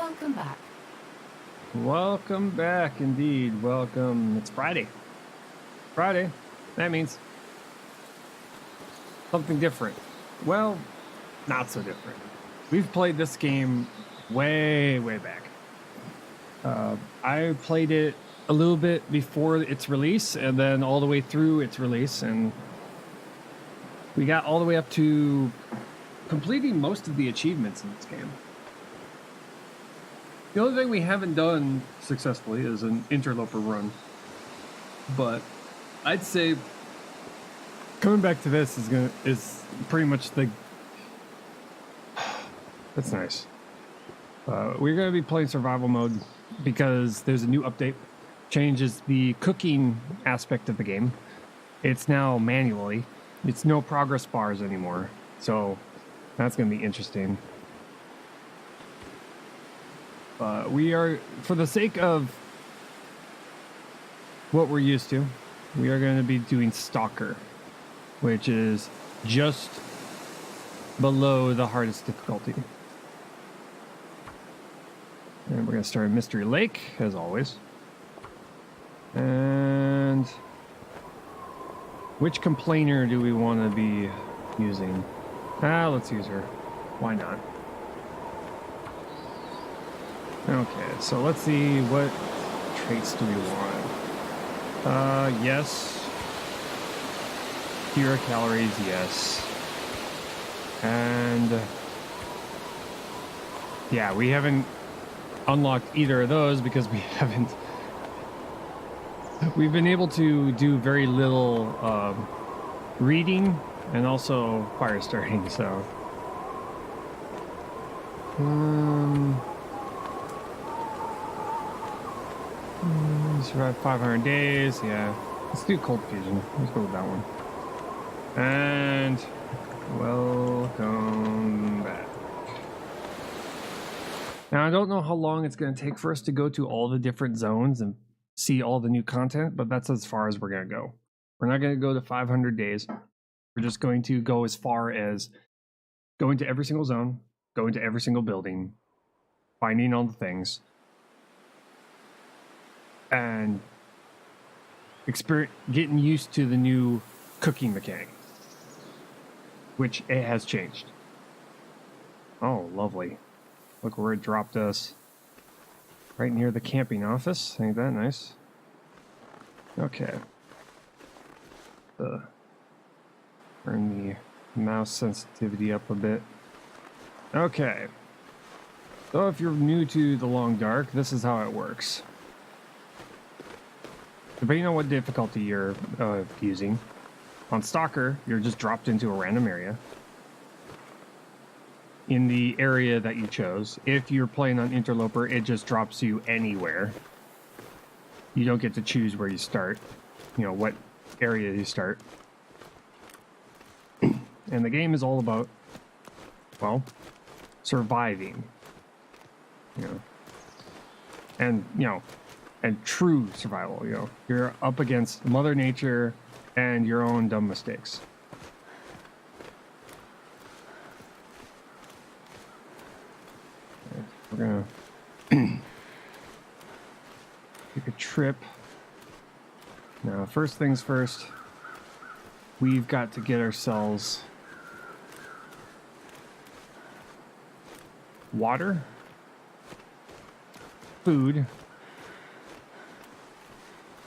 Welcome back. Welcome back, indeed. Welcome. It's Friday. Friday. That means something different. Well, not so different. We've played this game way back. I played it a little bit before its release and then all the way through its release, and we got all the way up to completing most of the achievements in this game. The only thing we haven't done successfully is an interloper run, but I'd say coming back to this is pretty much the. That's nice. We're gonna be playing survival mode because there's a new update, changes the cooking aspect of the game. It's now manually. It's no progress bars anymore, so that's gonna be interesting. We are, for the sake of what we're used to, we are going to be doing Stalker, which is just below the hardest difficulty. And we're going to start in Mystery Lake, as always. And which complainer do we want to be using? Let's use her. Why not? Okay, so let's see, what traits do we want? Yes. Fewer calories, yes. And yeah, we haven't unlocked either of those because we've been able to do very little reading and also fire starting, so survive 500 days. Yeah, let's do cold fusion. Let's go with that one. And welcome back. Now, I don't know how long it's going to take for us to go to all the different zones and see all the new content, but that's as far as we're going to go. We're not going to go to 500 days. We're just going to go as far as going to every single zone, going to every single building, finding all the things, and getting used to the new cooking mechanic, which it has changed. Oh, lovely. Look where it dropped us. Right near the camping office. Ain't that nice? Okay. Turn the mouse sensitivity up a bit. Okay. So if you're new to The Long Dark, this is how it works. Depending on what difficulty you're using. On Stalker, you're just dropped into a random area. In the area that you chose. If you're playing on Interloper, it just drops you anywhere. You don't get to choose where you start. You know, what area you start. And the game is all about, well, surviving. And true survival. You're up against Mother Nature and your own dumb mistakes. We're gonna take a trip. Now, first things first, we've got to get ourselves water, food,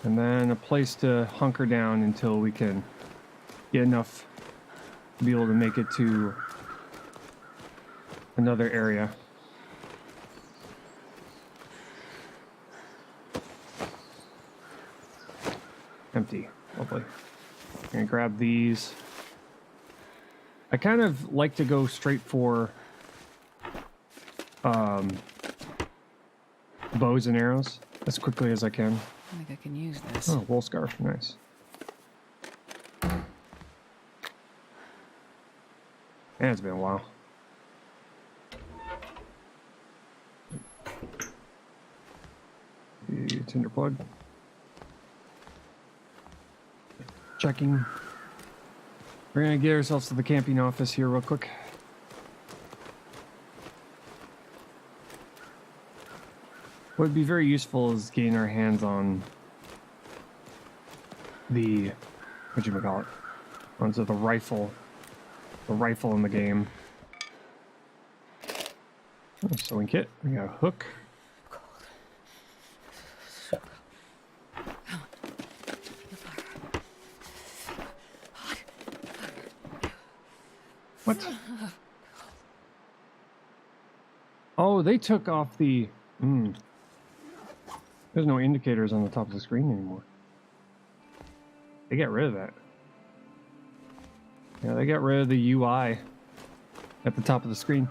and then a place to hunker down until we can get enough to be able to make it to another area. Empty. Lovely. I'm gonna grab these. I kind of like to go straight for bows and arrows as quickly as I can. I think I can use this. Oh, wool scarf. Nice. Yeah, it's been a while. The tinder plug. Checking. We're gonna get ourselves to the camping office here real quick. What would be very useful is getting our hands on the, whatchamacallit, onto the rifle in the game. Oh, sewing kit. We got a hook. What? Oh, they took off the... There's no indicators on the top of the screen anymore. They got rid of that. Yeah, they got rid of the UI at the top of the screen.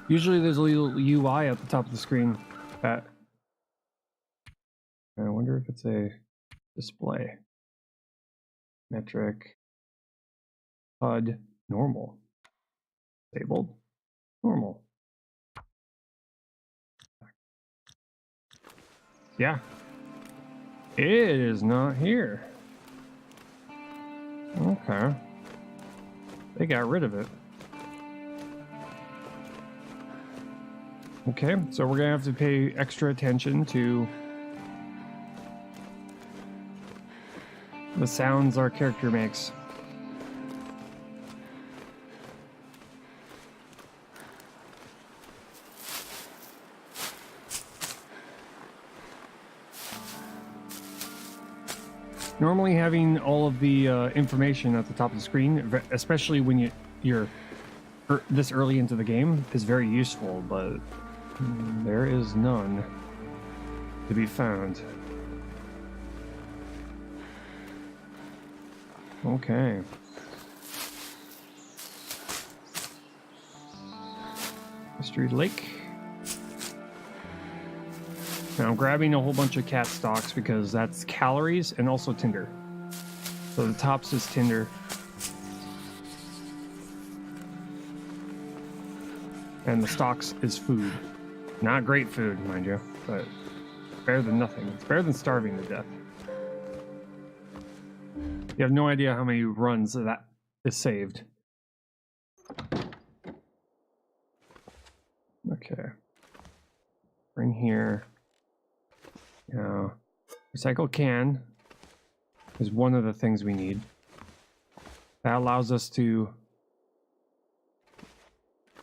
Usually there's a little UI at the top of the screen. That. I wonder if it's a display. Metric. HUD. Normal. Disabled. Normal. Yeah. It is not here. Okay. They got rid of it. Okay, so we're gonna have to pay extra attention to the sounds our character makes. Normally having all of the information at the top of the screen, especially when you're this early into the game, is very useful, but there is none to be found. Okay. Mystery Lake. Now I'm grabbing a whole bunch of cat stocks because that's calories and also tinder. So the tops is tinder. And the stocks is food. Not great food, mind you, but better than nothing. It's better than starving to death. You have no idea how many runs that is saved. Okay. We're in here. Now, recycle can is one of the things we need. That allows us to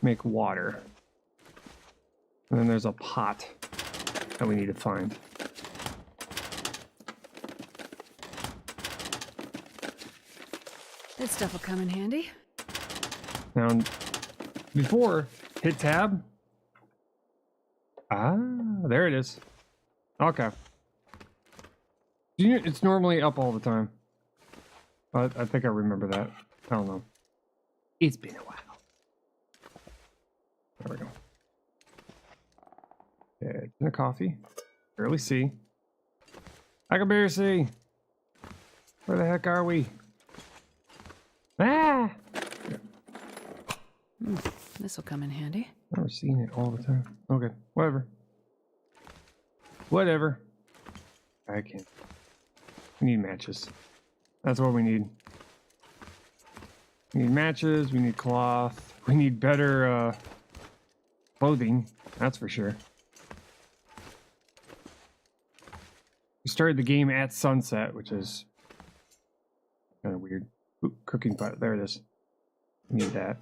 make water. And then there's a pot that we need to find. This stuff will come in handy. Now, before, hit tab. Ah, there it is. Okay. It's normally up all the time. But I think I remember that. I don't know. It's been a while. There we go. Okay, a coffee. Barely see. I can barely see. Where the heck are we? Ah! This will come in handy. I've never seen it all the time. Okay, whatever. Whatever. I can't. We need matches. That's what we need. We need matches, we need cloth, we need better clothing, that's for sure. We started the game at sunset, which is kind of weird. Ooh, cooking pot, there it is. We need that.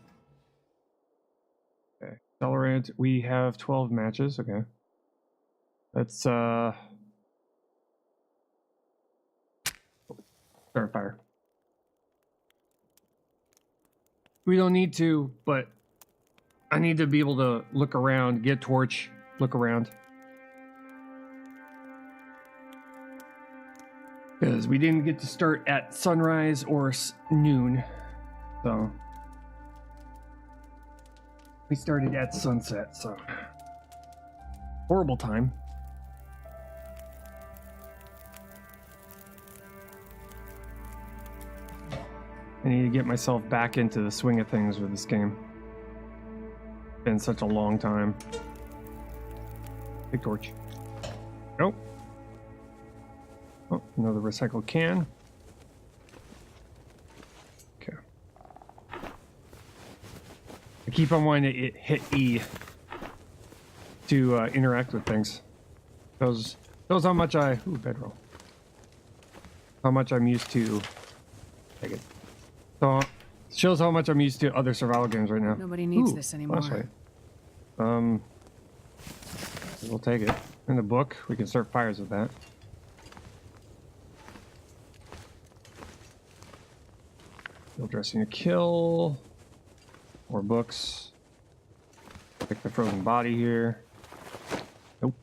Okay, accelerant, we have 12 matches, okay. Let's start a fire. We don't need to, but I need to be able to look around, get a torch, look around. Because we didn't get to start at sunrise or noon, so we started at sunset, so horrible time. I need to get myself back into the swing of things with this game. It's been such a long time. Big torch. Nope. Oh, another recycled can. Okay. I keep on wanting to hit E to interact with things. Shows how much bedroll. How much I'm used to. Take it. So shows how much I'm used to other survival games right now. Nobody needs this anymore. Flashlight. We'll take it. In the book, we can start fires with that. Field dressing a kill. More books. Pick the frozen body here. Nope.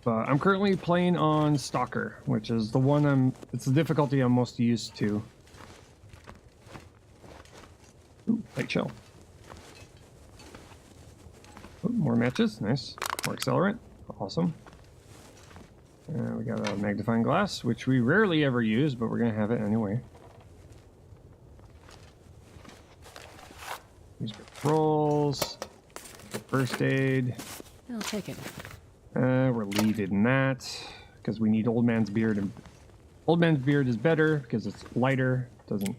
I'm currently playing on Stalker, which is the one it's the difficulty I'm most used to. Ooh, light shell. Ooh, more matches, nice. More accelerant, awesome. We got a magnifying glass, which we rarely ever use, but we're gonna have it anyway. Use rolls, first aid. I'll take it. We're leaving that because we need Old Man's Beard, and Old Man's Beard is better because it's lighter, doesn't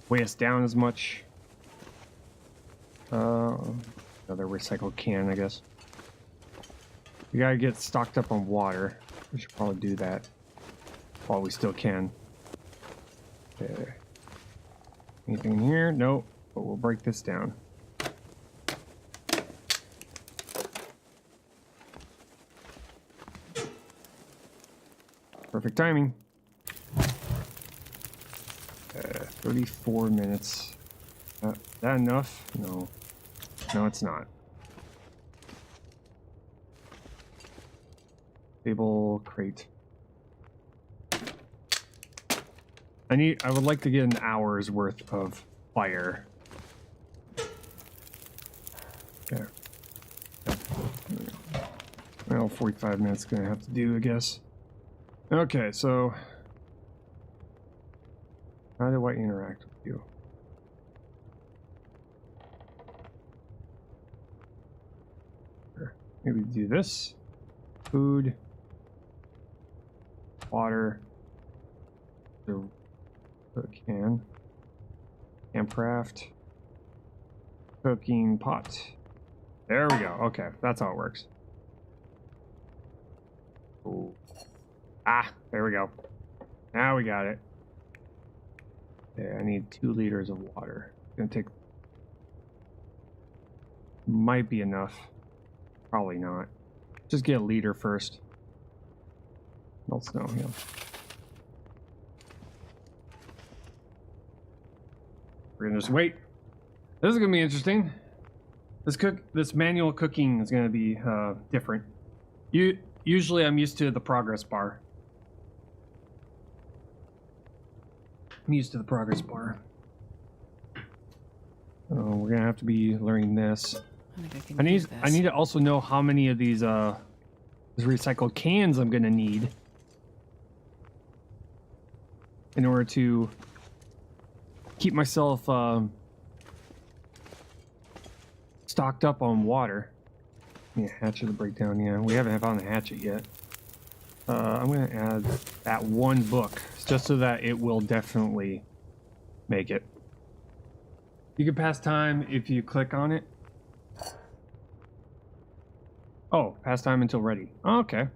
weigh us down as much. Another recycled can, I guess. We gotta get stocked up on water. We should probably do that while we still can. Okay. Anything in here? Nope. But we'll break this down. Perfect timing. 34 minutes. That enough? No. No, it's not. Table crate. I would like to get an hour's worth of fire. Okay. Well, 45 minutes gonna have to do, I guess. Okay, so how do I interact with you? Here, maybe do this. Food, water, the can, campcraft, cooking pot. There we go. Okay, that's how it works. Ooh. Ah, there we go. Now we got it. Yeah, I need 2 liters of water. Gonna take. Might be enough. Probably not. Just get a liter first. Melt snow, yeah. We're gonna just wait. This is gonna be interesting. This manual cooking is gonna be different. Usually I'm used to the progress bar. I'm used to the progress bar. We're gonna have to be learning this. I need to also know how many of these recycled cans I'm gonna need in order to keep myself stocked up on water. Yeah, hatchet to break down. Yeah, we haven't found the hatchet yet. I'm gonna add that 1 book just so that it will definitely make it. You can pass time if you click on it. Oh, pass time until ready. Oh, okay.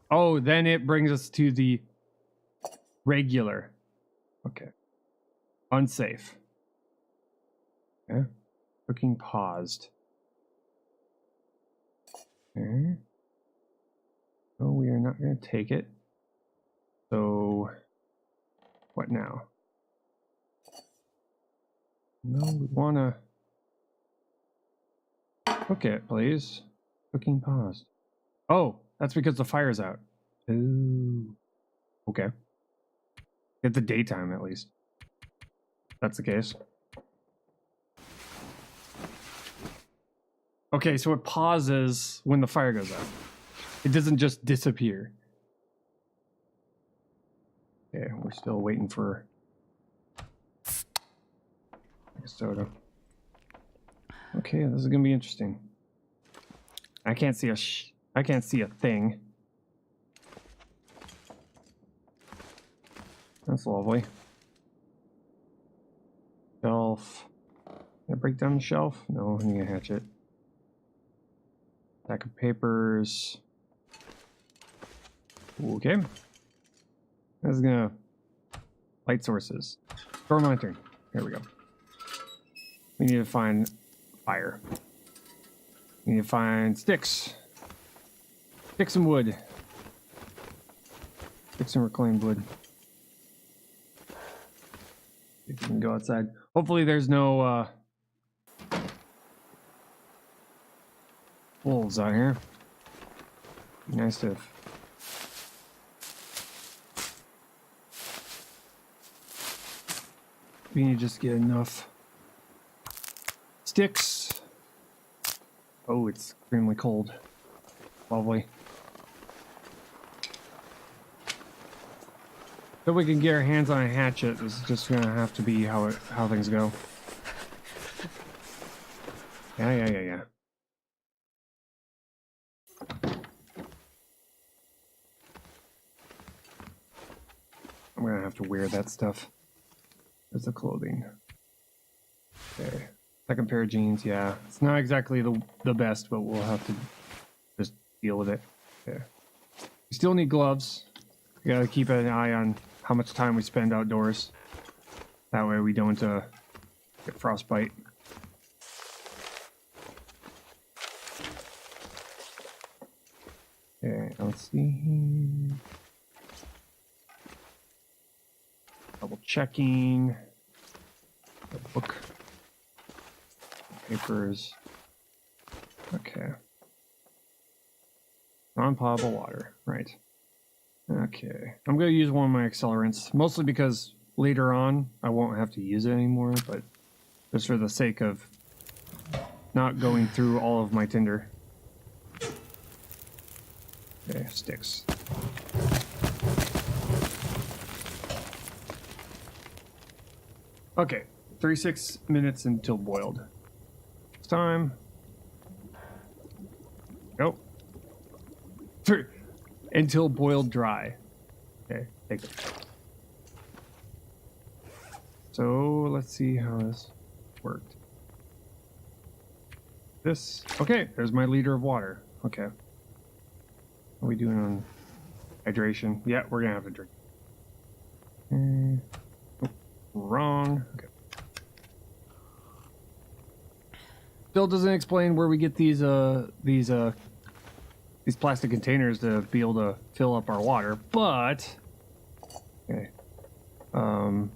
Oh, then it brings us to the regular. Okay. Unsafe. Okay. Cooking paused. Okay. Oh, we are not going to take it. So, what now? No, we want to cook it, please. Cooking paused. Oh, that's because the fire's out. Ooh. Okay. Get the daytime at least. That's the case. Okay, so it pauses when the fire goes out. It doesn't just disappear. Okay, we're still waiting for a soda. Okay, this is gonna be interesting. I can't see a thing. That's lovely. Shelf. Yeah, break down the shelf? No, I need a hatchet. Stack of papers. Okay. This is gonna... Light sources. Storm lantern. There we go. We need to find fire. We need to find sticks. Sticks and wood. Sticks and reclaimed wood. If you can go outside. Hopefully there's no wolves out here. Be nice to... We need to just get enough sticks. Oh, it's extremely cold. Lovely. So we can get our hands on a hatchet. This is just gonna have to be how things go. Yeah. I'm gonna have to wear that stuff. There's the clothing. Okay. Second pair of jeans, yeah. It's not exactly the best, but we'll have to just deal with it. Okay. We still need gloves. We gotta keep an eye on how much time we spend outdoors. That way we don't get frostbite. Okay, let's see. Double checking. The book. Papers. Okay. Non-potable water. Right. Okay. I'm going to use one of my accelerants. Mostly because later on I won't have to use it anymore. But just for the sake of not going through all of my tinder. Okay. Sticks. Okay, 36 minutes until boiled. It's time. Go. Until boiled dry. Okay, take it. So let's see how this worked. This, okay, there's my liter of water. Okay. How are we doing on hydration? Yeah, we're gonna have to drink. Wrong. Okay. Still doesn't explain where we get these plastic containers to be able to fill up our water, but okay. So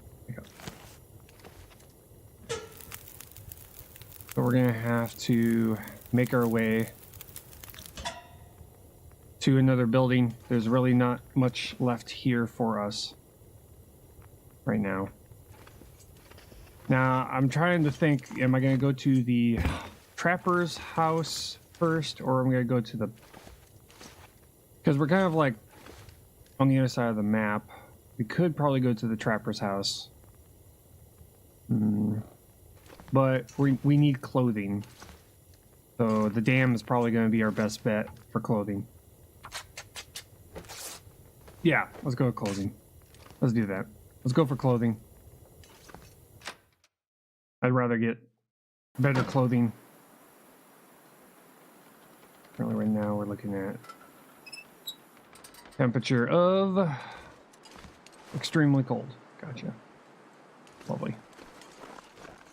we're gonna have to make our way to another building. There's really not much left here for us right now. Now, I'm trying to think, am I going to go to the trapper's house first, or am I going to go to the... Because we're kind of like on the other side of the map. We could probably go to the trapper's house. But we need clothing. So the dam is probably going to be our best bet for clothing. Yeah, let's go with clothing. Let's do that. Let's go for clothing. I'd rather get better clothing. Currently right now we're looking at temperature of extremely cold. Gotcha. Lovely.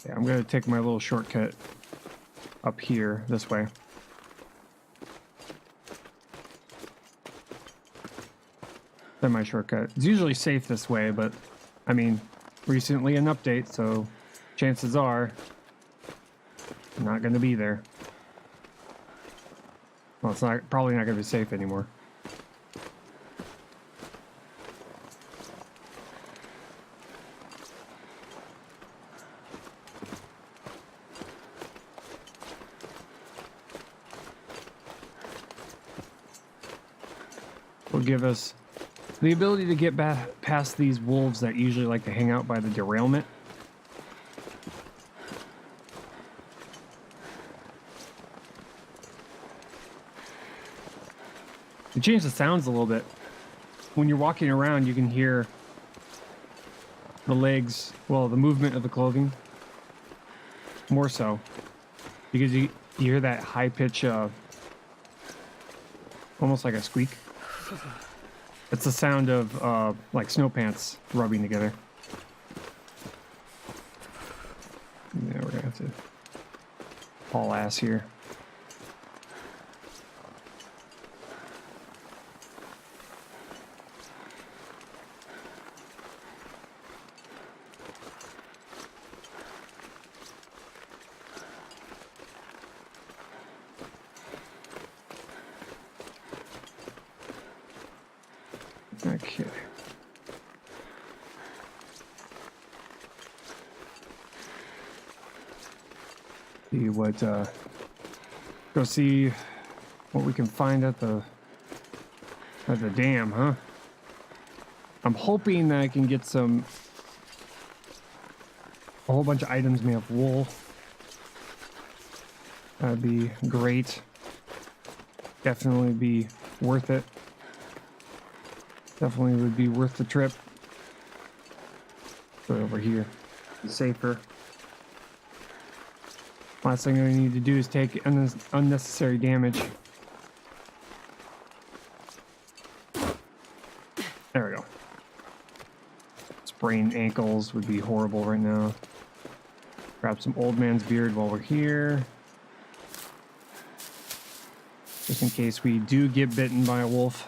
Yeah, I'm gonna take my little shortcut up here this way. Then my shortcut. It's usually safe this way, but I mean, recently an update, so chances are I'm not going to be there. Well, it's not probably not going to be safe anymore. Will give us the ability to get back past these wolves that usually like to hang out by the derailment. To change the sounds a little bit. When you're walking around, you can hear the legs, well, the movement of the clothing. more so, because you hear that high pitch, almost like a squeak. It's the sound of like snow pants rubbing together. Yeah, we're gonna have to haul ass here. Okay. See what, go see what we can find at the dam, huh? I'm hoping that I can get a whole bunch of items made of wool. That'd be great. Definitely be worth it. Definitely would be worth the trip. Go over here. Be safer. Last thing I need to do is take unnecessary damage. There we go. Sprained ankles would be horrible right now. Grab some old man's beard while we're here. Just in case we do get bitten by a wolf.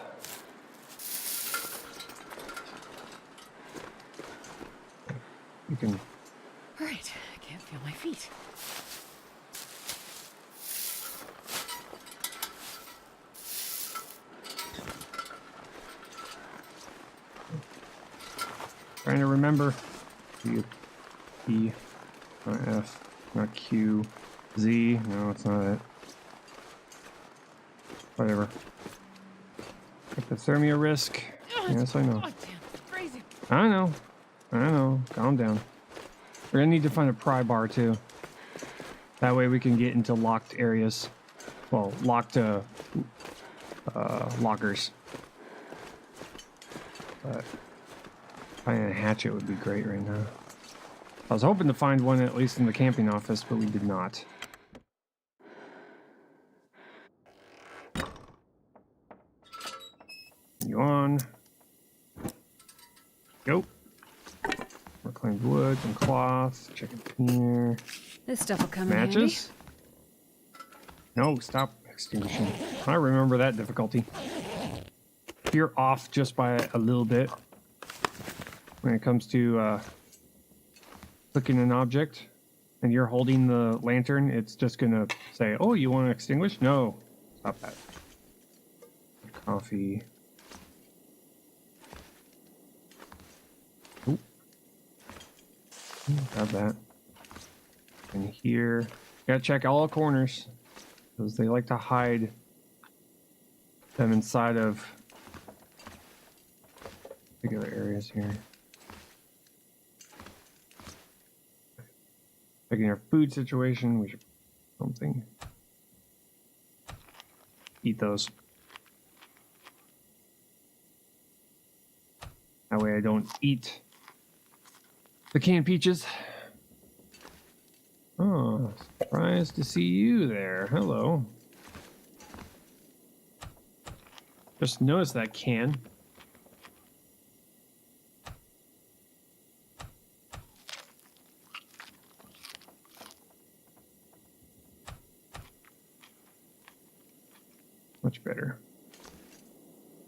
You can... All right, I can't feel my feet. Trying to remember. Q, E, not F, not Q, Z. No, it's not it. Whatever. Hypothermia risk. Yes, I know. God damn, crazy. I know. I know. Calm down. We're gonna need to find a pry bar too. That way we can get into locked areas. Well, locked lockers. But finding a hatchet would be great right now. I was hoping to find one at least in the camping office, but we did not. You on? Go. Reclaimed wood and cloth. Check it here. This stuff will come in handy. Matches? No, stop extinguishing. I remember that difficulty. If you're off just by a little bit when it comes to clicking an object and you're holding the lantern, it's just gonna say, oh, you want to extinguish? No. Stop that. Coffee. Oop. Grab that. And here, gotta check all corners because they like to hide them inside of particular areas here. Checking our food situation, we should something. Eat those. That way I don't eat the canned peaches. Oh, surprised to see you there. Hello. Just noticed that can. Much better.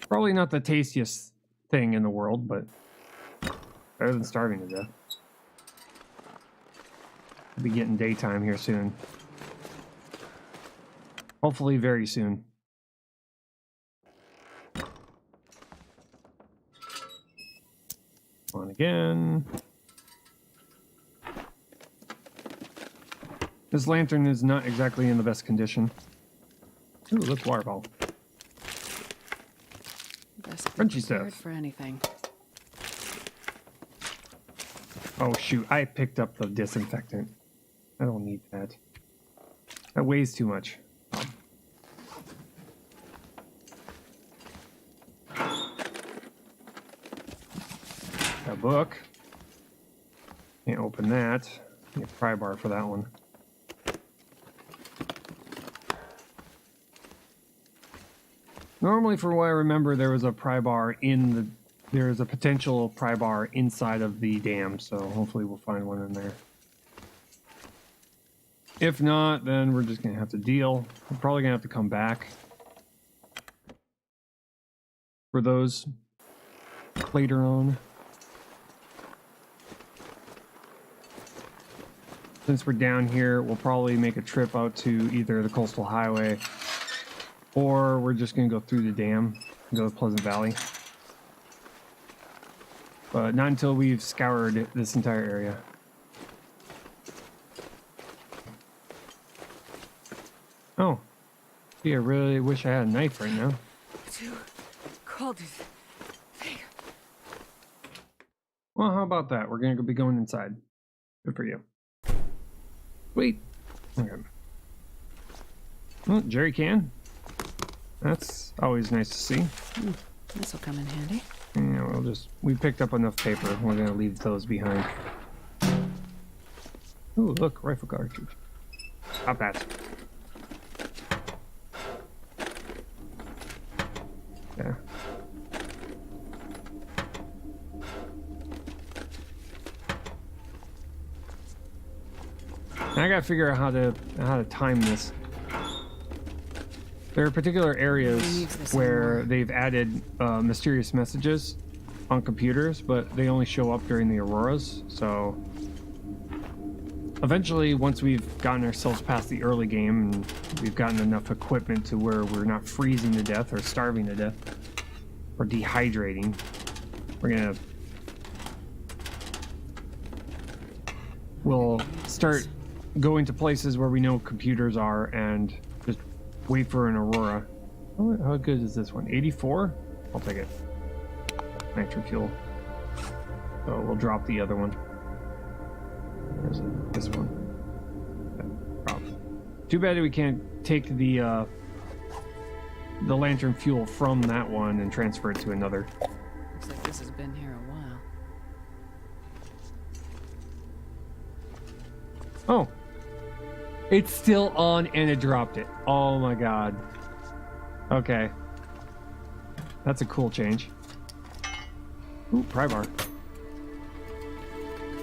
Probably not the tastiest thing in the world, but better than starving to death. We'll be getting daytime here soon. Hopefully very soon. On again. This lantern is not exactly in the best condition. Ooh, look, waterfall. Best Crunchy be prepared stuff. for anything. Oh shoot, I picked up the disinfectant. I don't need that. That weighs too much. A book. Can't open that. Need a pry bar for that one. Normally, from what I remember, there was a pry bar there is a potential pry bar inside of the dam, so hopefully we'll find one in there. If not, then we're just gonna have to deal. We're probably gonna have to come back for those later on. Since we're down here, we'll probably make a trip out to either the coastal highway or we're just gonna go through the dam and go to Pleasant Valley. But not until we've scoured this entire area. Oh, gee, I really wish I had a knife right now. Too cold. Well, how about that? We're gonna be going inside. Good for you. Wait. Okay. Oh, jerry can. That's always nice to see. This will come in handy. Yeah, we picked up enough paper. We're gonna leave those behind. Ooh, look, rifle cartridge. Stop that. Yeah. I gotta figure out how to time this. There are particular areas where they've added mysterious messages on computers, but they only show up during the auroras. So eventually, once we've gotten ourselves past the early game and we've gotten enough equipment to where we're not freezing to death or starving to death or dehydrating, we'll start going to places where we know computers are and just wait for an aurora. How good is this one? 84? I'll take it. Nitro fuel. So we'll drop the other one. Where's it? This one. Drop. Too bad that we can't take the lantern fuel from that one and transfer it to another. Looks like this has been here a while. Oh. It's still on and it dropped it. Oh my god. Okay. That's a cool change. Ooh, pry bar.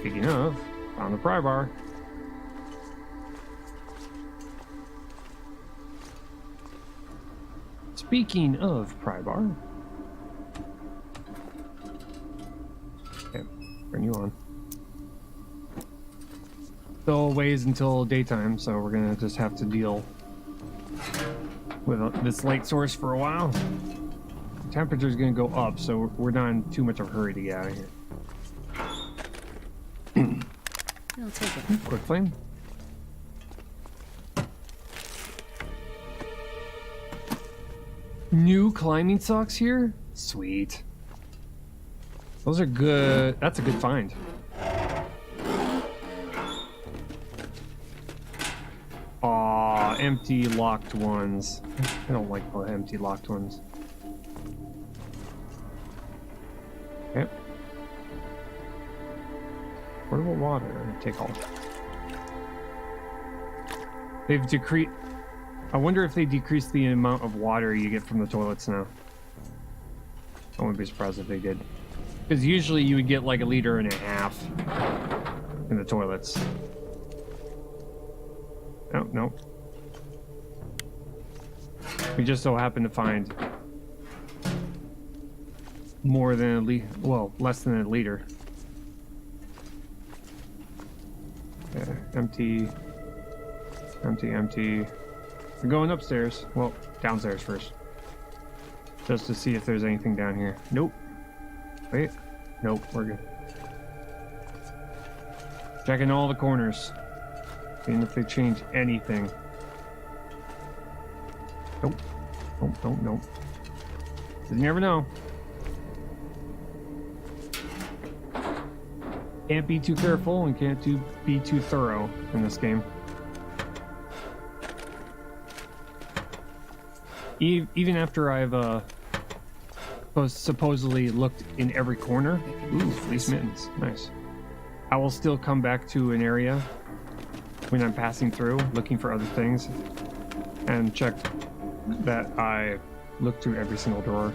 Speaking of, found the pry bar. Speaking of pry bar. Okay, turn you on. Still ways until daytime, so we're gonna just have to deal with this light source for a while. The temperature's gonna go up, so we're not in too much of a hurry to get out of here. I'll take it. Quick flame. New climbing socks here? Sweet. Those are good. That's a good find. Aw, empty locked ones. I don't like the empty locked ones. Okay. Portable water. Take all. They've decreased. I wonder if they decrease the amount of water you get from the toilets now. I wouldn't be surprised if they did. Because usually you would get like 1.5 liters in the toilets. Oh, no. We just so happen to find more than a liter. Well, less than 1 liter. Okay, empty. Empty, empty. We're going upstairs. Well, downstairs first. Just to see if there's anything down here. Nope. Wait. Nope, we're good. Checking all the corners. Seeing if they change anything. Nope. Nope, nope, nope. You never know. Can't be too careful and can't be too thorough in this game. Even after I've supposedly looked in every corner. Ooh, fleece mittens. Nice. I will still come back to an area when I'm passing through looking for other things and check that I look through every single drawer.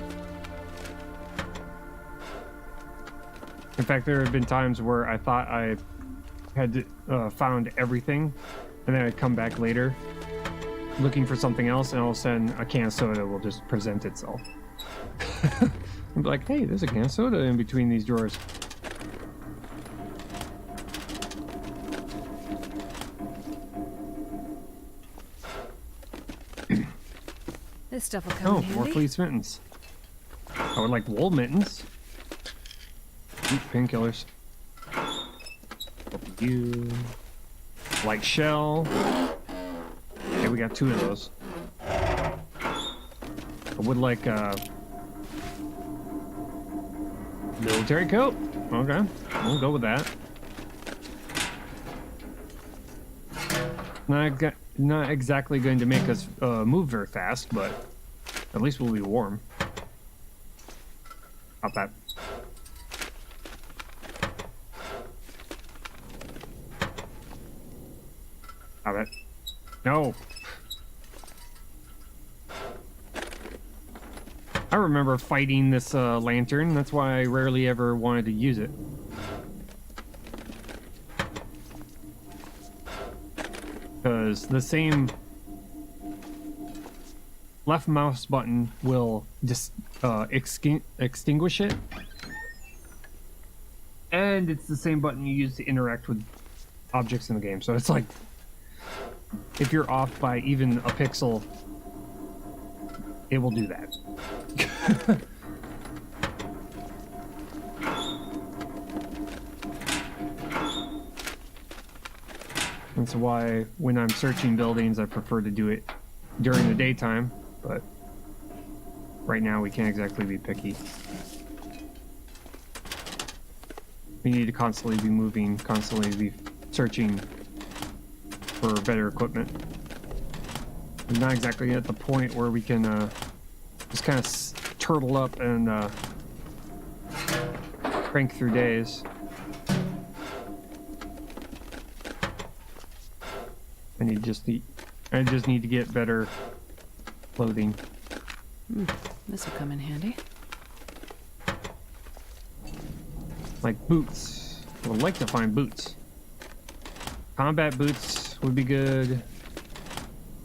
In fact, there have been times where I thought I had found everything, and then I'd come back later looking for something else, and all of a sudden a can of soda will just present itself. I'm like, hey, there's a can of soda in between these drawers. This stuff will come in handy. More fleece mittens. I would like wool mittens. Ooh, painkillers. You like shell. Okay, we got 2 of those. I would like military coat. Okay, we'll go with that. Not exactly going to make us move very fast, but at least we'll be warm. Not bad. Stop it. No. I remember fighting this lantern. That's why I rarely ever wanted to use it. Because the same left mouse button will just extinguish it. And it's the same button you use to interact with objects in the game. So it's like, if you're off by even a pixel, it will do that. That's why when I'm searching buildings, I prefer to do it during the daytime, but right now we can't exactly be picky. We need to constantly be moving, constantly be searching for better equipment. We're not exactly at the point where we can just kind of turtle up and crank through days. I just need to get better clothing. This will come in handy. Like boots. I would like to find boots. Combat boots would be good.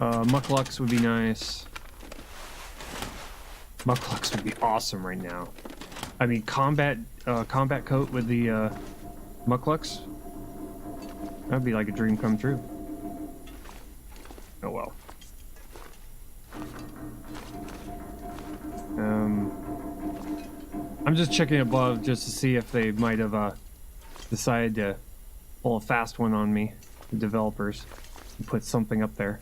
Mucklucks would be nice. Mucklucks would be awesome right now. I mean, combat coat with the mucklucks. That'd be like a dream come true. Oh well. I'm just checking above just to see if they might have decided to pull a fast one on me, the developers, and put something up there.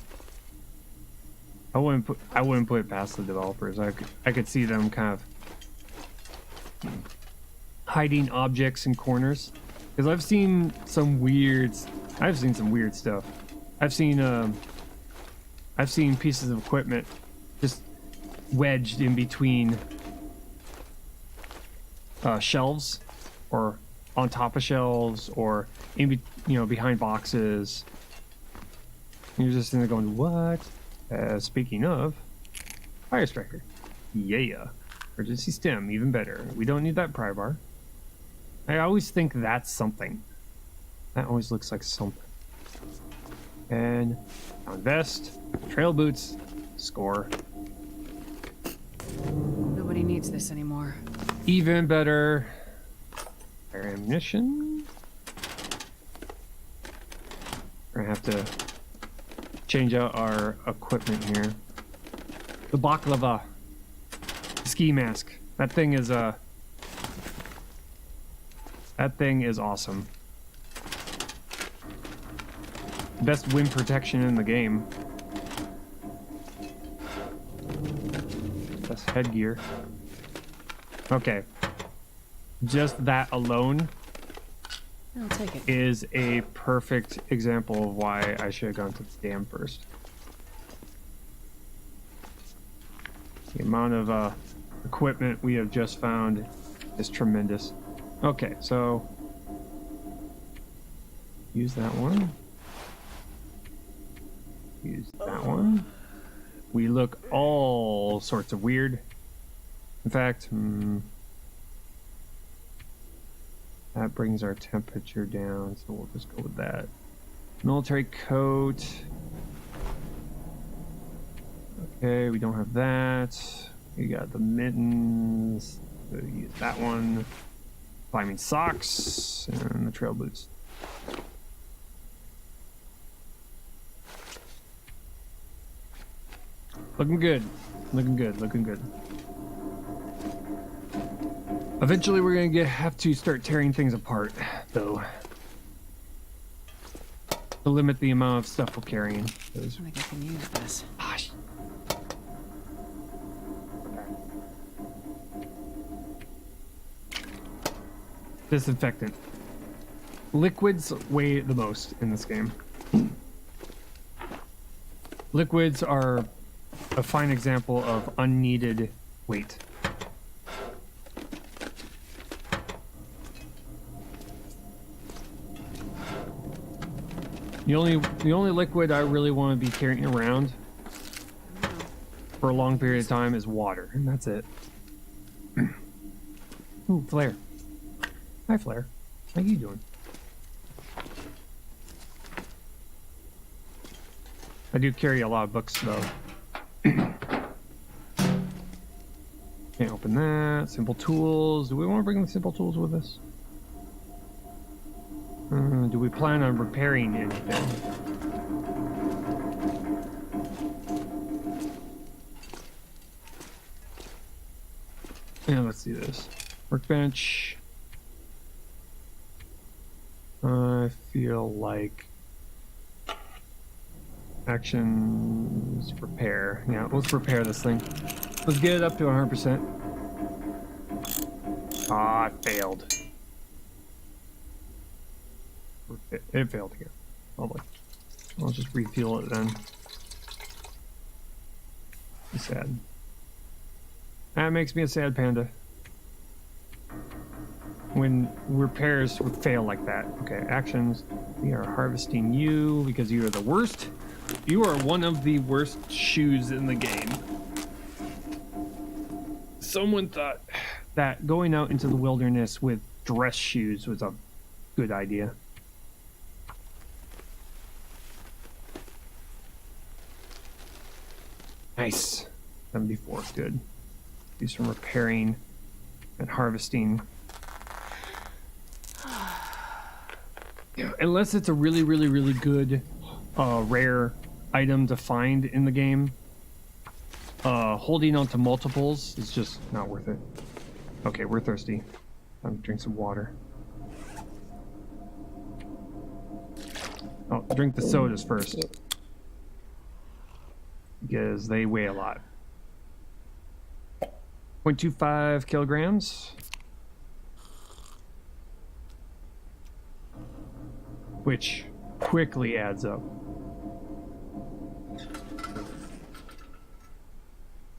I wouldn't put it past the developers. I could see them kind of hiding objects in corners, because I've seen some weird stuff. I've seen pieces of equipment just wedged in between shelves, or on top of shelves, or behind boxes. And you're just in there going, what? Speaking of, fire striker, yeah, emergency stem, even better. We don't need that pry bar. I always think that's something. That always looks like something. And down vest, trail boots, score. Nobody needs this anymore. Even better. Fire ammunition. We're gonna have to change out our equipment here. The baklava ski mask. That thing is awesome. Best wind protection in the game. Best headgear. Okay. Just that alone I'll take it. is a perfect example of why I should have gone to the dam first. The amount of equipment we have just found is tremendous. Okay, so use that one. Use that one. We look all sorts of weird. In fact, that brings our temperature down, so we'll just go with that. Military coat. Okay, we don't have that. We got the mittens. So use that one. Climbing socks and the trail boots. Looking good. Looking good. Looking good. Eventually, we're gonna have to start tearing things apart, though, to limit the amount of stuff we're carrying. I think I can use this. Gosh. Disinfectant. Liquids weigh the most in this game. Liquids are a fine example of unneeded weight. The only liquid I really want to be carrying around for a long period of time is water, and that's it. Ooh, Flare. Hi, Flare. How you doing? I do carry a lot of books, though. Can't open that. Simple tools. Do we want to bring the simple tools with us? Do we plan on repairing anything? Yeah, let's see this. Workbench. I feel like actions repair. Yeah, let's repair this thing. Let's get it up to 100%. Ah, it failed. It failed again. Lovely. I'll just refuel it then. It's sad. That makes me a sad panda. When repairs would fail like that. Okay, actions. We are harvesting you because you are the worst. You are one of the worst shoes in the game. Someone thought that going out into the wilderness with dress shoes was a good idea. Nice. 74, good. Do some repairing and harvesting. Yeah, unless it's a really, really, really good, rare item to find in the game, holding on to multiples is just not worth it. Okay, we're thirsty. Time to drink some water. Oh, drink the sodas first, because they weigh a lot. 0.25 kilograms. Which quickly adds up.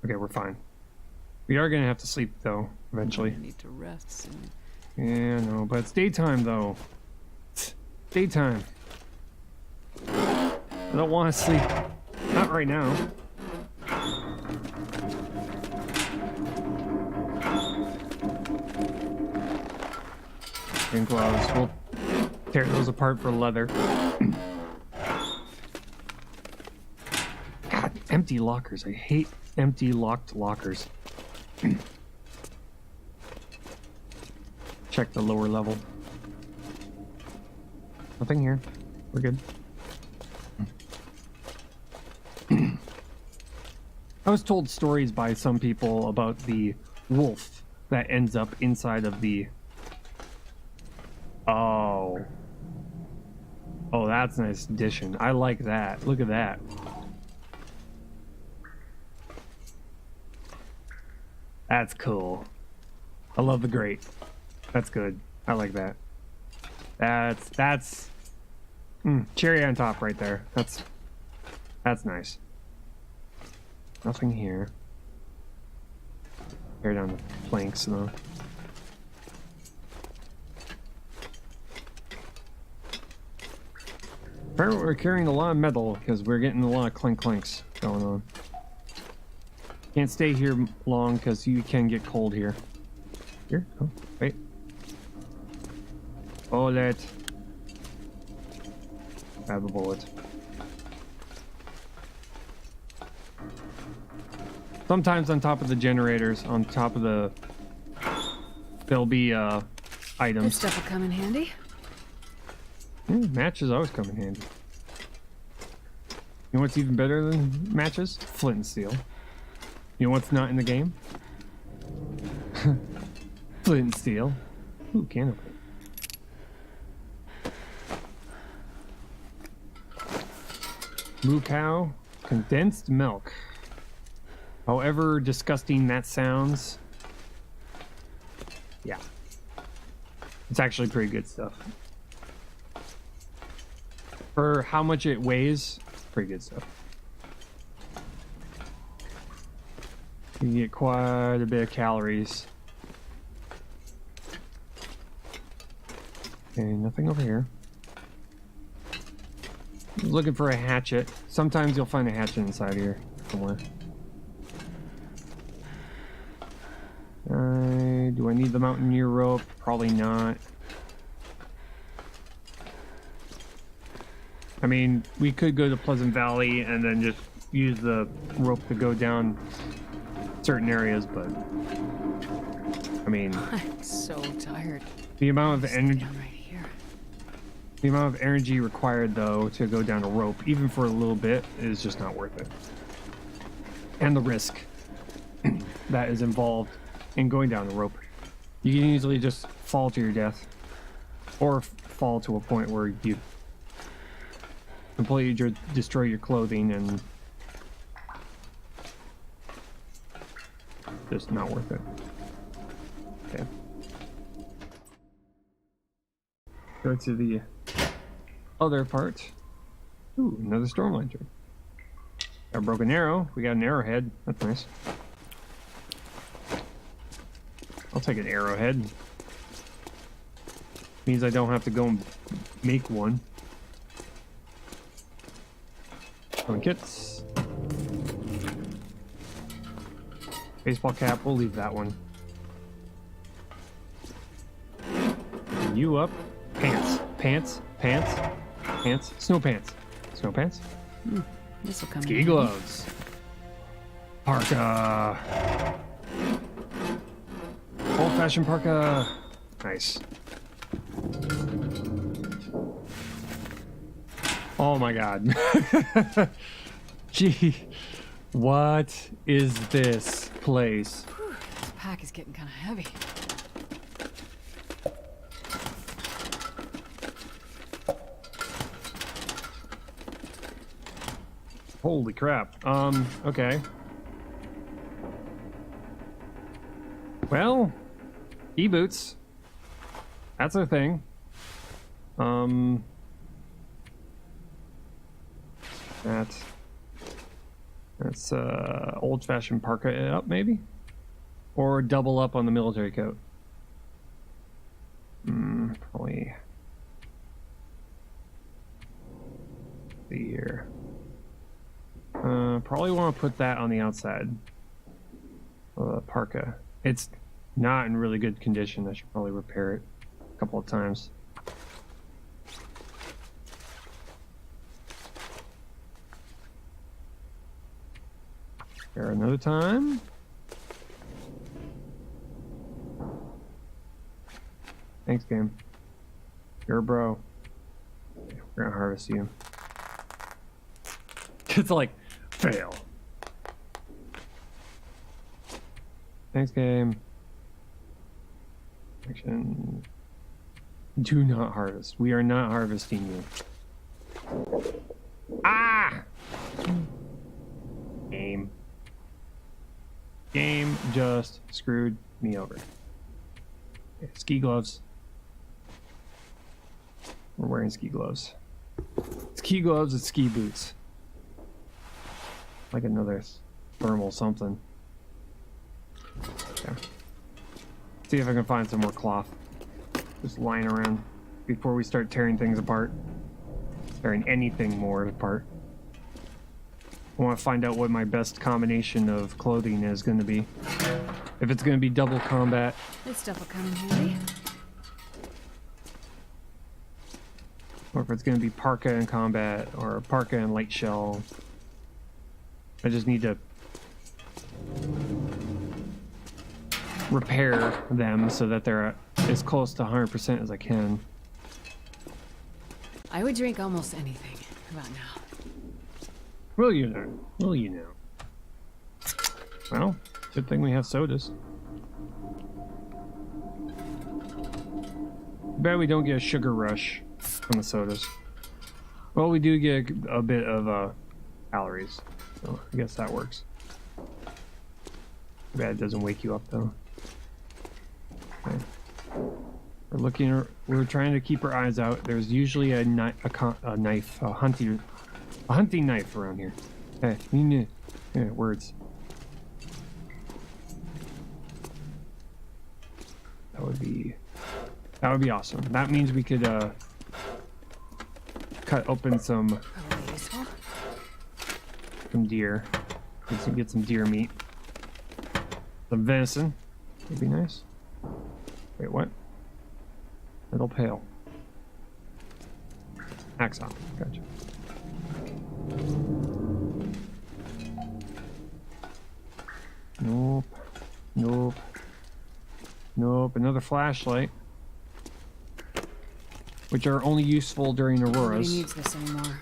Okay, we're fine. We are gonna have to sleep though, eventually. I need to rest soon. Yeah, no, but it's daytime though. It's daytime. I don't want to sleep. Not right now. And gloves. We'll tear those apart for leather. God, empty lockers. I hate empty locked lockers. Check the lower level. Nothing here. We're good. I was told stories by some people about the wolf that ends up inside of the... Oh. Oh, that's a nice addition. I like that. Look at that. That's cool. I love the grate. That's good. I like that. That's cherry on top right there. That's nice. Nothing here. Tear down the planks though. Apparently we're carrying a lot of metal because we're getting a lot of clinks going on. Can't stay here long because you can get cold here. Here? Oh, wait. Bullet. Grab a bullet. Sometimes on top of the generators, on top of the... there'll be This items. stuff will come in handy. Matches always come in handy. You know what's even better than matches? Flint and steel. You know what's not in the game? Flint and steel. Ooh, can opener. Moo cow, condensed milk. However disgusting that sounds, yeah, it's actually pretty good stuff. For how much it weighs, pretty good stuff. You can get quite a bit of calories. Okay, nothing over here. Looking for a hatchet. Sometimes you'll find a hatchet inside here somewhere. Do I need the mountaineer rope? Probably not. I mean, we could go to Pleasant Valley and then just use the rope to go down certain areas, but I mean, I'm so tired. the amount of Just energy, down right here. the amount of energy required though to go down a rope, even for a little bit, is just not worth it. And the risk that is involved in going down a rope. You can easily just fall to your death, or fall to a point where you completely destroy your clothing and just not worth it. Okay. Go to the other part. Ooh, another storm lantern. Got a broken arrow. We got an arrowhead. That's nice. I'll take an arrowhead. Means I don't have to go and make one. Kits. Baseball cap, we'll leave that one. You up. Pants. Pants. Pants. Pants. Snow pants. Snow pants. This will come in Ski handy. gloves. Parka. Old-fashioned parka. Nice. Oh my god. Gee. What is this place? Whew, this pack is getting kind of heavy. Holy crap. Okay. Well, e-boots. That's a thing. That's old-fashioned parka up, maybe? Or double up on the military coat. Probably. See here. Probably want to put that on the outside. Parka. It's not in really good condition. I should probably repair it a couple of times. Repair another time. Thanks, game. You're a bro. We're gonna harvest you. It's like, fail. Thanks, game. Action. Do not harvest. We are not harvesting you. Ah! Game. Game just screwed me over. Okay, ski gloves. We're wearing ski gloves. Ski gloves and ski boots. Like another thermal something. Okay. See if I can find some more cloth. Just lying around before we start tearing things apart. Tearing anything more apart. I want to find out what my best combination of clothing is going to be. If it's going to be double combat. This stuff will come in handy. Or if it's going to be parka and combat, or parka and light shell. I just need to repair them so that they're as close to 100% as I can. I would drink almost anything about now. Will you know? Will you know? Well, good thing we have sodas. Bet we don't get a sugar rush from the sodas. Well, we do get a bit of calories, so I guess that works. Bad it doesn't wake you up though. Okay. We're trying to keep our eyes out. There's usually a hunting knife around here. Hey, yeah, words. That would be awesome. That means we could cut open some deer. Get some deer meat. Some venison. Would be nice. Wait, what? Middle pail. Axe off. Gotcha. Nope. Nope. Nope. Another flashlight. Which are only useful during auroras. Nobody needs this anymore.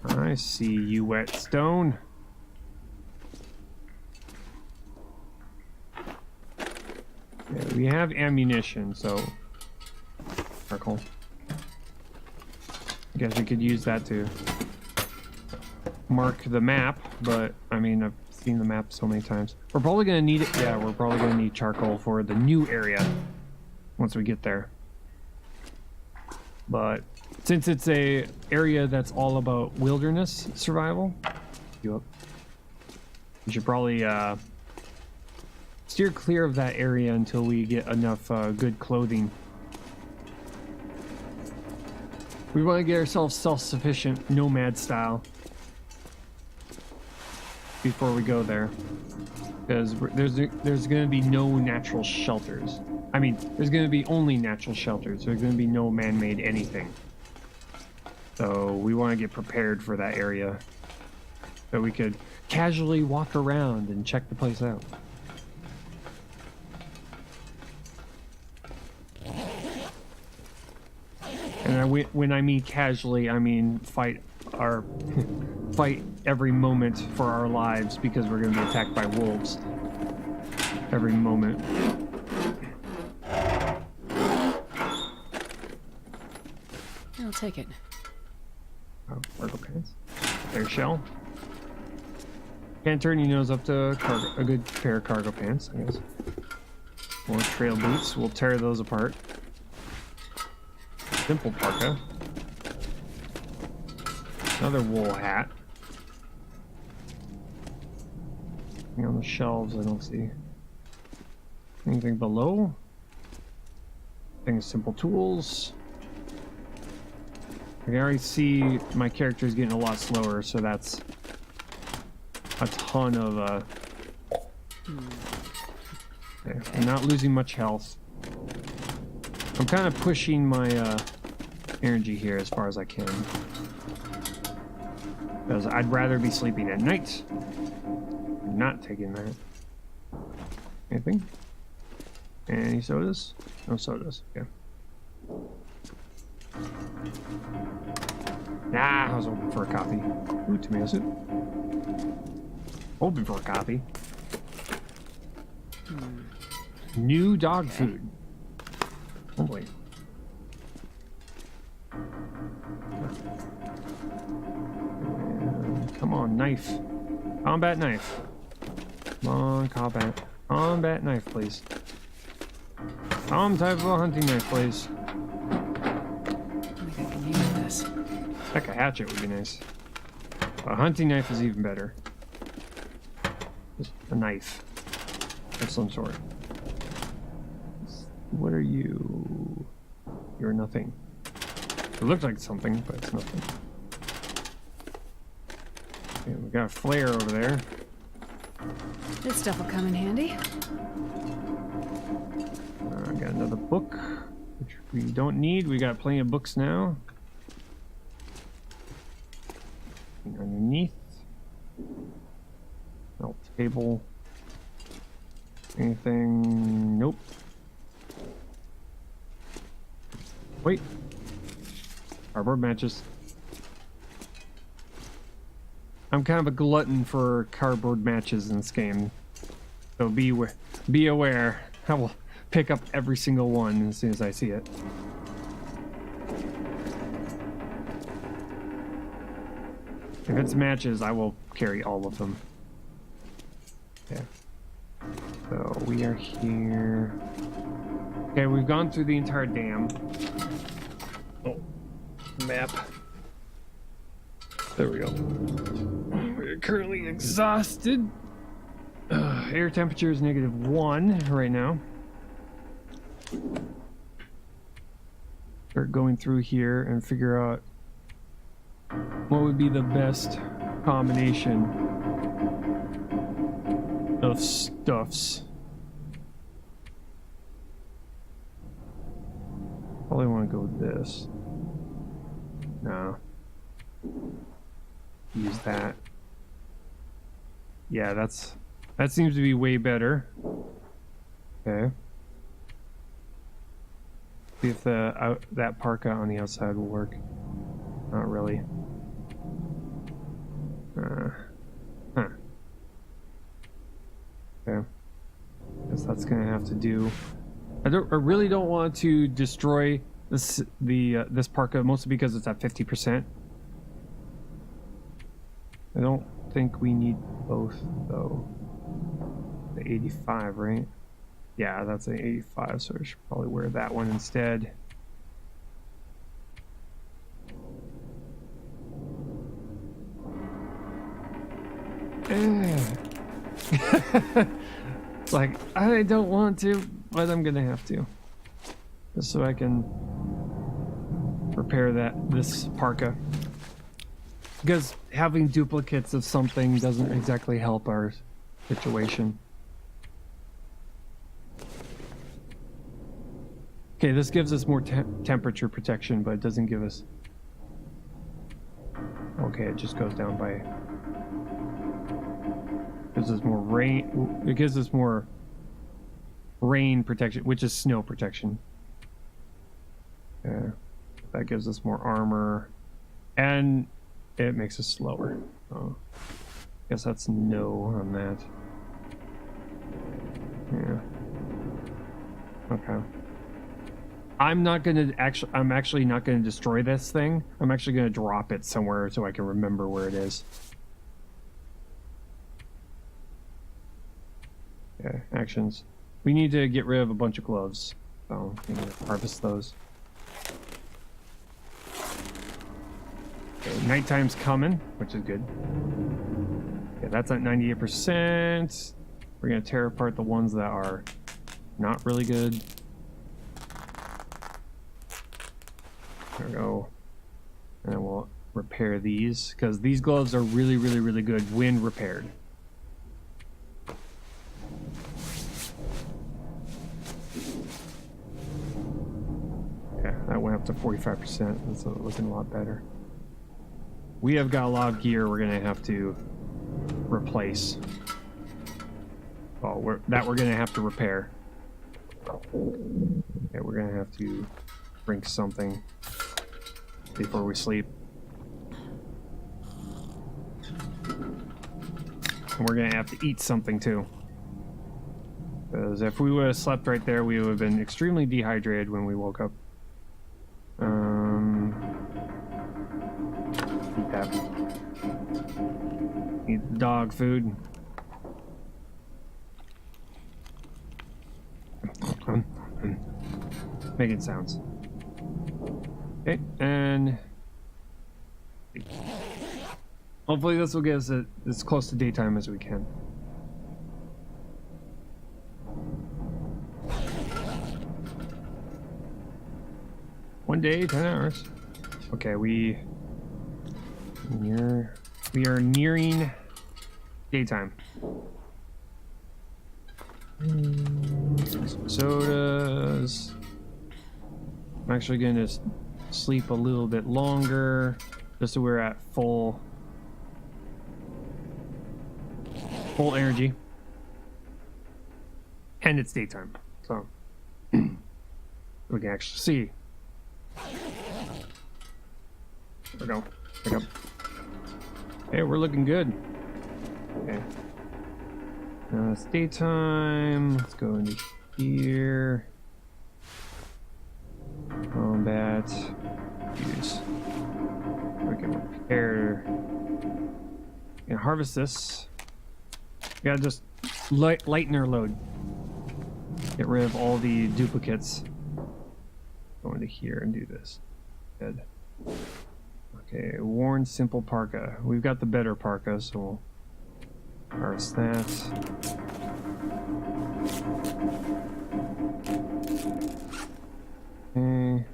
I see you, Whetstone. Yeah, we have ammunition, so charcoal. I guess we could use that to mark the map, but I mean, I've seen the map so many times. We're probably gonna need it. Yeah, we're probably gonna need charcoal for the new area once we get there. But since it's a area that's all about wilderness survival, you should probably steer clear of that area until we get enough good clothing. We want to get ourselves self-sufficient, nomad style, before we go there, because there's going to be no natural shelters. I mean, there's going to be only natural shelters. There's going to be no man-made anything. So we want to get prepared for that area, so we could casually walk around and check the place out. And when I mean casually, I mean fight every moment for our lives, because we're going to be attacked by wolves every moment. I'll take it. Oh, cargo pants. There's shell. Can't turn your nose up to a good pair of cargo pants, I guess. More trail boots. We'll tear those apart. Simple parka. Another wool hat. Anything on the shelves? I don't see anything below. Things, simple tools. I can already see my character is getting a lot slower, so that's a ton of okay, I'm not losing much health. I'm kind of pushing my energy here as far as I can, because I'd rather be sleeping at night. I'm not taking that. Anything? Any sodas? No sodas. Okay. Nah, I was hoping for a coffee. Ooh, tomato soup. Hoping for a coffee. New dog food. Oh boy. Come on, knife. Combat knife. Come on, combat. Combat knife, please. Some type of a hunting knife, please. I think I can use this. Heck, a hatchet would be nice. A hunting knife is even better. Just a knife of some sort. What are you? You're nothing. It looks like something, but it's nothing. Okay, we got a flare over there. This stuff will come in handy. I got another book, which we don't need. We got plenty of books now. And underneath. No table. Anything? Nope. Wait. Cardboard matches. I'm kind of a glutton for cardboard matches in this game. So be aware. I will pick up every single one as soon as I see it. If it's matches, I will carry all of them. Okay. So we are here. Okay, we've gone through the entire dam. Oh, map. There we go. We're currently exhausted. Air temperature is -1 right now. Start going through here and figure out what would be the best combination of stuffs. Probably want to go with this. No. Use that. Yeah, that seems to be way better. Okay. See if that parka on the outside will work. Not really. Huh. Okay. Guess that's gonna have to do. I really don't want to destroy this parka, mostly because it's at 50%. I don't think we need both though. The 85, right? Yeah, that's an 85, so I should probably wear that one instead. It's like, I don't want to, but I'm gonna have to. Just so I can repair this parka. Because having duplicates of something doesn't exactly help our situation. Okay, this gives us more temperature protection, but it doesn't give us... Okay, it just goes down by... Gives us more rain... It gives us more rain protection, which is snow protection. Yeah, that gives us more armor. And it makes us slower. Oh, guess that's no on that. Yeah. Okay. I'm actually not gonna destroy this thing. I'm actually gonna drop it somewhere so I can remember where it is. Okay, actions. We need to get rid of a bunch of gloves. So we need to harvest those. Okay, nighttime's coming, which is good. Yeah, that's at 98%. We're gonna tear apart the ones that are not really good. There we go. And then we'll repair these, because these gloves are really, really, really good when repaired. Yeah, that went up to 45%. That's looking a lot better. We have got a lot of gear we're gonna have to replace. Well, we're gonna have to repair. Okay, we're gonna have to drink something before we sleep. And we're gonna have to eat something too. Because if we would have slept right there, we would have been extremely dehydrated when we woke up. Eat that. Eat the dog food. Making sounds. Okay, and hopefully this will get us as close to daytime as we can. One day, 10 hours. Okay, We are nearing daytime. Some sodas. I'm actually going to sleep a little bit longer, just so we're at full energy. And it's daytime, so we can actually see. There we go. Pick up. Hey, we're looking good. Okay. Now it's daytime. Let's go into here. Combat. Use. We can repair. We can harvest this. We gotta just lighten our load. Get rid of all the duplicates. Go into here and do this. Good. Okay, worn simple parka. We've got the better parka, so we'll harvest that. Okay.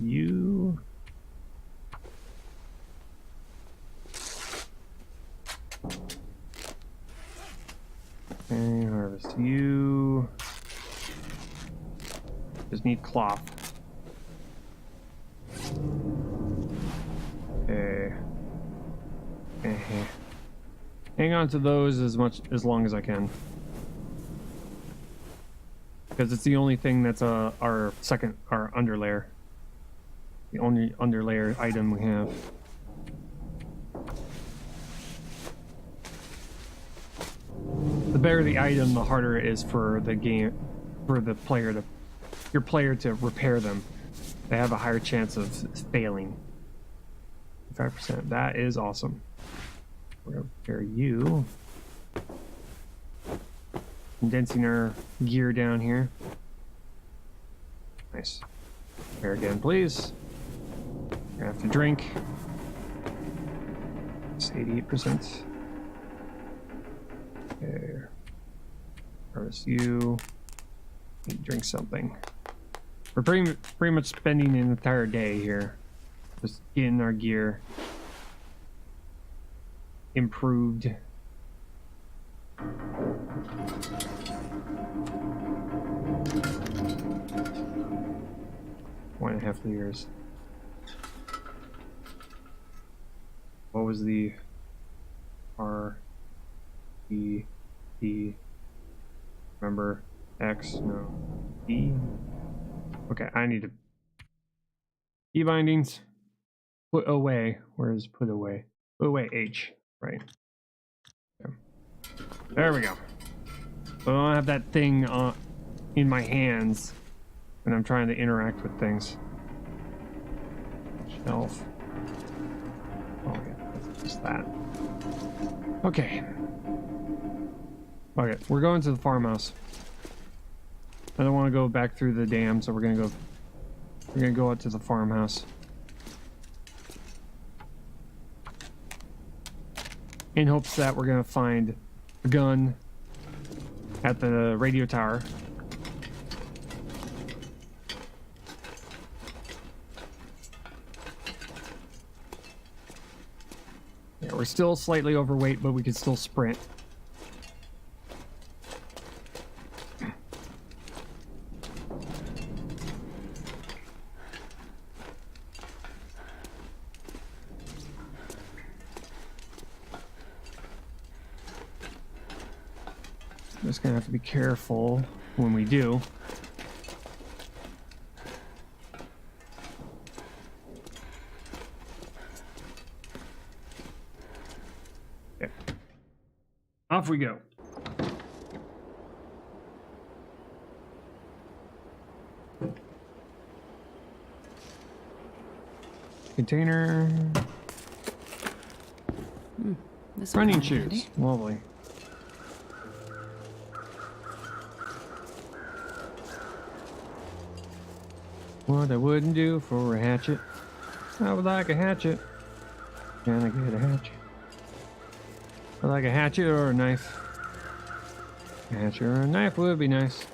You. Okay, harvest you. Just need cloth. Okay. Hang on to those as long as I can, because it's the only thing that's our underlayer. The only underlayer item we have. The better the item, the harder it is for the game, for the player to, your player to repair them. They have a higher chance of failing. 5%. That is awesome. We're gonna repair you. Condensing our gear down here. Nice. Repair again, please. I have to drink. It's 88%. Okay. Harvest you. Need to drink something. We're pretty much spending an entire day here, just getting our gear improved. 1.5 liters. What was the R E D? Remember X? No. E. Okay, I need to key bindings. Put away. Where is put away? Put away H. Right. Okay. There we go. So I don't have that thing in my hands when I'm trying to interact with things. Shelf. Oh yeah, that's just that. Okay. Okay, we're going to the farmhouse. I don't want to go back through the dam, so we're gonna go out to the farmhouse. In hopes that we're gonna find a gun at the radio tower. Yeah, we're still slightly overweight, but we can still sprint. Just gonna have to be careful when we do. Okay. Off we go. Container. This Running shoes. Lovely. What I wouldn't do for a hatchet. I would like a hatchet. Can I get a hatchet? I like a hatchet or a knife. A hatchet or a knife would be nice.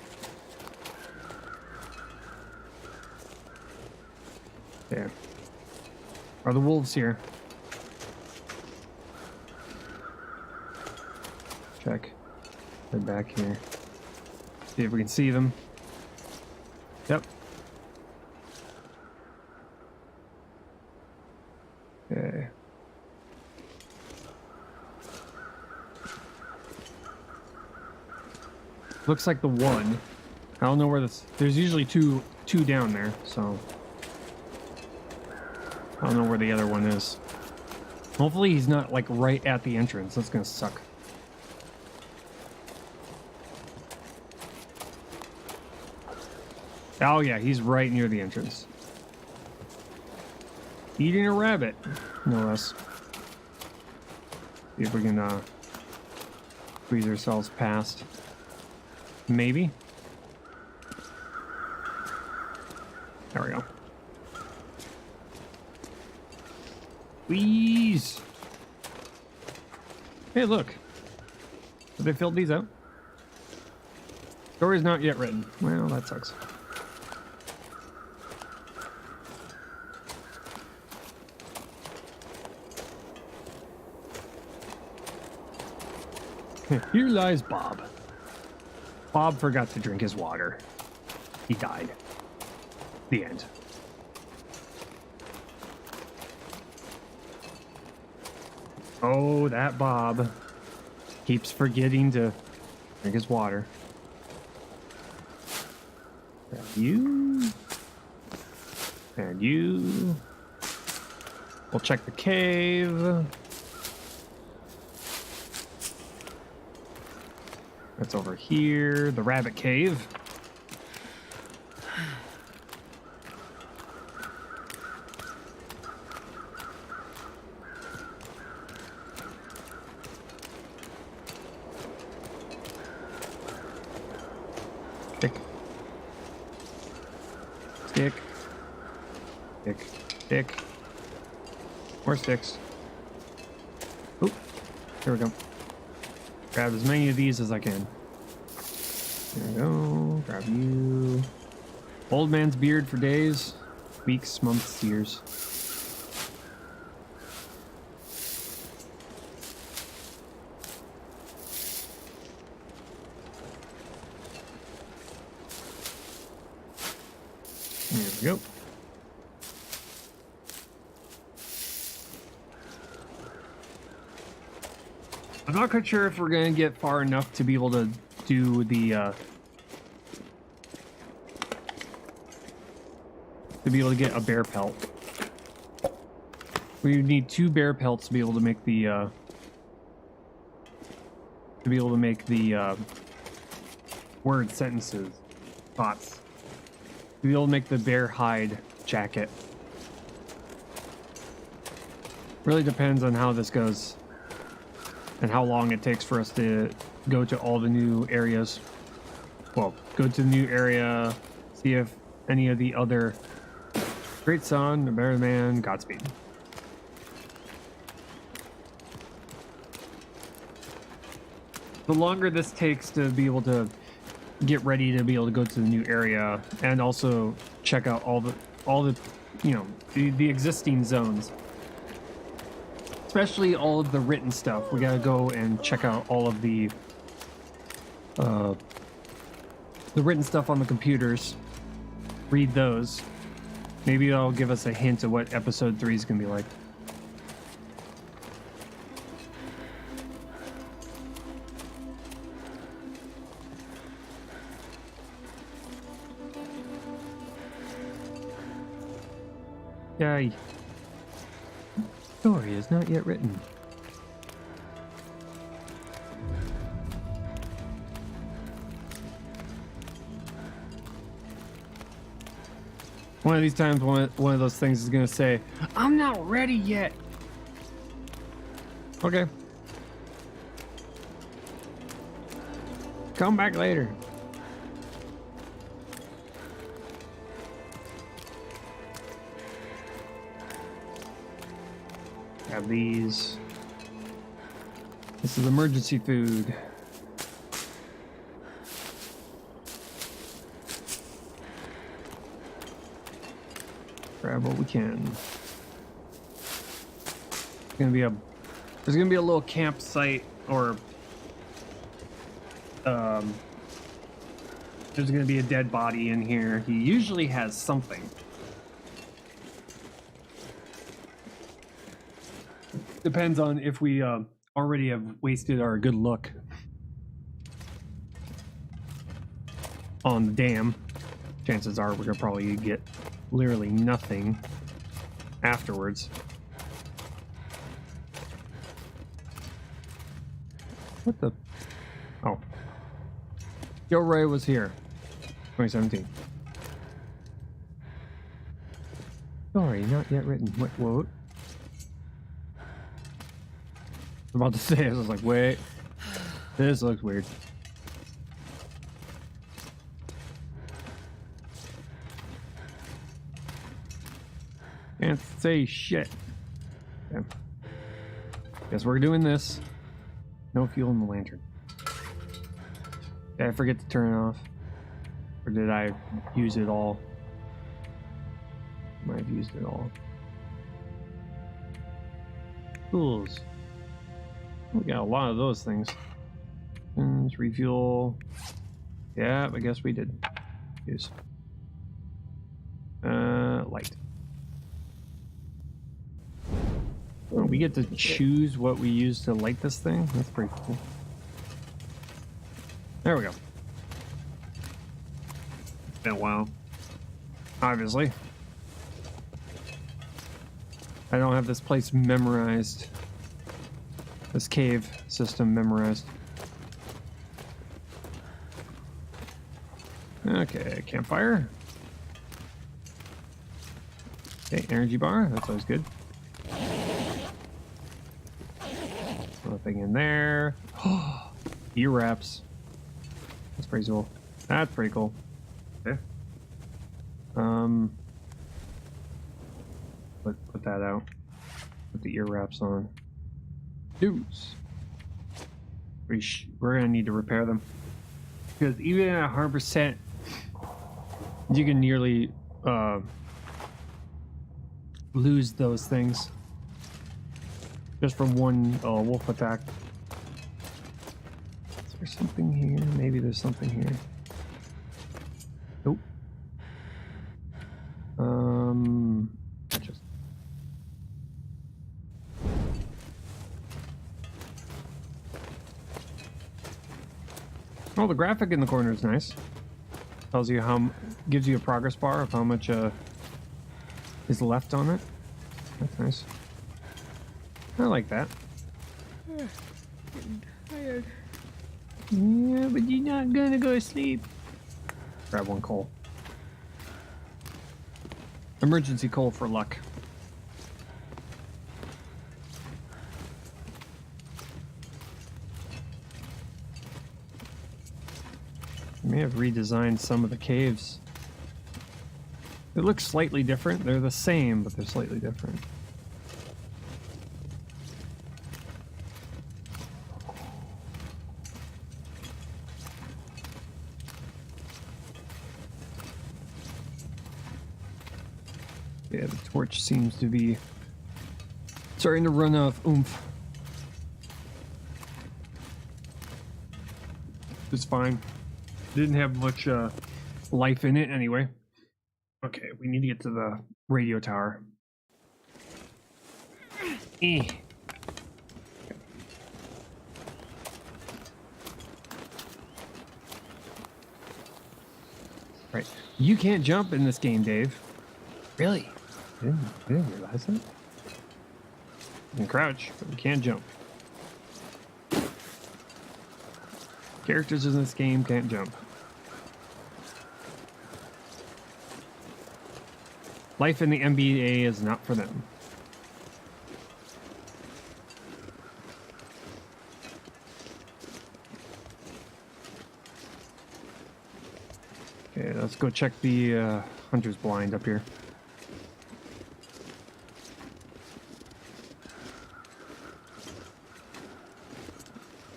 Okay. Are the wolves here? Check. They're back here. See if we can see them. Yep. Okay. Looks like the one. I don't know where this. There's usually two down there, so I don't know where the other one is. Hopefully he's not like right at the entrance. That's gonna suck. Oh yeah, he's right near the entrance. Eating a rabbit, no less. See if we can squeeze ourselves past. Maybe. There we go. Please. Hey, look. Have they filled these out? Story's not yet written. Well, that sucks. Here lies Bob. Bob forgot to drink his water. He died. The end. Oh, that Bob keeps forgetting to drink his water. And you. And you. We'll check the cave. That's over here. The rabbit cave. Stick. Stick. Stick. Stick. More sticks. Oop. Here we go. Grab as many of these as I can. There we go. Grab you. Old man's beard for days, weeks, months, years. There we go. I'm not quite sure if we're gonna get far enough to be able to do the to be able to get a bear pelt. We need 2 bear pelts to be able to make the word sentences, thoughts. To be able to make the bear hide jacket. Really depends on how this goes. And how long it takes for us to go to all the new areas. Well, go to the new area, see if any of the other Great Son, the Bear Man, Godspeed. The longer this takes to be able to get ready to be able to go to the new area and also check out all the you know, the existing zones. Especially all of the written stuff. We gotta go and check out all of the written stuff on the computers. Read those. Maybe that'll give us a hint of what episode 3 is gonna be like. Yay. Story is not yet written. One of these times, one of those things is gonna say, "I'm not ready yet." Okay. Come back later. Grab these. This is emergency food. grab what we can. There's gonna be a little campsite, or there's gonna be a dead body in here. He usually has something. Depends on if we already have wasted our good luck on the dam. Chances are we're gonna probably get literally nothing afterwards. What the? Oh. Gilray was here. 2017. Sorry, not yet written. What? I'm about to say it. I was like, wait. This looks weird. Can't say shit. Okay. Guess we're doing this. No fuel in the lantern. Did I forget to turn it off? Or did I use it all? Might have used it all. Tools. We got a lot of those things. Refuel. Yeah, I guess we did. Use. Light. Oh, we get to choose what we use to light this thing? That's pretty cool. There we go. Been a while. Obviously. I don't have this place memorized. This cave system memorized. Okay, campfire. Okay, energy bar. That's always good. Nothing in there. Ear wraps. That's pretty cool. That's pretty cool. Okay. Put that out. Put the ear wraps on. Dudes. We're gonna need to repair them, because even at 100%, you can nearly lose those things just from one wolf attack. Is there something here? Maybe there's something here. Nope. Just oh, the graphic in the corner is nice. Tells you gives you a progress bar of how much is left on it. That's nice. I like that. Getting tired. Yeah, but you're not gonna go to sleep. Grab one coal. Emergency coal for luck. I may have redesigned some of the caves. They look slightly different. They're the same, but they're slightly different. Yeah, the torch seems to be starting to run out of oomph. It's fine. Didn't have much life in it anyway. Okay, we need to get to the radio tower. Right. You can't jump in this game, Dave. Really? I didn't realize that. You can crouch, but you can't jump. Characters in this game can't jump. Life in the NBA is not for them. Okay, let's go check the hunter's blind up here.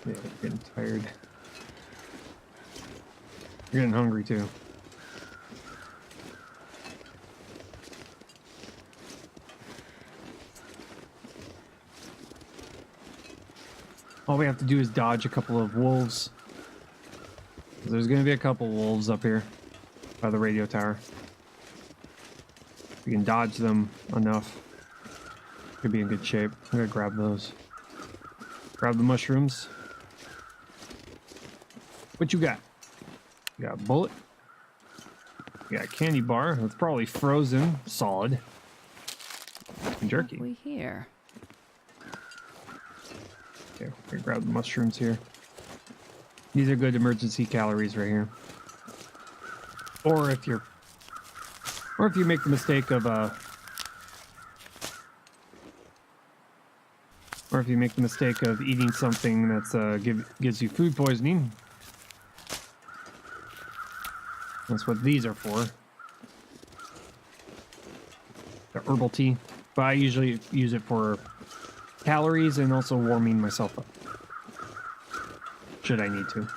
Yeah, I'm getting tired. You're getting hungry too. All we have to do is dodge a couple of wolves. There's going to be a couple wolves up here by the radio tower. We can dodge them enough. Could be in good shape. I'm going to grab those. Grab the mushrooms. What you got? You got a bullet. You got a candy bar. That's probably frozen. Solid. And jerky. We here. Okay, we're gonna grab the mushrooms here. These are good emergency calories right here. Or if you make the mistake of eating something that's gives you food poisoning. That's what these are for. The herbal tea. But I usually use it for calories and also warming myself up. Should I need to.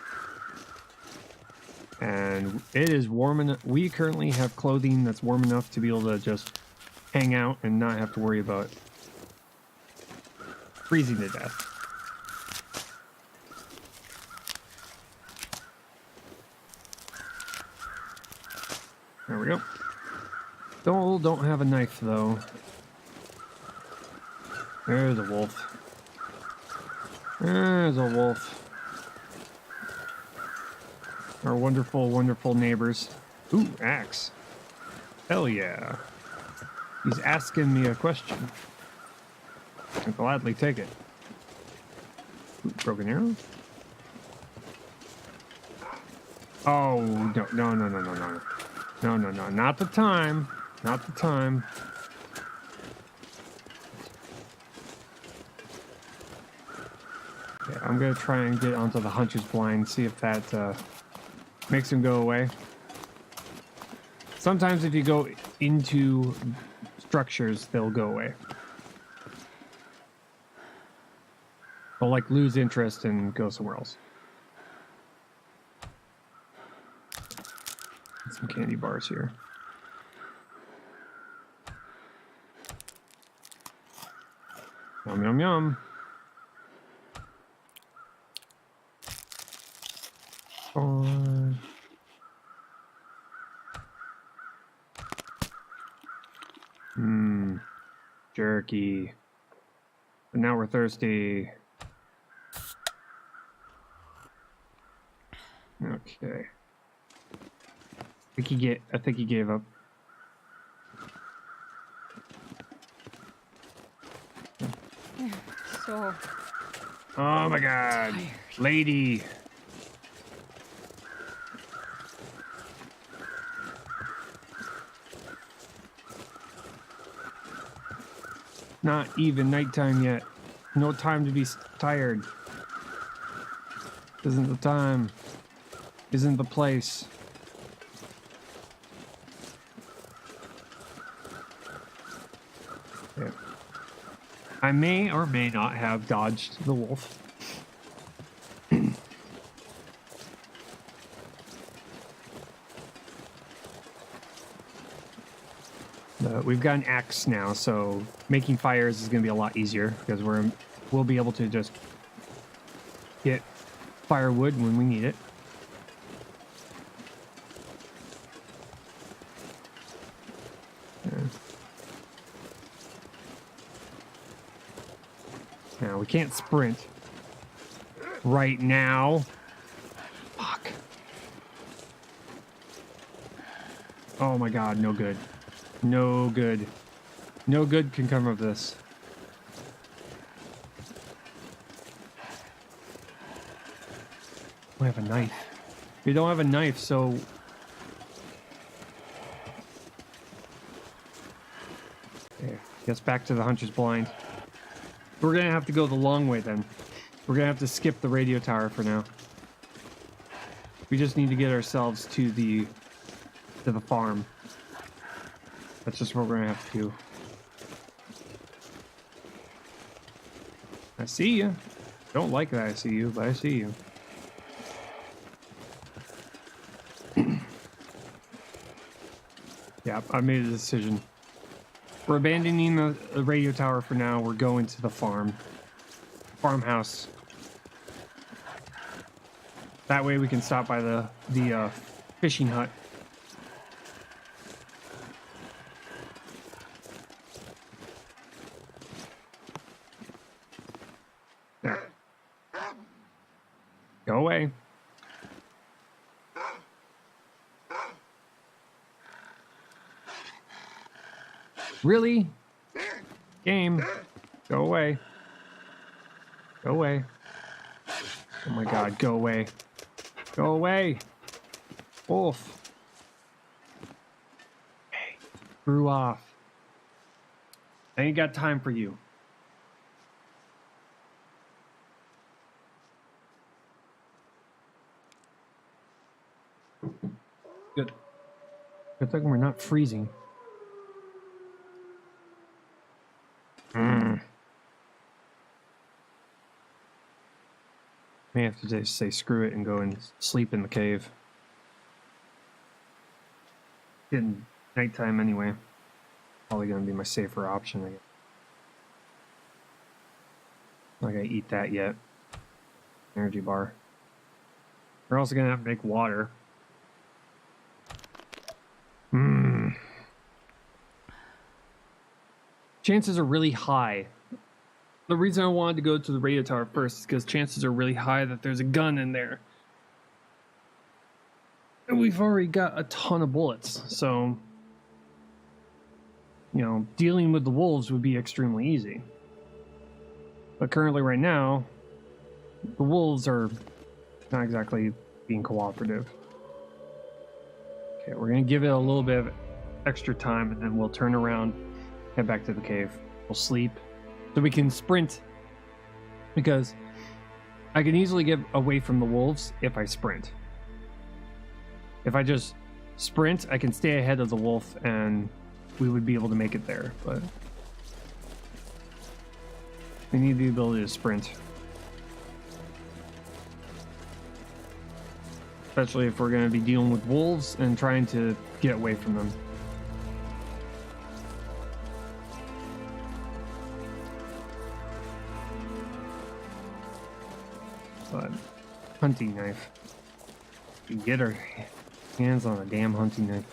And it is warm enough. We currently have clothing that's warm enough to be able to just hang out and not have to worry about freezing to death. There we go. Don't have a knife though. There's a wolf. There's a wolf. Our wonderful, wonderful neighbors. Ooh, axe. Hell yeah. He's asking me a question. I'll gladly take it. Ooh, broken arrow? Oh, no, no, no, no, no, no. No, no, no, not the time. Not the time. Okay, I'm gonna try and get onto the hunter's blind, see if that makes him go away. Sometimes if you go into structures, they'll go away. They'll like lose interest and go somewhere else. Some candy bars here. Yum, yum, yum. On. Jerky. But now we're thirsty. Okay. I think he gave up. So. Oh my god. Tired. Lady. Not even nighttime yet. No time to be tired. Isn't the time. Isn't the place. Yeah. I may or may not have dodged the wolf. We've got an axe now, so making fires is going to be a lot easier because we'll be able to just get firewood when we need it. Now we can't sprint right now. Fuck. Oh my god, no good. No good. No good can come of this. We have a knife. We don't have a knife, so... Okay, guess back to the hunter's blind. We're gonna have to go the long way then. We're gonna have to skip the radio tower for now. We just need to get ourselves to the farm. That's just what we're gonna have to do. I see you. Don't like that I see you, but I see you. Yeah, I made a decision. We're abandoning the radio tower for now. We're going to the farmhouse. That way we can stop by the fishing hut. There. Go away. Really? Game. Go away. Go away. Oh my god, go away. Go away. Wolf. Hey, screw off. I ain't got time for you. Good. Good thing we're not freezing. May have to just say screw it and go and sleep in the cave. Getting nighttime anyway. Probably gonna be my safer option, I guess. Not gonna eat that yet. Energy bar. We're also gonna have to make water. Chances are really high. The reason I wanted to go to the radio tower first is because chances are really high that there's a gun in there. And we've already got a ton of bullets, so you know, dealing with the wolves would be extremely easy. But currently right now, the wolves are not exactly being cooperative. Okay, we're gonna give it a little bit of extra time and then we'll turn around, head back to the cave. We'll sleep so we can sprint, because I can easily get away from the wolves if I sprint. If I just sprint, I can stay ahead of the wolf and we would be able to make it there, but we need the ability to sprint. Especially if we're going to be dealing with wolves and trying to get away from them. But hunting knife. We can get our hands on a damn hunting knife.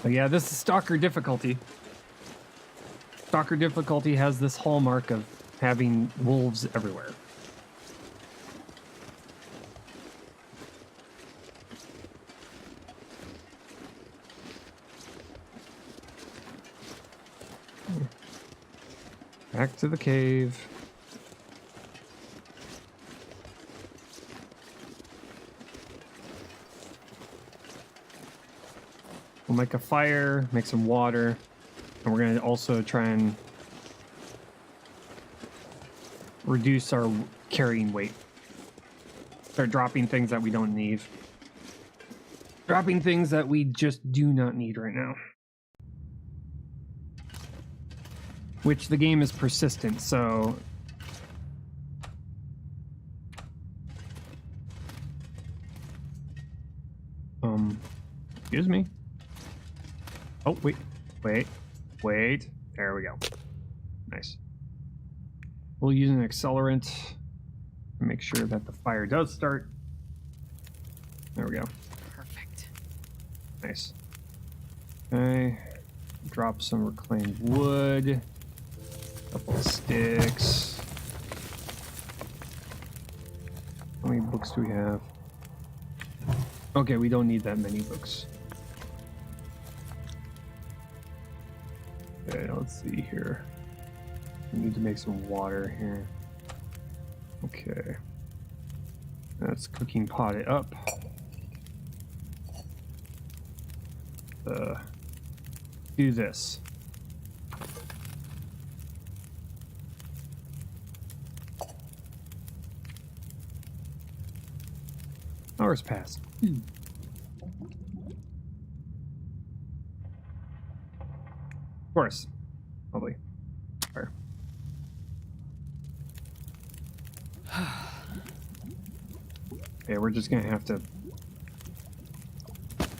But yeah, this is Stalker difficulty. Stalker difficulty has this hallmark of having wolves everywhere. Back to the cave. We'll make a fire, make some water, and we're going to also try and reduce our carrying weight. Start dropping things that we don't need. Dropping things that we just do not need right now. Which the game is persistent, so excuse me. Oh, wait. There we go. Nice. We'll use an accelerant to make sure that the fire does start. There we go. Perfect. Nice. Okay. Drop some reclaimed wood. Couple of sticks. How many books do we have? Okay, we don't need that many books. Okay, let's see here. We need to make some water here. Okay. That's cooking pot it up. Do this. Hours pass. Of course. Probably. Fire. Okay, we're just gonna have to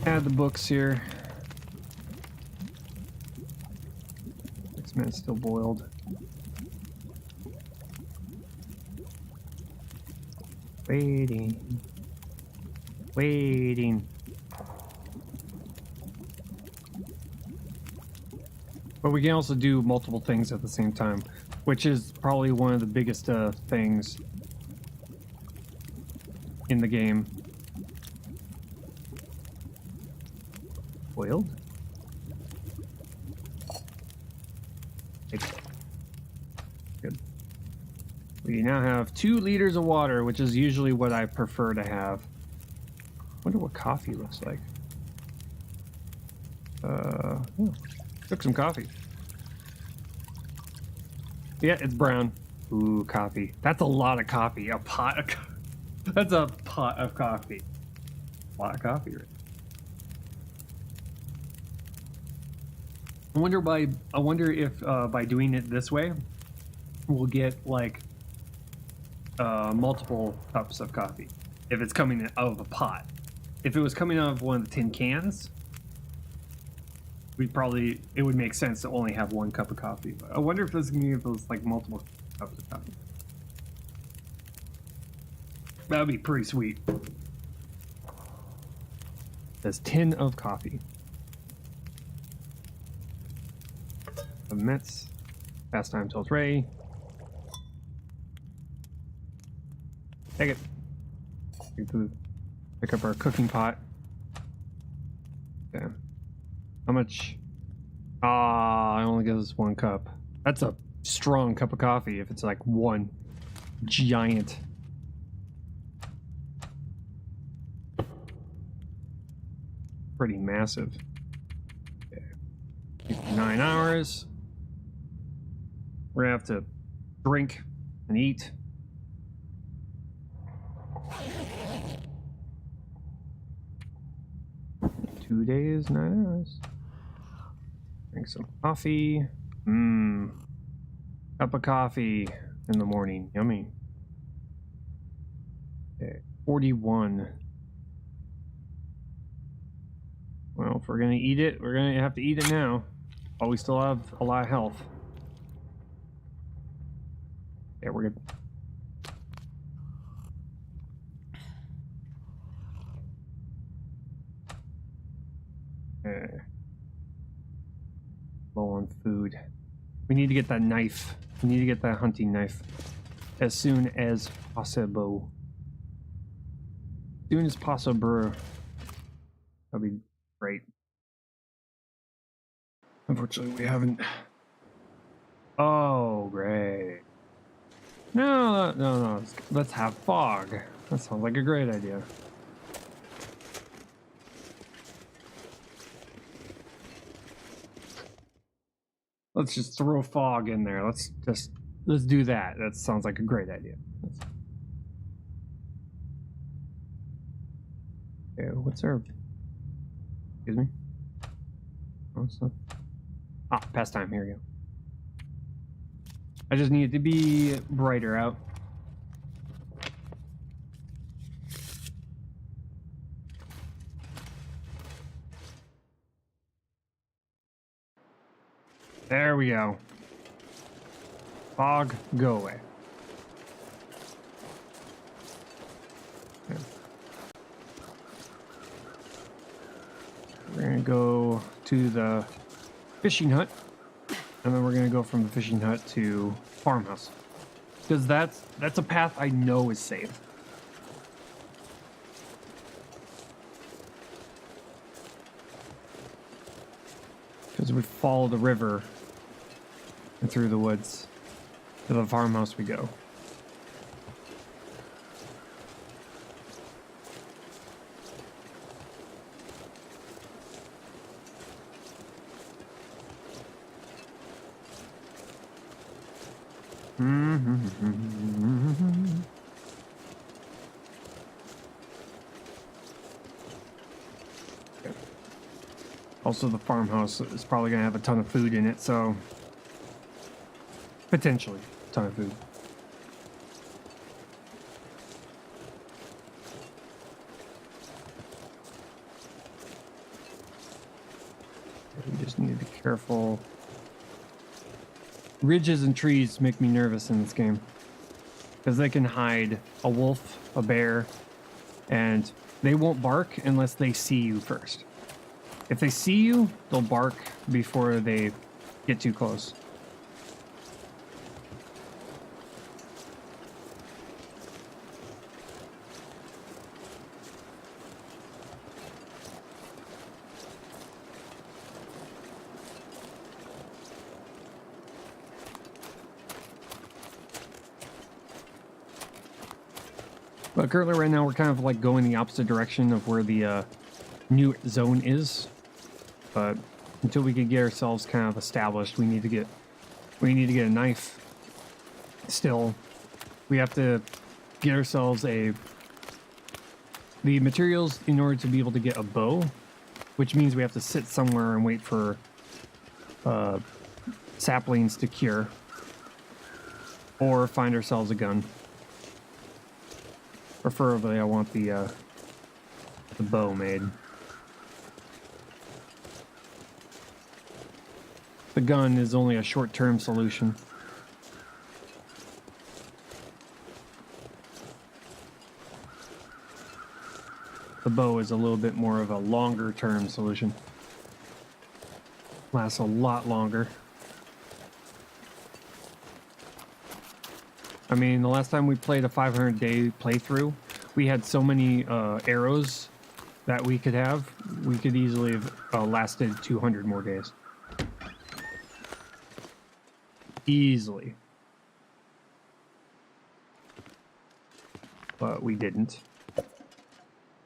add the books here. And it's still boiled. Waiting. Waiting. But we can also do multiple things at the same time, which is probably one of the biggest things in the game. Boiled? Good. We now have 2 liters of water, which is usually what I prefer to have. Wonder what coffee looks like. Took some coffee. Yeah, it's brown. Ooh, coffee. That's a lot of coffee. A pot of That's a pot of coffee. A lot of coffee, right? I wonder if by doing it this way, we'll get like multiple cups of coffee. If it's coming out of a pot. If it was coming out of one of the tin cans, it would make sense to only have 1 cup of coffee. But I wonder if this can give us like multiple cups of coffee. That would be pretty sweet. This tin of coffee. The Mets. Pastime tells Ray. Take it. Pick up our cooking pot. Okay. How much? Ah, it only gives us 1 cup. That's a strong cup of coffee if it's like 1 giant. Pretty massive. Okay. 9 hours. We're gonna have to drink and eat. Two days, 9 hours. Drink some coffee. Cup of coffee in the morning. Yummy. Okay, 41. Well, if we're gonna eat it, we're gonna have to eat it now. While we still have a lot of health. Yeah, we're good. Low on food. We need to get that knife. We need to get that hunting knife as soon as possible. As soon as possible. That'd be great. Unfortunately, we haven't. Oh, great. No. Let's have fog. That sounds like a great idea. Let's just throw fog in there. Let's do that. That sounds like a great idea. Okay, what's our... Excuse me? Pastime. Here we go. I just need it to be brighter out. There we go. Fog, go away. Okay. We're gonna go to the fishing hut, and then we're gonna go from the fishing hut to farmhouse, because that's a path I know is safe. Because we follow the river and through the woods to the farmhouse we go. Also, the farmhouse is probably going to have a ton of food in it, so potentially a ton of food. We just need to be careful ridges and trees make me nervous in this game. Because they can hide a wolf, a bear, and they won't bark unless they see you first. If they see you, they'll bark before they get too close. But currently right now we're kind of like going the opposite direction of where the new zone is. But until we can get ourselves kind of established, we need to get a knife. Still, we have to get ourselves the materials in order to be able to get a bow, which means we have to sit somewhere and wait for saplings to cure, or find ourselves a gun. Preferably, I want the bow made. The gun is only a short-term solution. The bow is a little bit more of a longer-term solution. Lasts a lot longer. I mean, the last time we played a 500-day playthrough, we had so many arrows that we could have. We could easily have lasted 200 more days. Easily. But we didn't.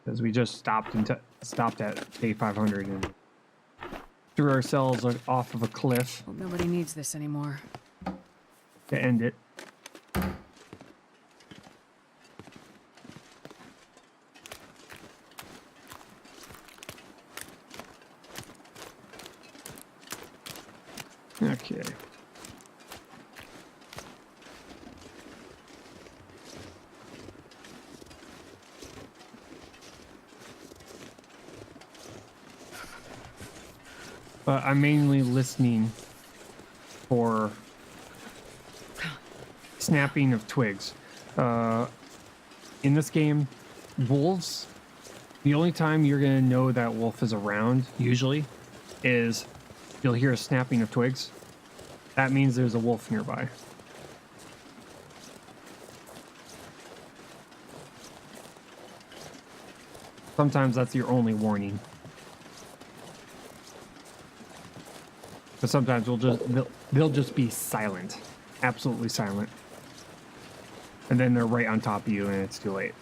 Because we just stopped at day 500 and threw ourselves off of a cliff. Hope nobody needs this anymore. To end it. Okay. But I'm mainly listening for snapping of twigs. In this game, wolves, the only time you're going to know that wolf is around, usually, is you'll hear a snapping of twigs. That means there's a wolf nearby. Sometimes that's your only warning. But sometimes they'll just be silent. Absolutely silent. And then they're right on top of you and it's too late.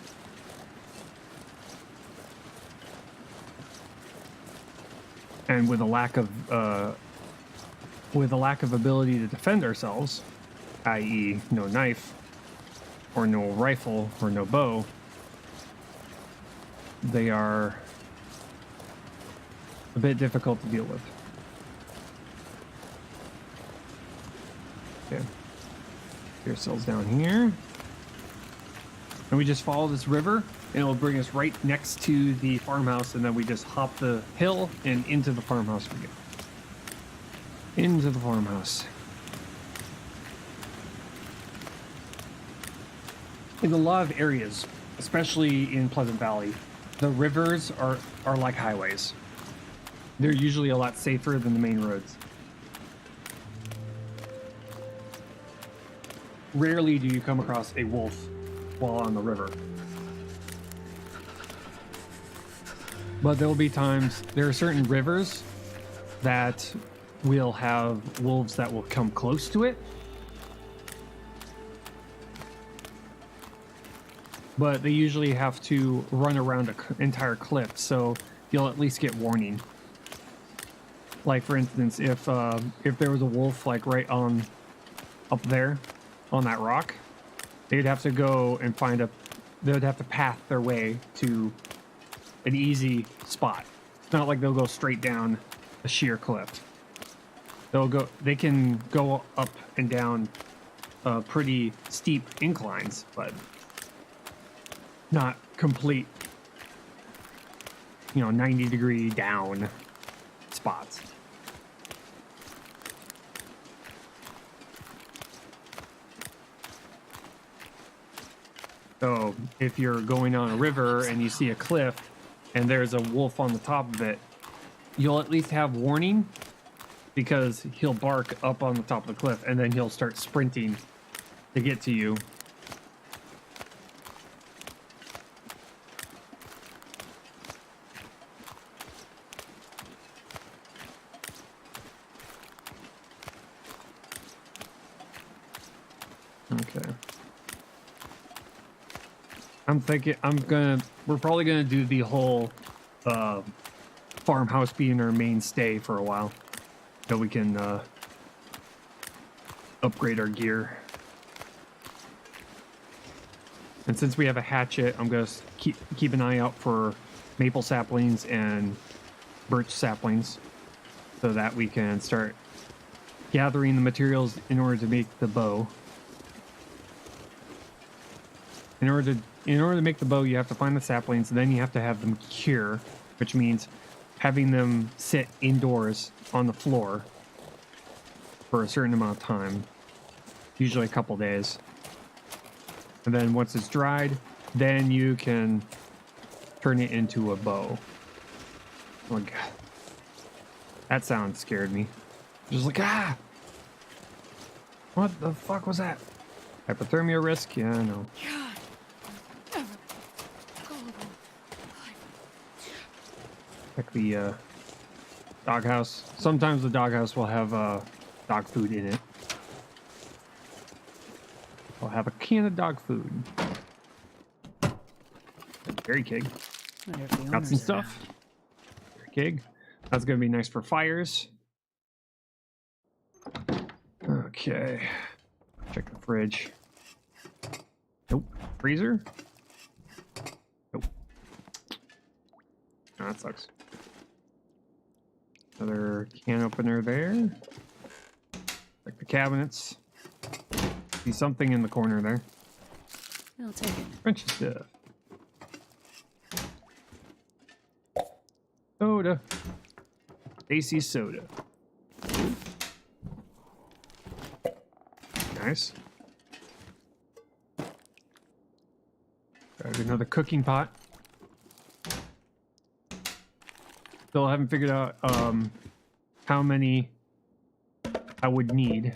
And with a lack of ability to defend ourselves, i.e. no knife, or no rifle, or no bow, they are a bit difficult to deal with. Okay. Get ourselves down here. And we just follow this river, and it'll bring us right next to the farmhouse, and then we just hop the hill and into the farmhouse we go. Into the farmhouse. In a lot of areas, especially in Pleasant Valley, the rivers are like highways. They're usually a lot safer than the main roads. Rarely do you come across a wolf while on the river. But there will be times, there are certain rivers that will have wolves that will come close to it. But they usually have to run around an entire cliff, so you'll at least get warning. Like for instance, if there was a wolf like right on up there on that rock, they'd have to go and they would have to path their way to an easy spot. It's not like they'll go straight down a sheer cliff. They can go up and down pretty steep inclines, but not complete, 90-degree down spots. So if you're going on a river and you see a cliff and there's a wolf on the top of it, you'll at least have warning, because he'll bark up on the top of the cliff and then he'll start sprinting to get to you. Okay. I'm thinking we're probably gonna do the whole farmhouse being our mainstay for a while, so we can upgrade our gear. And since we have a hatchet, I'm gonna keep an eye out for maple saplings and birch saplings, so that we can start gathering the materials in order to make the bow. In order to make the bow, you have to find the saplings, then you have to have them cure, which means having them sit indoors on the floor for a certain amount of time, usually a couple days. And then once it's dried, then you can turn it into a bow. Oh my god. That sound scared me. Just like, ah! What the fuck was that? Hypothermia risk? Yeah, I know. Check the doghouse. Sometimes the doghouse will have dog food in it. I'll have a can of dog food. Berry keg. Got some stuff. Berry keg. That's gonna be nice for fires. Okay. Check the fridge. Nope. Freezer? Nope. Oh, that sucks. Another can opener there. Check the cabinets. See something in the corner there. I'll take it. Frenchy stuff. Soda. AC soda. Nice. Got another cooking pot. Still haven't figured out how many I would need.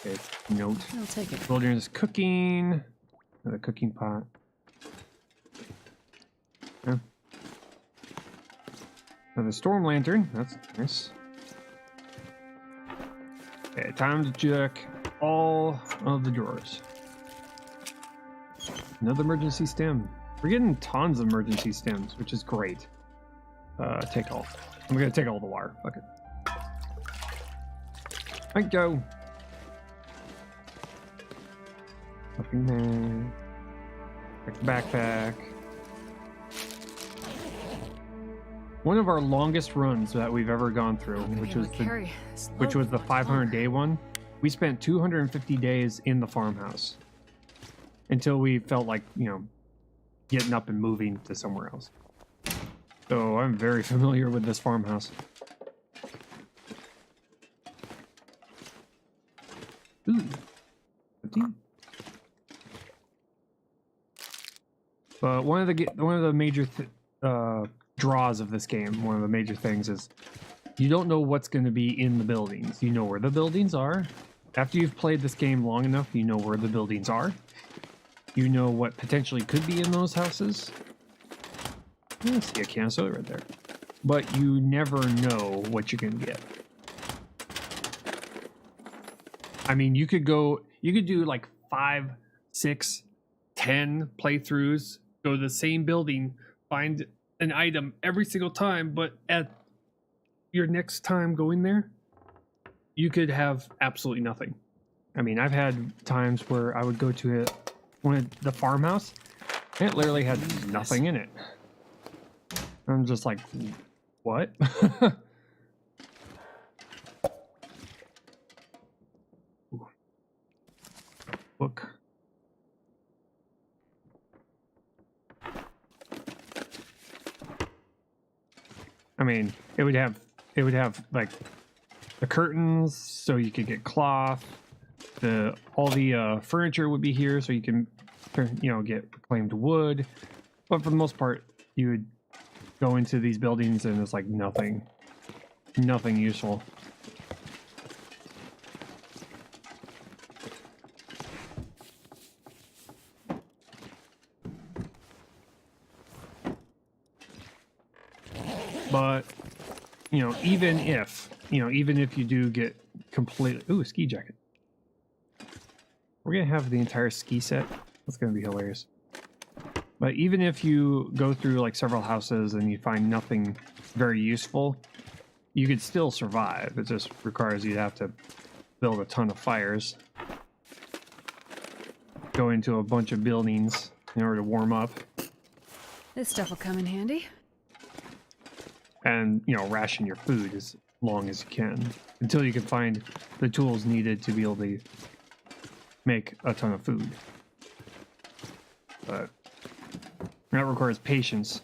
Okay, note. I'll take it. Wilderness cooking. Another cooking pot. Yeah. Another storm lantern. That's nice. Okay, time to check all of the drawers. Another emergency stem. We're getting tons of emergency stems, which is great. Take all. I'm gonna take all the water. Fuck it. Thank you. Nothing there. Check the backpack. One of our longest runs that we've ever gone through, which was the 500-day one. We spent 250 days in the farmhouse until we felt like, you know, getting up and moving to somewhere else. So I'm very familiar with this farmhouse. Ooh. Empty. But one of the major draws of this game, one of the major things is you don't know what's going to be in the buildings. You know where the buildings are. After you've played this game long enough, you know where the buildings are. You know what potentially could be in those houses. I see a can of soda right there. But you never know what you can get. I mean, you could do like 5, 6, 10 playthroughs, go to the same building, find an item every single time, but at your next time going there, you could have absolutely nothing. I mean, I've had times where I would go to the farmhouse, and it literally had nothing in it. I'm just like, what? Book. I mean, it would have like the curtains, so you could get cloth. all the furniture would be here, so you can, get reclaimed wood. But for the most part, you would go into these buildings and it's like nothing useful. But even if you do get completely, ooh, a ski jacket. We're gonna have the entire ski set. That's gonna be hilarious. But even if you go through like several houses and you find nothing very useful, you could still survive. It just requires you to have to build a ton of fires, go into a bunch of buildings in order to warm up, This stuff will come in handy. and ration your food as long as you can until you can find the tools needed to be able to make a ton of food. But that requires patience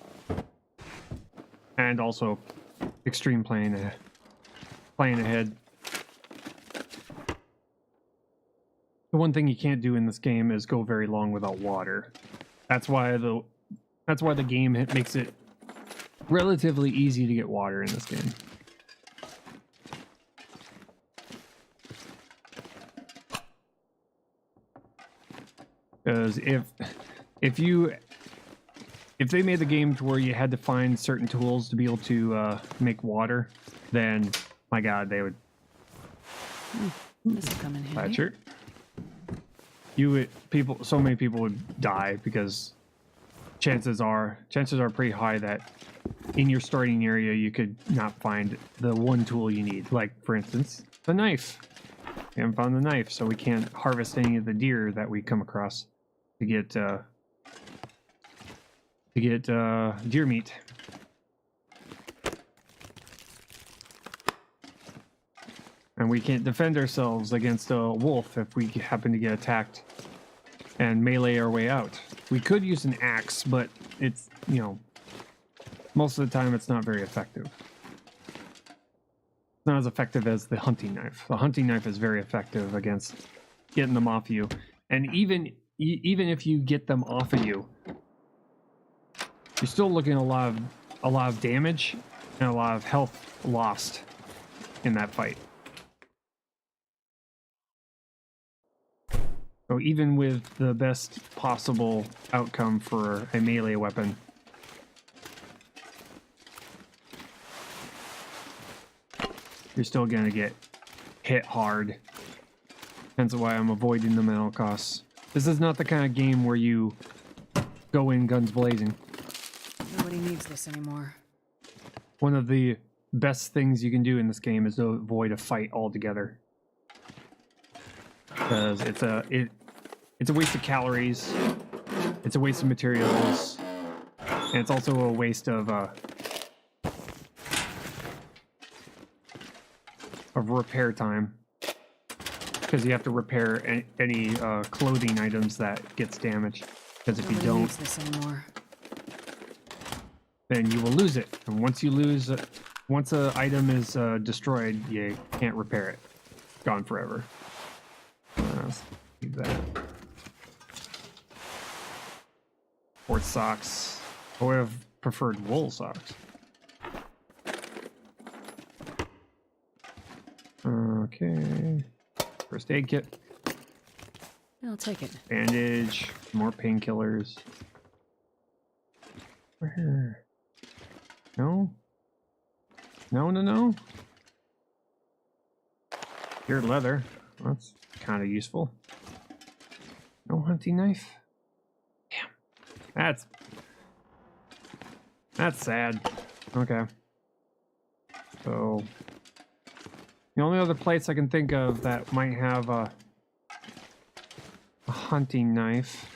and also extreme planning ahead. The one thing you can't do in this game is go very long without water. That's why the game makes it relatively easy to get water in this game. Because if they made the game to where you had to find certain tools to be able to make water, then my God, they would. This will come in handy. Thatcher. So many people would die because chances are pretty high that in your starting area you could not find the one tool you need. Like, for instance, the knife. We haven't found the knife, so we can't harvest any of the deer that we come across to get deer meat. And we can't defend ourselves against a wolf if we happen to get attacked and melee our way out. We could use an axe, but it's, most of the time it's not very effective. It's not as effective as the hunting knife. The hunting knife is very effective against getting them off you. And even if you get them off of you, you're still looking at a lot of damage and a lot of health lost in that fight. So even with the best possible outcome for a melee weapon, you're still gonna get hit hard. Hence why I'm avoiding them at all costs. This is not the kind of game where you go in guns blazing. Nobody needs this anymore. One of the best things you can do in this game is to avoid a fight altogether. Because it's a waste of calories, it's a waste of materials, and it's also a waste of repair time. Because you have to repair any clothing items that gets damaged. Because if Nobody you don't, needs this anymore. then you will lose it. And once an item is destroyed, you can't repair it. Gone forever. Let's leave that. Sports socks. I would have preferred wool socks. Okay. First aid kit. I'll take it. Bandage. More painkillers. Where? No? No. Pure leather. That's kind of useful. No hunting knife? Damn. That's sad. Okay. So the only other place I can think of that might have a hunting knife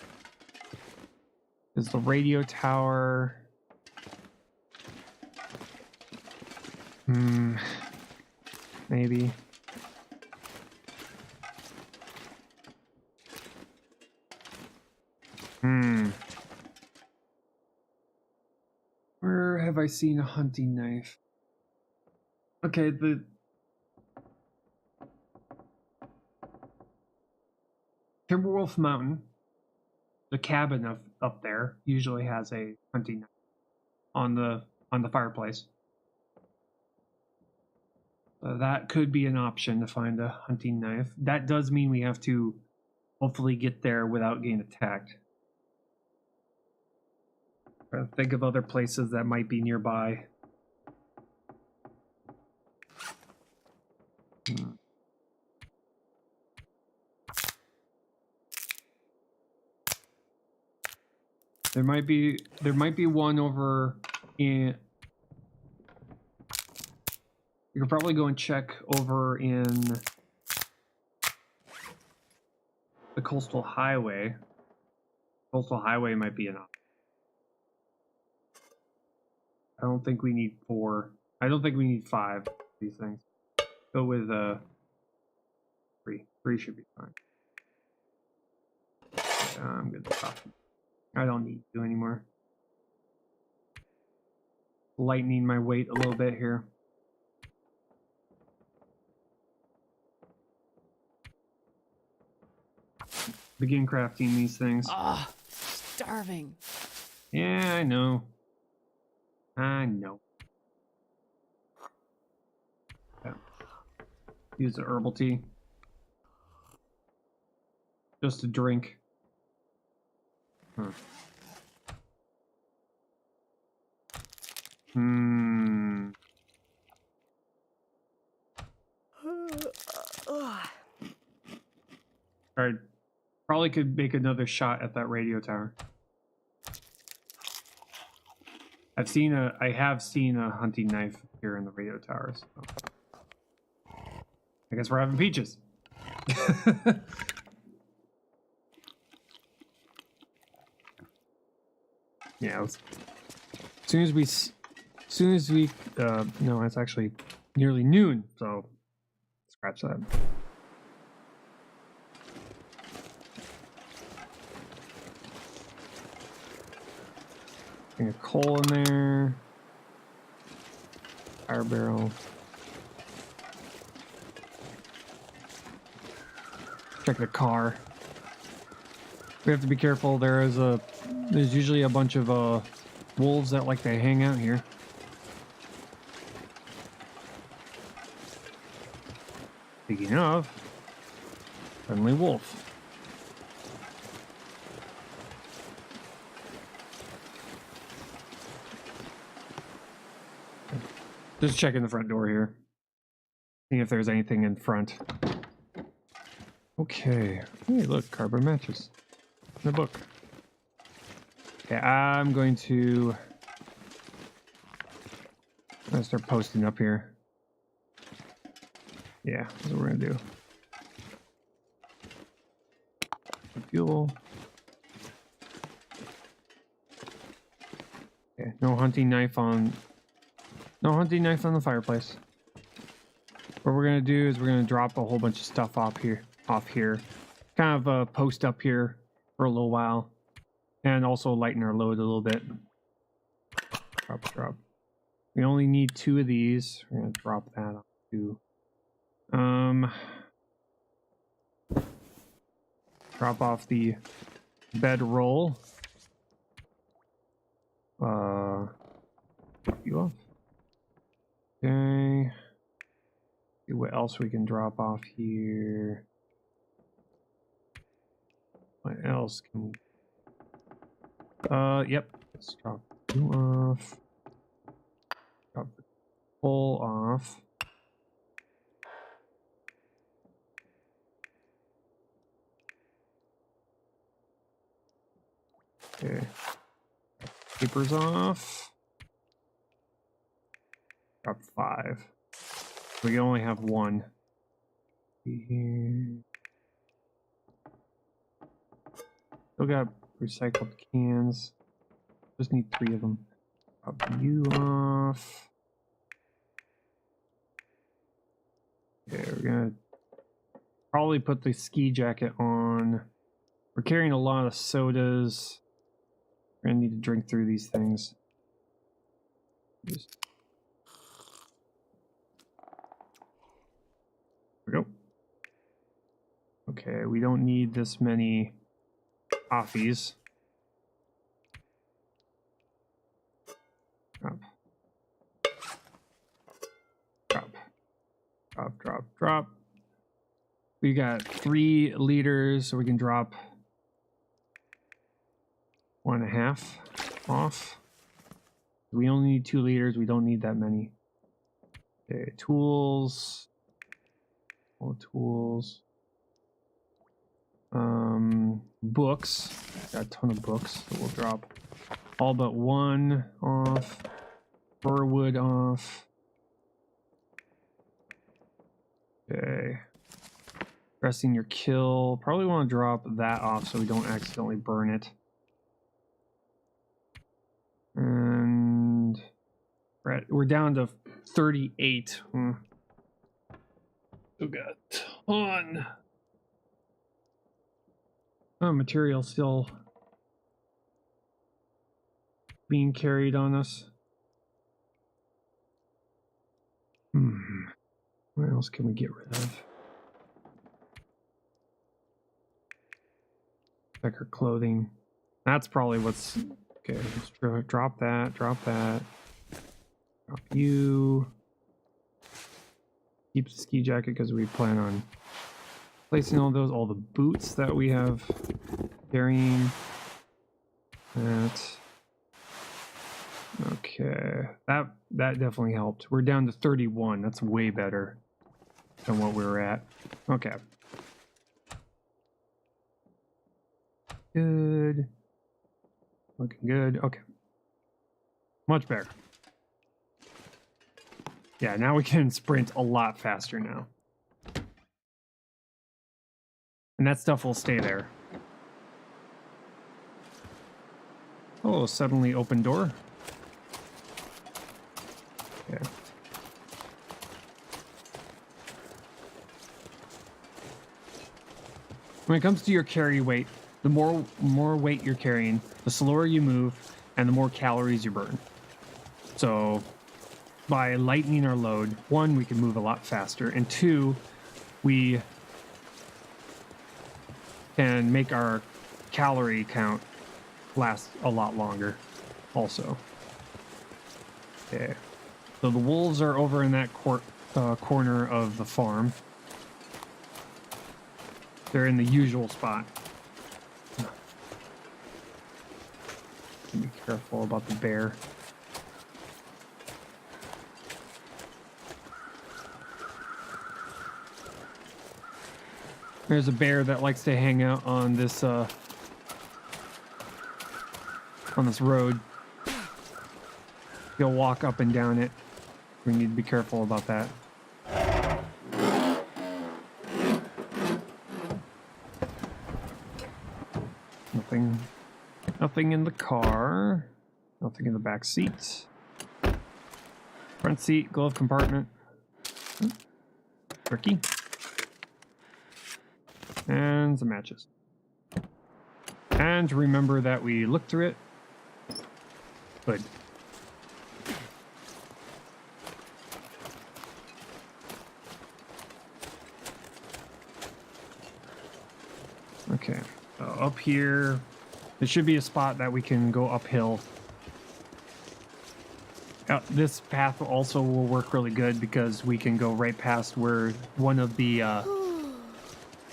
is the radio tower. Maybe. Where have I seen a hunting knife? Okay, Timberwolf Mountain, the cabin up there usually has a hunting knife on the fireplace. That could be an option to find a hunting knife. That does mean we have to hopefully get there without getting attacked. Think of other places that might be nearby. There might be one over in. You can probably go and check over in the Coastal Highway. Coastal Highway might be enough. I don't think we need 4. I don't think we need 5 of these things. Go with 3. 3 should be fine. I'm good to stop. I don't need to anymore. Lightening my weight a little bit here. Begin crafting these things. Ah, starving. Yeah, I know. I know. Yeah. Use the herbal tea. Just a drink. Huh. Alright. Probably could make another shot at that radio tower. I have seen a hunting knife here in the radio tower, so I guess we're having peaches. Yeah, as soon as we no, it's actually nearly noon, so scratch that. Bring a coal in there. Fire barrel. Check the car. We have to be careful. There's usually a bunch of wolves that like to hang out here. Speaking of, friendly wolf. Just checking the front door here. See if there's anything in front. Okay. Hey, look, cardboard matches. In the book. Okay, I'm going to start posting up here. Yeah, that's what we're gonna do. Fuel. Okay, no hunting knife on the fireplace. What we're gonna do is we're gonna drop a whole bunch of stuff off here. Kind of post up here for a little while. And also lighten our load a little bit. Drop. We only need 2 of these. We're gonna drop that off too. Drop off the bedroll. Take you off. Okay. See what else we can drop off here. What else can we? Yep. Let's drop you off. Drop the coal off. Okay. Papers off. Drop 5. We can only have 1. Here. Still got recycled cans. Just need 3 of them. Drop you off. Okay, we're gonna probably put the ski jacket on. We're carrying a lot of sodas. We're gonna need to drink through these things. Just... There we go. Okay, we don't need this many offies. Drop. Drop. Drop, drop, drop. We got 3 liters, so we can drop 1.5 off. We only need 2 liters. We don't need that many. Okay, tools. All tools. Books. Got a ton of books that we'll drop. All but 1 off. Fir off. Okay. Pressing your kill. Probably want to drop that off so we don't accidentally burn it. And we're down to 38. We got a ton. Oh, material still being carried on us. What else can we get rid of? Like our clothing. That's probably what's okay. Let's drop that. Drop that. Drop you. Keep the ski jacket because we plan on placing all those. All the boots that we have carrying. That. Okay. That definitely helped. We're down to 31. That's way better than what we were at. Okay. Good. Looking good. Okay. Much better. Yeah, now we can sprint a lot faster now. And that stuff will stay there. Oh, suddenly open door. Okay. When it comes to your carry weight, the more weight you're carrying, the slower you move, and the more calories you burn. So by lightening our load, 1, we can move a lot faster, and 2, we can make our calorie count last a lot longer also. Okay. So the wolves are over in that corner of the farm. They're in the usual spot. Be careful about the bear. There's a bear that likes to hang out on this road. He'll walk up and down it. We need to be careful about that. Nothing in the car. Nothing in the back seat. Front seat, glove compartment. Turkey. And some matches. And remember that we looked through it. Good. Okay, so up here, there should be a spot that we can go uphill. This path also will work really good because we can go right past where one of the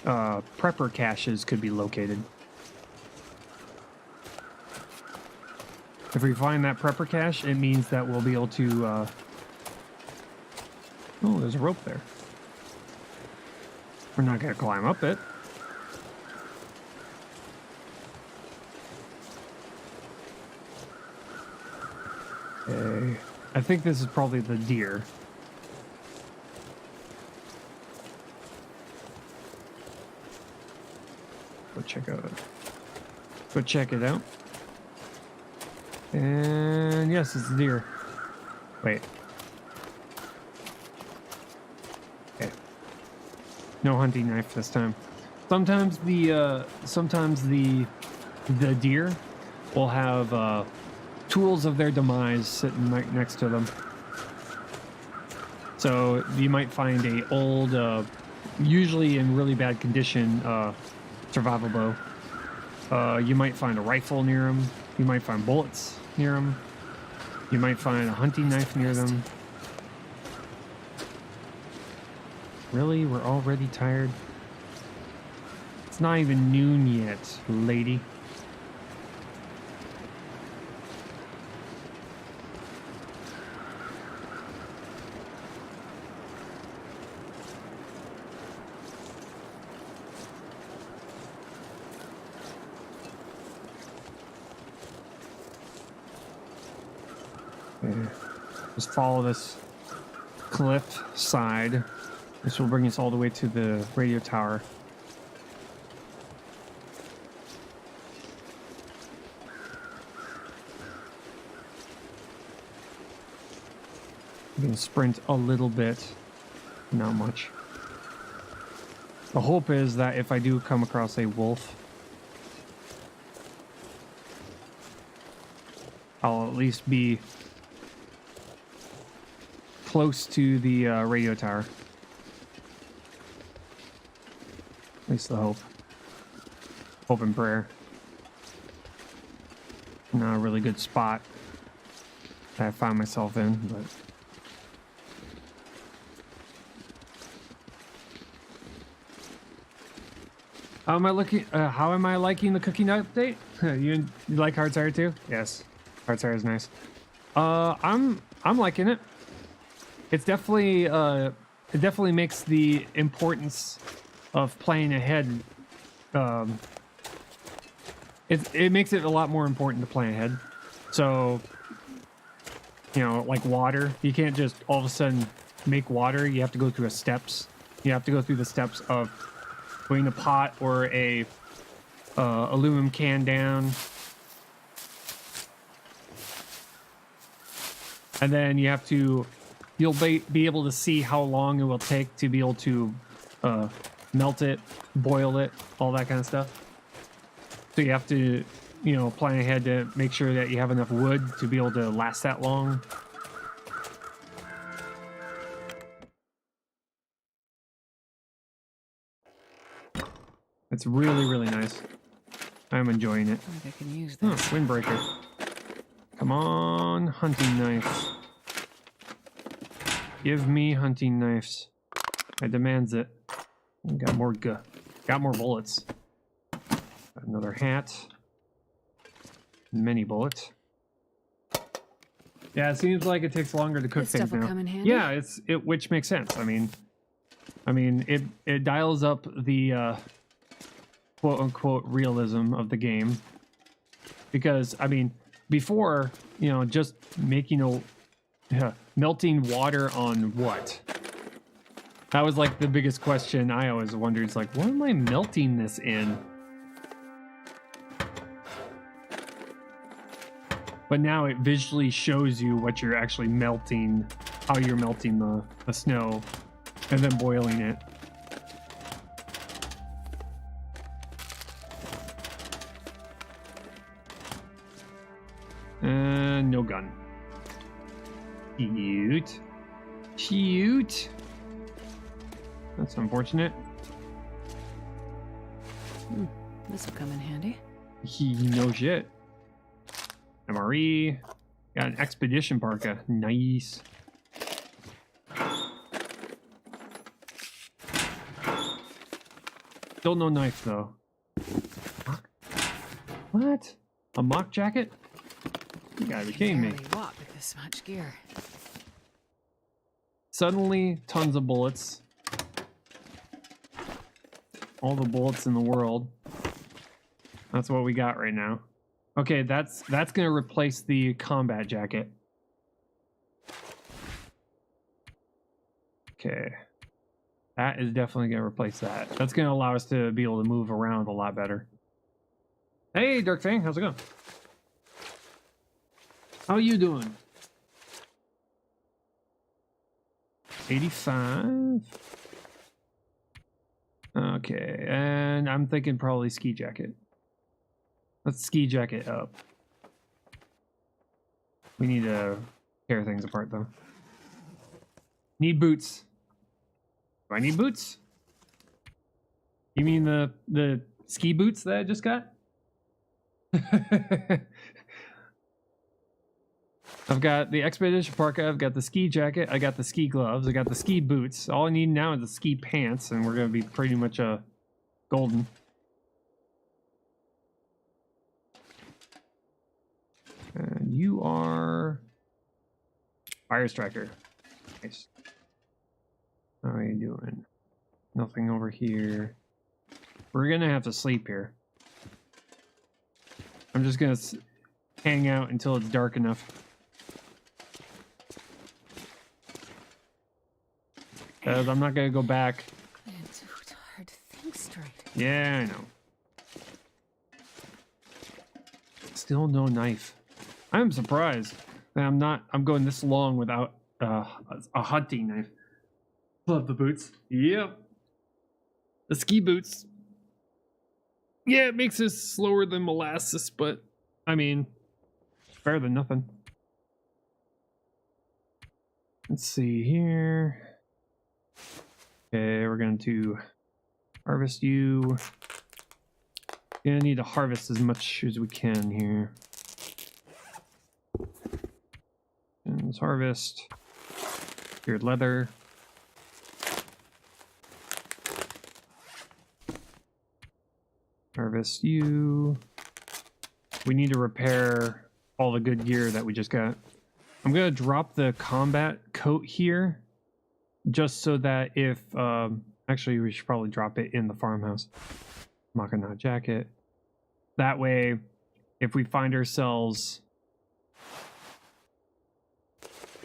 prepper caches could be located. If we find that prepper cache, it means that we'll be able to... Oh, there's a rope there. We're not going to climb up it. Okay. I think this is probably the deer. Go check it out. And yes, it's a deer. Wait. Okay. No hunting knife this time. Sometimes the deer will have tools of their demise sitting right next to them. So you might find a old usually in really bad condition survival bow. You might find a rifle near them. You might find bullets near them. You might find a hunting knife near them. Really? We're already tired? It's not even noon yet, lady. Just follow this cliff side. This will bring us all the way to the radio tower. You can sprint a little bit, not much. The hope is that if I do come across a wolf, I'll at least be close to the radio tower. At least the hope. Hope and prayer. Not a really good spot that I found myself in, but how am I liking the cooking update? You like Hardtire too? Yes. Hardtire is nice. I'm liking it. It's definitely it definitely makes the importance of playing ahead. It makes it a lot more important to plan ahead. So, you know, like water, you can't just all of a sudden make water. You have to go through the steps. You have to go through the steps of putting a pot or a aluminum can down, and then you have to. You'll be able to see how long it will take to be able to melt it, boil it, all that kind of stuff. So you have to, you know, plan ahead to make sure that you have enough wood to be able to last that long. It's really, really nice. I'm enjoying it. I think I can use Oh, this. windbreaker. Come on, hunting knife. Give me hunting knives. I demands it. Got more bullets. Got another hat. Many bullets. Yeah, it seems like it takes longer to cook This things stuff will now. come in handy. Yeah, which makes sense. I mean it dials up the quote unquote realism of the game. Because I mean, before, you know, just making melting water on what? That was like the biggest question I always wondered. It's like, what am I melting this in? But now it visually shows you what you're actually melting, how you're melting the snow, and then boiling it. And no gun. Cute. Cute. That's unfortunate. This will come in handy. No shit. MRE. Got an expedition parka. Nice. Still no knife though. What? A mock jacket? You gotta be kidding me. Barely walk with this much gear. Suddenly, tons of bullets. All the bullets in the world. That's what we got right now. Okay, that's gonna replace the combat jacket. Okay. That is definitely gonna replace that. That's gonna allow us to be able to move around a lot better. Hey, Dark Fang, how's it going? How you doing? 85. Okay, and I'm thinking probably ski jacket. Let's ski jacket up. We need to tear things apart though. Need boots. Do I need boots? You mean the ski boots that I just got? I've got the expedition parka, I've got the ski jacket, I got the ski gloves, I got the ski boots. All I need now is the ski pants, and we're gonna be pretty much golden. And you are Fire Striker. Nice. How are you doing? Nothing over here. We're gonna have to sleep here. I'm just gonna hang out until it's dark enough. Because I'm not gonna go back. It's hard to think straight. Yeah, I know. Still no knife. I'm surprised that I'm going this long without a hunting knife. Love the boots. Yep. The ski boots. Yeah, it makes us slower than molasses, but I mean, better than nothing. Let's see here. Okay, we're going to harvest you. Gonna need to harvest as much as we can here. And let's harvest your leather. Harvest you. We need to repair all the good gear that we just got. I'm gonna drop the combat coat here, just so that if actually we should probably drop it in the farmhouse. Mackinac jacket. That way, if we find ourselves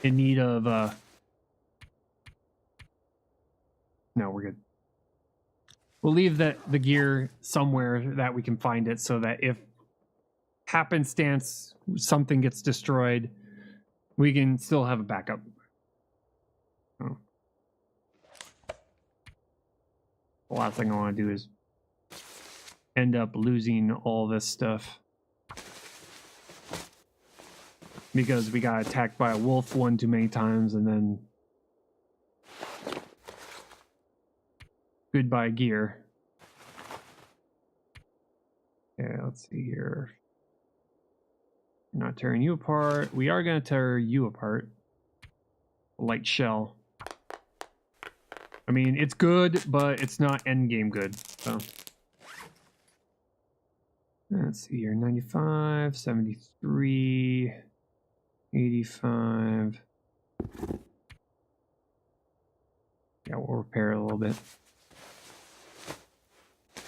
in need of no, we're good. We'll leave the gear somewhere that we can find it, so that if happenstance something gets destroyed, we can still have a backup. Oh. The last thing I want to do is end up losing all this stuff because we got attacked by a wolf one too many times, and then goodbye gear. Okay, let's see here. Not tearing you apart. We are going to tear you apart. Light shell. I mean, it's good, but it's not end game good. So let's see here. 95, 73, 85. Yeah, we'll repair it a little bit.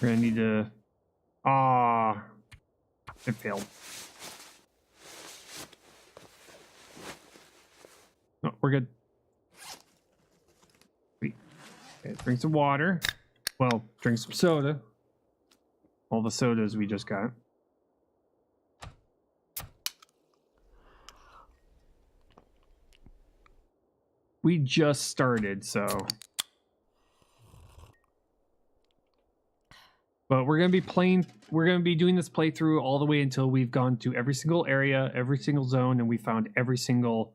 We're gonna need to. It failed. No, we're good. Sweet. Okay, drink some water. Well, drink some soda. All the sodas we just got. We just started, so. But we're going to be doing this playthrough all the way until we've gone to every single area, every single zone, and we found every single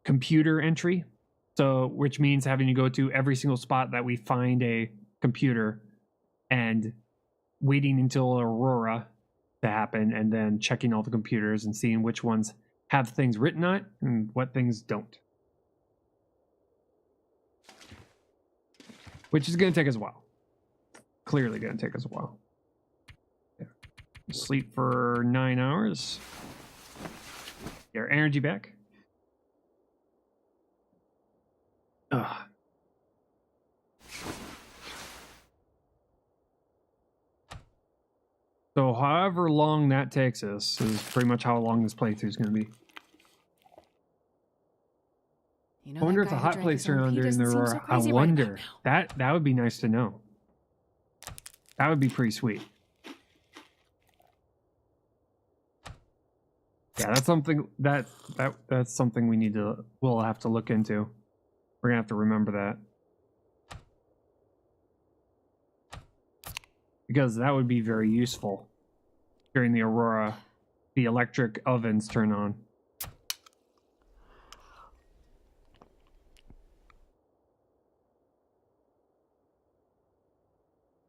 computer entry. So, which means having to go to every single spot that we find a computer and waiting until Aurora to happen, and then checking all the computers and seeing which ones have things written on it and what things don't. Which is going to take us a while. Clearly going to take us a while. Yeah. Sleep for 9 hours. Get our energy back. Ugh. So however long that takes us is pretty much how long this playthrough is going to be. You know, I wonder that if the guy who hot drank plates his are own on pee there in the doesn't seem Aurora. so I crazy right wonder. about now. That would be nice to know. That would be pretty sweet. Yeah, that's something that's something we'll have to look into. We're gonna have to remember that. Because that would be very useful during the Aurora. The electric ovens turn on.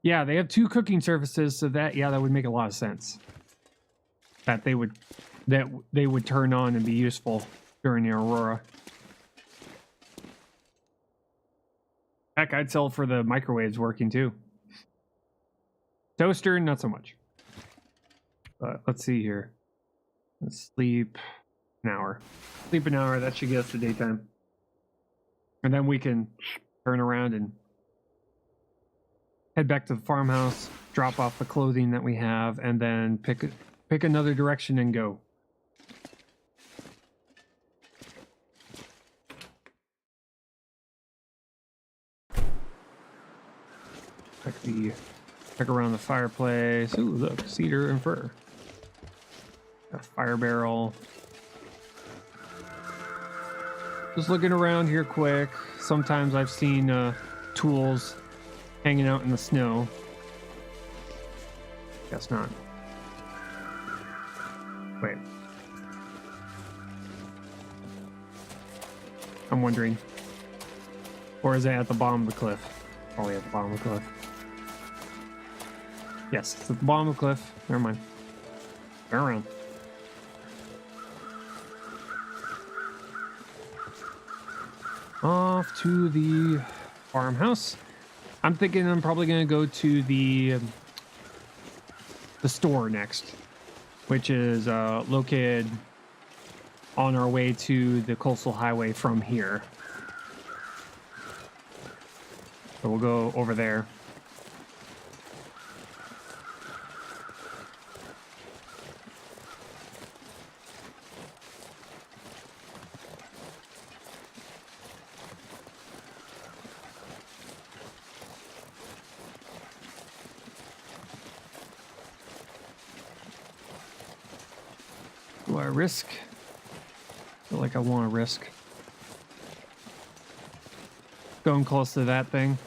Yeah, they have 2 cooking surfaces, so that would make a lot of sense. That they would turn on and be useful during the aurora. Heck, I'd sell for the microwaves working too. Toaster, not so much. But let's see here. Let's sleep an hour. Sleep an hour, that should get us to daytime. And then we can turn around and head back to the farmhouse, drop off the clothing that we have, and then pick another direction and go. Check around the fireplace. Ooh, look, cedar and fir. A fire barrel. Just looking around here quick. Sometimes I've seen tools hanging out in the snow. Guess not. Wait. I'm wondering. Or is it at the bottom of the cliff? Probably at the bottom of the cliff. Yes, it's at the bottom of the cliff. Never mind. Turn around. Off to the farmhouse. I'm thinking I'm probably going to go to the store next, which is located on our way to the coastal highway from here. So we'll go over there. Do I risk? I feel like I want to risk going close to that thing.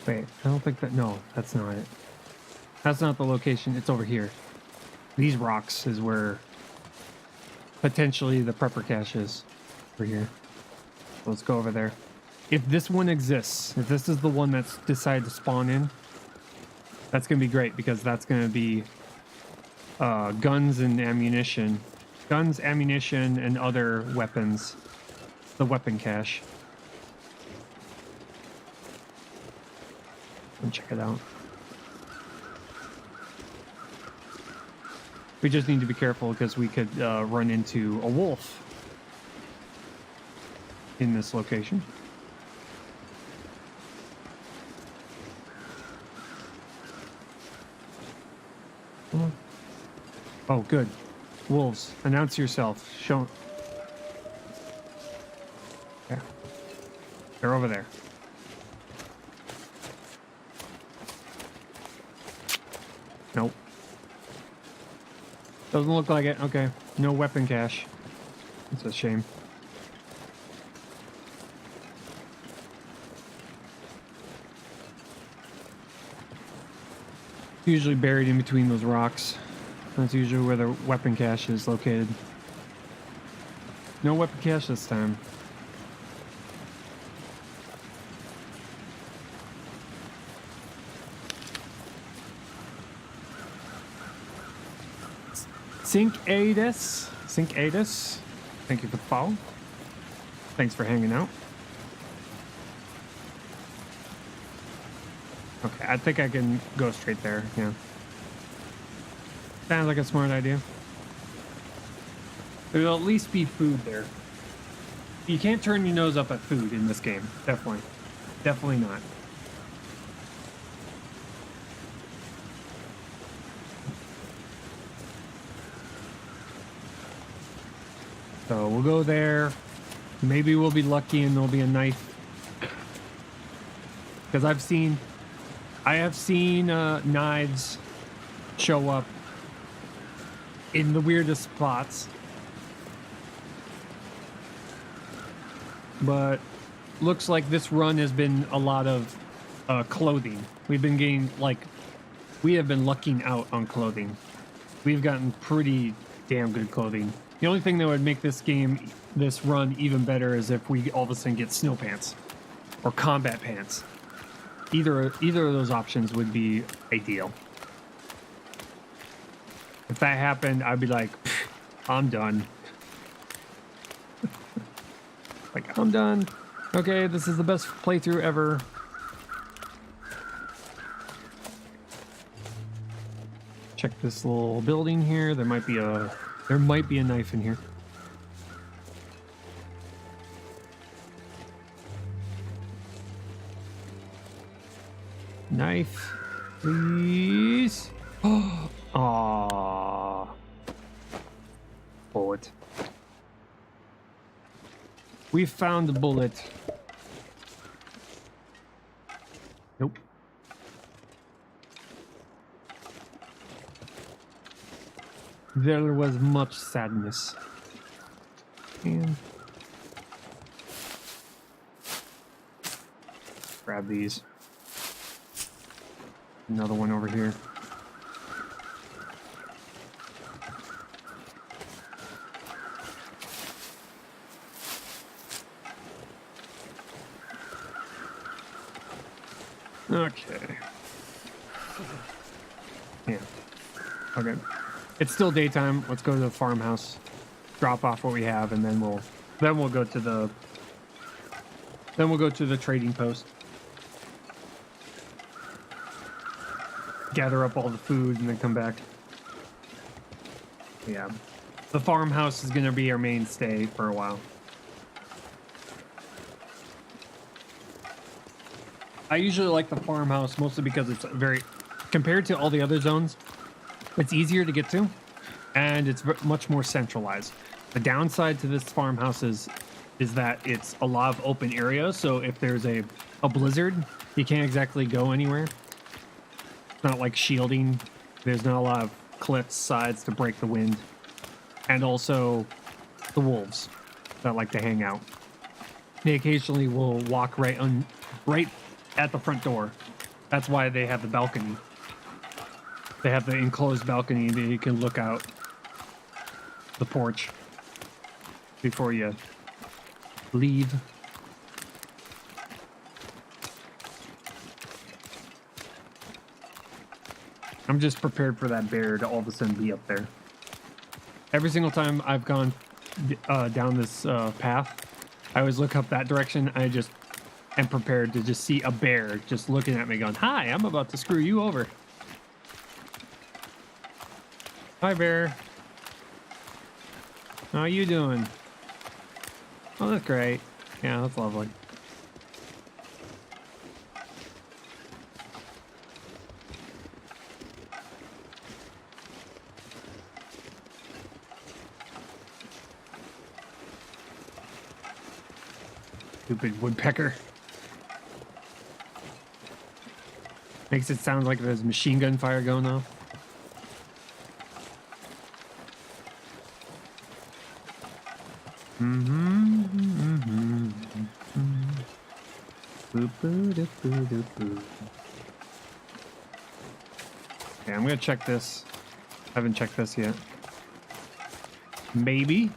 Wait, I don't think that... No, that's not it. That's not the location. It's over here. These rocks is where potentially the prepper cache is. Over here. So let's go over there. If this one exists, if this is the one that's decided to spawn in, that's going to be great, because that's going to be guns and ammunition. Guns, ammunition, and other weapons. The weapon cache. Check it out. We just need to be careful because we could run into a wolf in this location. Oh, good. Wolves, announce yourself. Show. Yeah. They're over there. Nope. Doesn't look like it. Okay. No weapon cache. It's a shame. Usually buried in between those rocks. That's usually where the weapon cache is located. No weapon cache this time. Sync Adis. Thank you for the follow. Thanks for hanging out. Okay, I think I can go straight there, yeah. Sounds like a smart idea. There'll at least be food there. You can't turn your nose up at food in this game. Definitely. Definitely not. So we'll go there. Maybe we'll be lucky and there'll be a knife. Because I have seen knives show up in the weirdest spots. But looks like this run has been a lot of clothing. We have been lucking out on clothing. We've gotten pretty damn good clothing. The only thing that would make this run even better is if we all of a sudden get snow pants. or combat pants. Either of those options would be ideal. If that happened, I'd be like, I'm done. Like, I'm done. Okay, this is the best playthrough ever. Check this little building here. There might be a knife in here. Knife, please. Aww. Bullet. We found the bullet. Nope. There was much sadness. And grab these. Another one over here. Okay. Yeah. Okay. It's still daytime. Let's go to the farmhouse, drop off what we have, and then we'll go to the trading post. Gather up all the food and then come back. Yeah. The farmhouse is going to be our mainstay for a while. I usually like the farmhouse mostly because it's compared to all the other zones, it's easier to get to and it's much more centralized. The downside to this farmhouse is that it's a lot of open areas, so if there's a blizzard, you can't exactly go anywhere. It's not like shielding. There's not a lot of cliffs, sides to break the wind. And also the wolves that like to hang out. They occasionally will walk right at the front door. That's why they have the balcony. They have the enclosed balcony that you can look out the porch before you leave. I'm just prepared for that bear to all of a sudden be up there. Every single time I've gone down this path, I always look up that direction. I just am prepared to just see a bear just looking at me going, "Hi, I'm about to screw you over." Hi, bear. How are you doing? Oh, that's great. Yeah, that's lovely. Stupid woodpecker. Makes it sound like there's machine gun fire going off. Okay, I'm gonna check this. I haven't checked this yet. Maybe.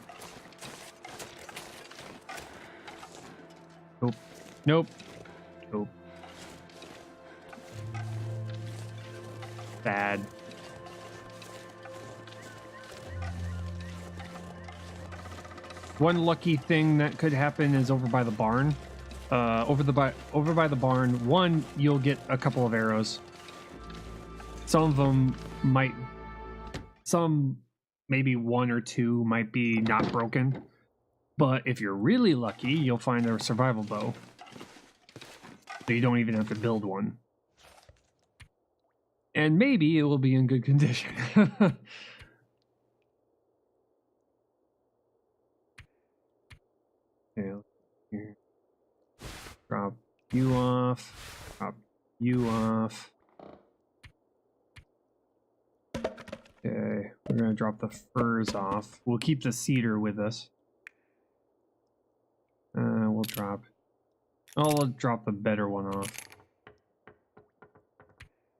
Nope. Nope. Nope. Bad. One lucky thing that could happen is over by the barn. Over by the barn, one, you'll get a couple of arrows. Some of them maybe one or two might be not broken. But if you're really lucky, you'll find a survival bow. So you don't even have to build one. And maybe it will be in good condition. Okay, here. Drop you off. Drop you off. Okay, we're gonna drop the furs off. We'll keep the cedar with us. We'll drop. I'll drop the better one off.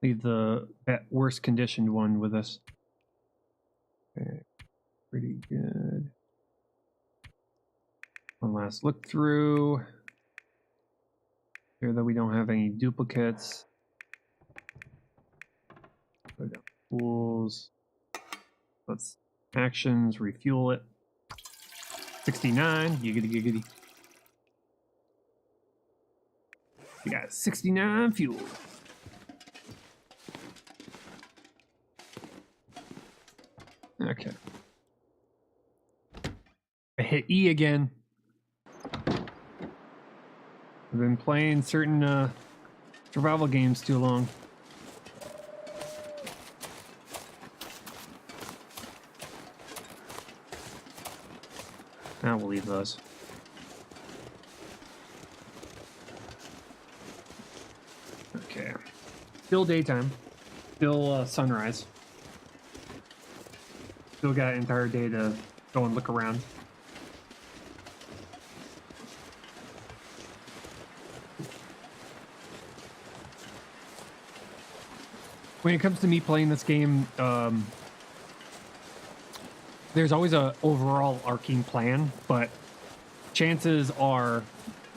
Leave the worst conditioned one with us. Okay, pretty good. One last look through. Here that we don't have any duplicates. Go down tools. Let's actions, refuel it. 69, giggity giggity. We got 69 fuel. Okay. I hit E again. I've been playing certain survival games too long. Now we'll leave those. Okay. Still daytime. Still sunrise. Still got an entire day to go and look around. When it comes to me playing this game, there's always a overall arcing plan, but chances are,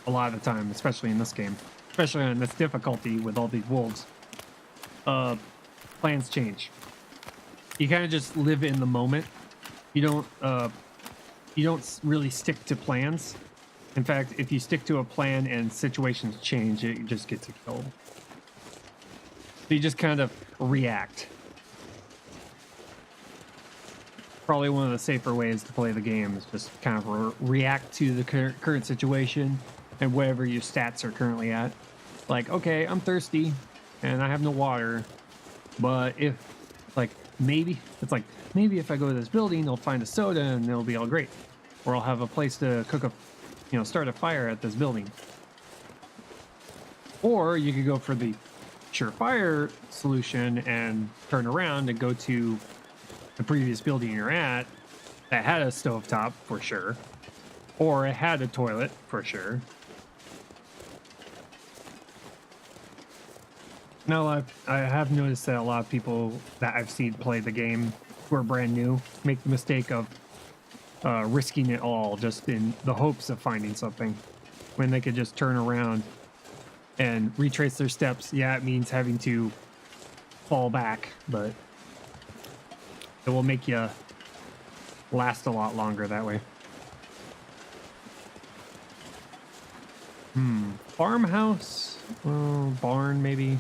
a lot of the time, especially in this game, especially on this difficulty with all these wolves, plans change. You kind of just live in the moment. You don't really stick to plans. In fact, if you stick to a plan and situations change, it just gets you killed. So you just kind of react. Probably one of the safer ways to play the game is just kind of react to the current situation and whatever your stats are currently at. Like, okay, I'm thirsty and I have no water, but if, like, maybe if I go to this building, I'll find a soda and it'll be all great, or I'll have a place to cook a, start a fire at this building. Or you could go for the surefire solution and turn around and go to the previous building you're at that had a stovetop for sure, or it had a toilet for sure. Now, I have noticed that a lot of people that I've seen play the game who are brand new make the mistake of risking it all just in the hopes of finding something, when they could just turn around and retrace their steps. Yeah, it means having to fall back, but it will make you last a lot longer that way. Farmhouse? Well, barn maybe.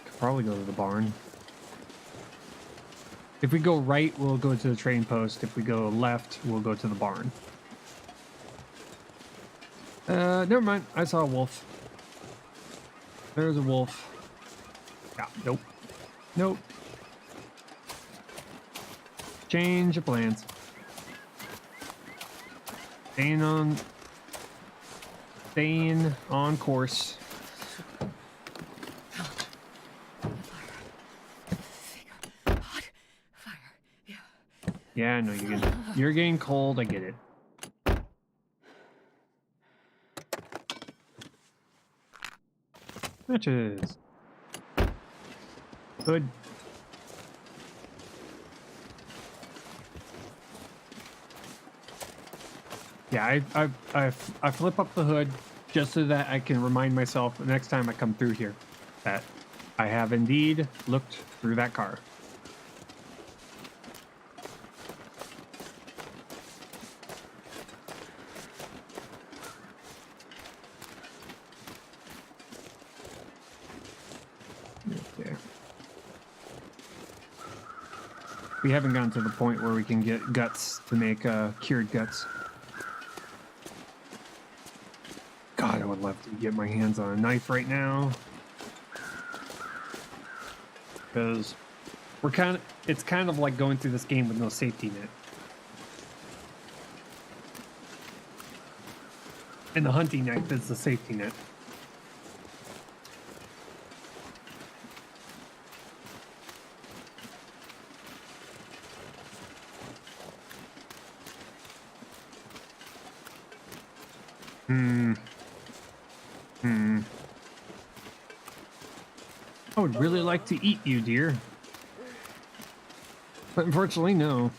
Could probably go to the barn. If we go right, we'll go to the trading post. If we go left, we'll go to the barn. Never mind. I saw a wolf. There's a wolf. Yeah, nope. Nope. Change of plans. Staying on course. Yeah, I know you're getting cold. I get it. Matches. Good. Yeah, I flip up the hood just so that I can remind myself the next time I come through here that I have indeed looked through that car. Okay. We haven't gotten to the point where we can get guts to make cured guts. God, I would love to get my hands on a knife right now, because it's kind of like going through this game with no safety net. And the hunting knife is the safety net. I would really like to eat you, dear. But unfortunately, no.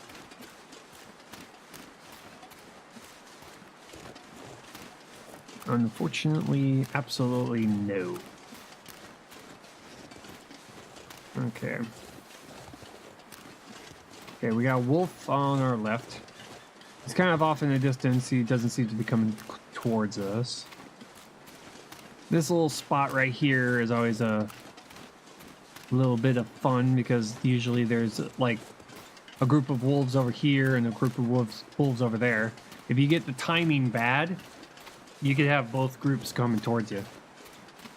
Unfortunately, absolutely no. Okay. Okay, we got a wolf on our left. He's kind of off in the distance. He doesn't seem to be coming towards us. This little spot right here is always a little bit of fun because usually there's like a group of wolves over here and a group of wolves over there. If you get the timing bad, you could have both groups coming towards you.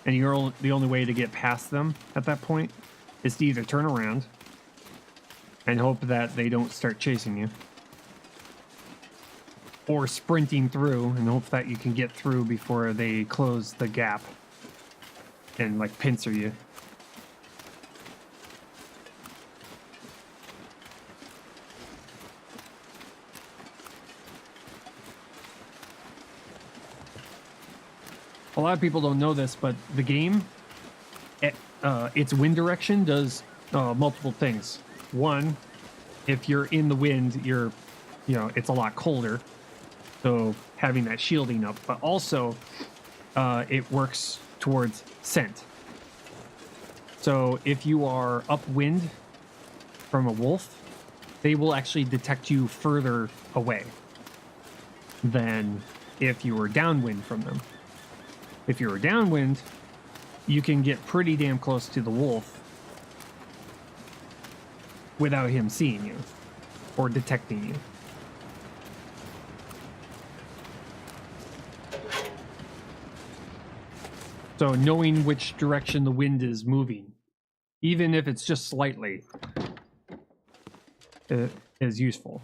And the only way to get past them at that point is to either turn around and hope that they don't start chasing you, or sprinting through and hope that you can get through before they close the gap and like pincer you. A lot of people don't know this, but the game, its wind direction does multiple things. One, if you're in the wind, it's a lot colder, so having that shielding up. But also, it works towards scent. So if you are upwind from a wolf, they will actually detect you further away than if you were downwind from them. If you were downwind, you can get pretty damn close to the wolf without him seeing you or detecting you. So knowing which direction the wind is moving, even if it's just slightly, is useful.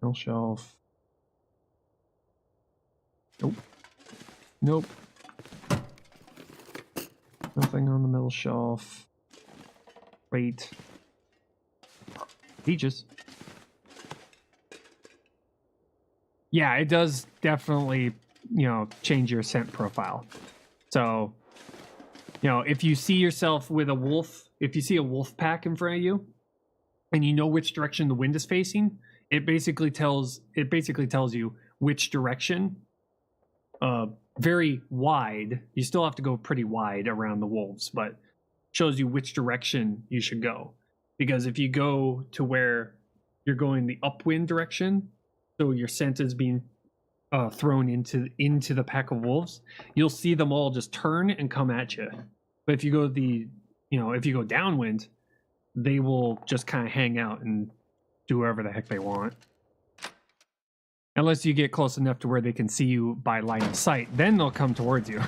No shelf. Nope. Nope. Nothing on the middle shelf. Wait. Peaches. Yeah, it does definitely, change your scent profile. So, if you see yourself with a wolf, if you see a wolf pack in front of you, and you know which direction the wind is facing, it basically tells you which direction. Very wide. You still have to go pretty wide around the wolves, but shows you which direction you should go. Because if you go to where you're going the upwind direction, so your scent is being thrown into the pack of wolves, you'll see them all just turn and come at you. But if you go if you go downwind, they will just kind of hang out and do whatever the heck they want. Unless you get close enough to where they can see you by line of sight, then they'll come towards you.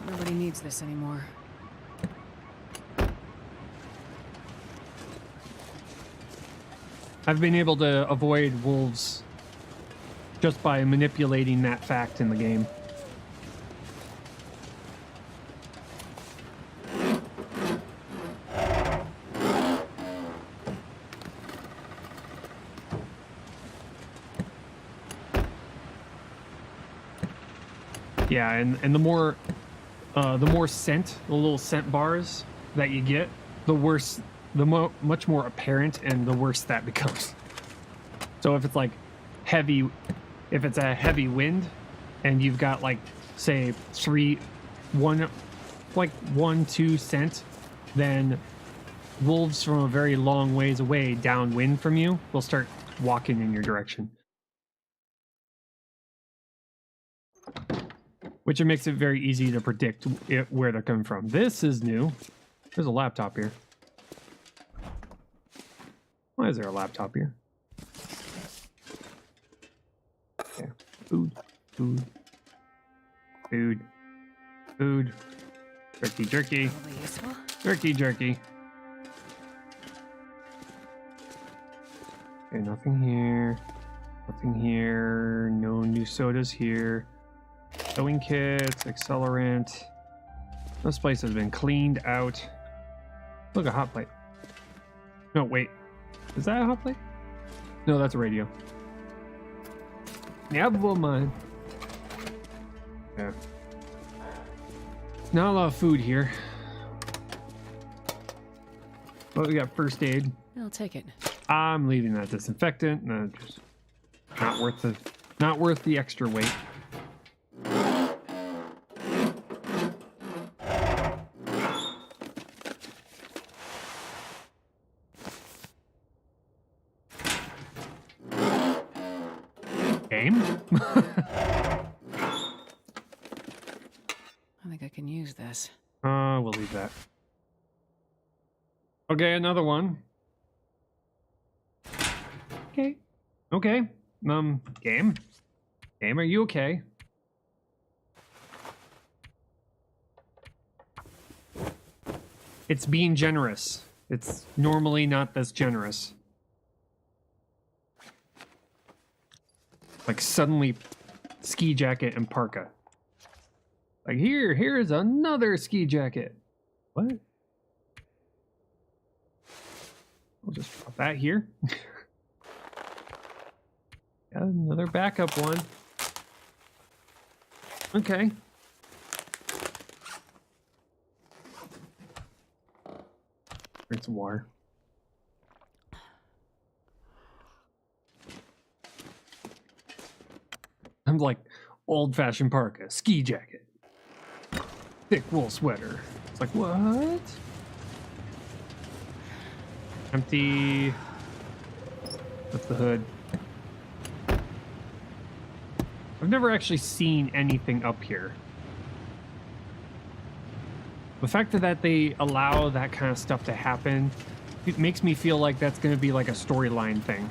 Nobody needs this anymore. I've been able to avoid wolves just by manipulating that fact in the game. Yeah, and the more scent, the little scent bars that you get, the worse, much more apparent, and the worse that becomes. So if it's like heavy, if it's a heavy wind, and you've got like say 1, 2 scent, then wolves from a very long ways away downwind from you will start walking in your direction. Which it makes it very easy to predict where they're coming from. This is new. There's a laptop here. Why is there a laptop here? Okay. Food. Food. Food. Food. Jerky, jerky. Probably useful. Jerky, jerky. Okay, nothing here. Nothing here. No new sodas here. Sewing kits, accelerant. This place has been cleaned out. Look, a hot plate. No, wait. Is that a hot plate? No, that's a radio. Never mind. Yeah. Not a lot of food here. Oh, we got first aid. I'll take it. I'm leaving that disinfectant. No, just not worth the extra weight. Game? I think I can use this. We'll leave that. Okay, another one. Okay. Okay. Game? Game, are you okay? It's being generous. It's normally not this generous. Like suddenly ski jacket and parka. Like here's another ski jacket. What? I'll just put that here. Got another backup one. Okay. Drink some water. I'm like old-fashioned parka, ski jacket, thick wool sweater. It's like, what? Empty. That's the hood. I've never actually seen anything up here. The fact that they allow that kind of stuff to happen, it makes me feel like that's going to be like a storyline thing.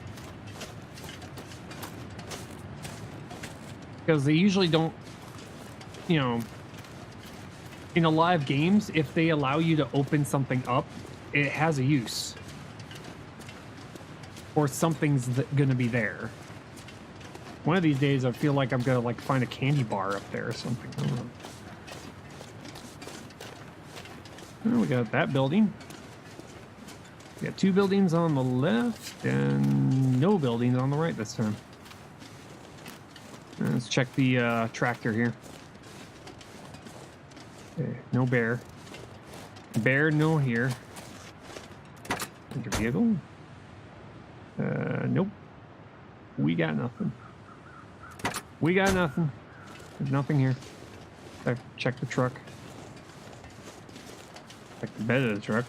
Because they usually don't, you know, in a lot of games, if they allow you to open something up, it has a use. Or something's going to be there. One of these days, I feel like I'm going to like find a candy bar up there or something. I don't know. Oh, we got that building. We got 2 buildings on the left and no buildings on the right this time. Let's check the tractor here. Okay, no bear. Bear, no here. Your vehicle? Nope. We got nothing. We got nothing. There's nothing here. Check the truck. Check the bed of the truck.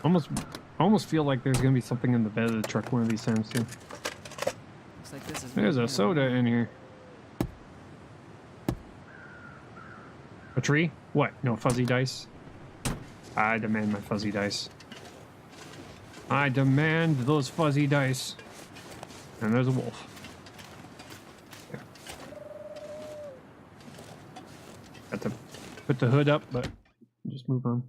Almost feel like there's gonna be something in the bed of the truck one of these times too. Looks like this is There's a soda in here. A tree? What? No fuzzy dice? I demand my fuzzy dice. I demand those fuzzy dice. And there's a wolf. Yeah. Got to put the hood up, but just move on.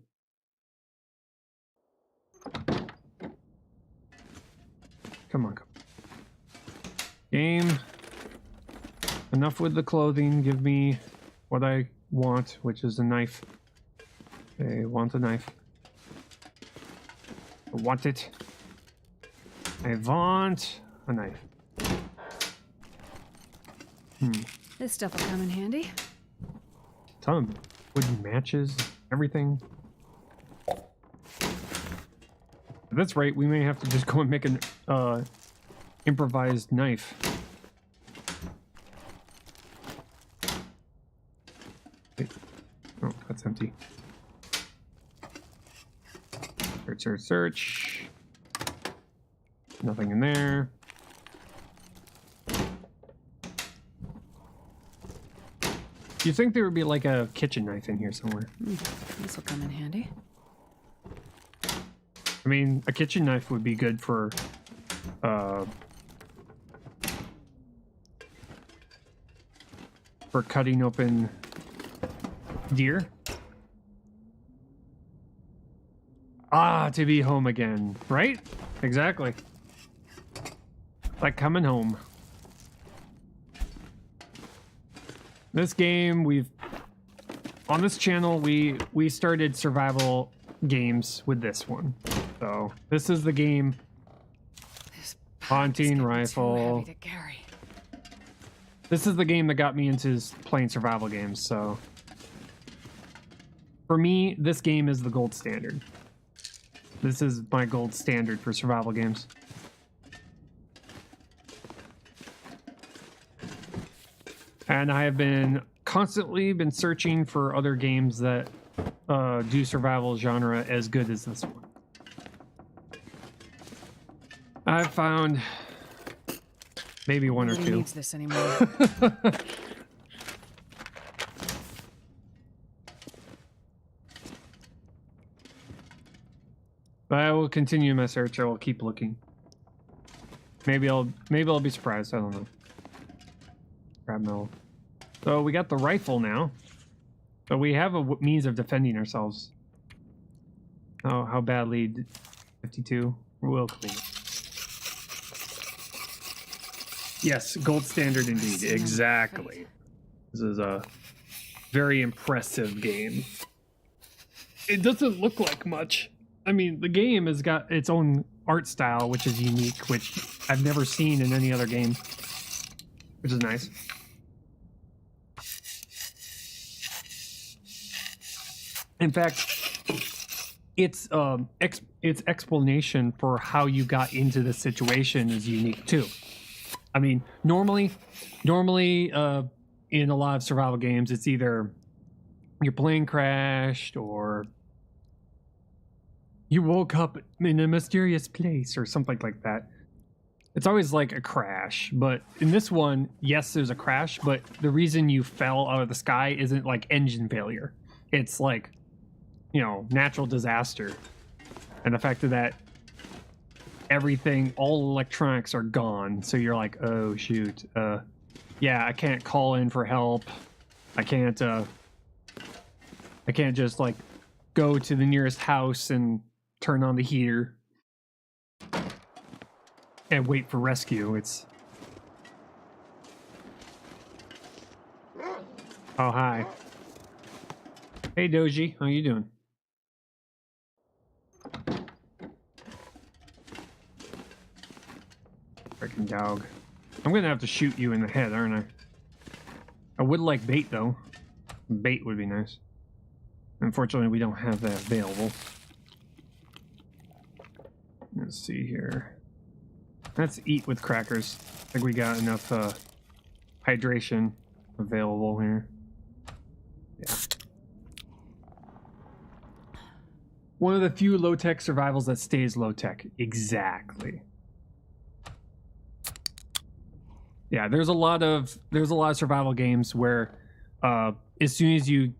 Come on. Game. Enough with the clothing. Give me what I want, which is a knife. I want a knife. I want it. I want a knife. This stuff will come in handy. Ton of wooden matches, everything. That's right, we may have to just go and make an improvised knife. Wait. Oh, that's empty. Search, search, search. Nothing in there. Do you think there would be like a kitchen knife in here somewhere? This will come in handy. I mean, a kitchen knife would be good for cutting open deer. Ah, to be home again, right? Exactly. Like coming home. This game, on this channel, we started survival games with this one. So this is the game. Hunting rifle. Too heavy to carry. This is the game that got me into playing survival games. So for me, this game is the gold standard. This is my gold standard for survival games. And I have been constantly been searching for other games that do survival genre as good as this one. I've found maybe one or Nobody two. needs this anymore. But I will continue my search. I will keep looking. Maybe I'll be surprised. I don't know. Grab metal. So we got the rifle now. So we have a means of defending ourselves. Oh, how badly? 52. We'll clean it. Yes, gold standard indeed. Exactly. This is a very impressive game. It doesn't look like much. I mean, the game has got its own art style, which is unique, which I've never seen in any other game, which is nice. In fact, its explanation for how you got into this situation is unique too. I mean, normally, in a lot of survival games, it's either your plane crashed or you woke up in a mysterious place or something like that. It's always like a crash, but in this one, yes, there's a crash, but the reason you fell out of the sky isn't like engine failure. It's like, you know, natural disaster. And the fact that everything, all electronics are gone, so you're like, oh shoot, yeah, I can't call in for help. I can't just like go to the nearest house and turn on the heater and wait for rescue. It's oh, hi. Hey Doji, how you doing? Freaking dog. I'm gonna have to shoot you in the head, aren't I? I would like bait though. Bait would be nice. Unfortunately, we don't have that available. Let's see here. Let's eat with crackers. I think we got enough hydration available here. Yeah. One of the few low-tech survivals that stays low-tech. Exactly. Yeah, there's a lot of survival games where as soon as you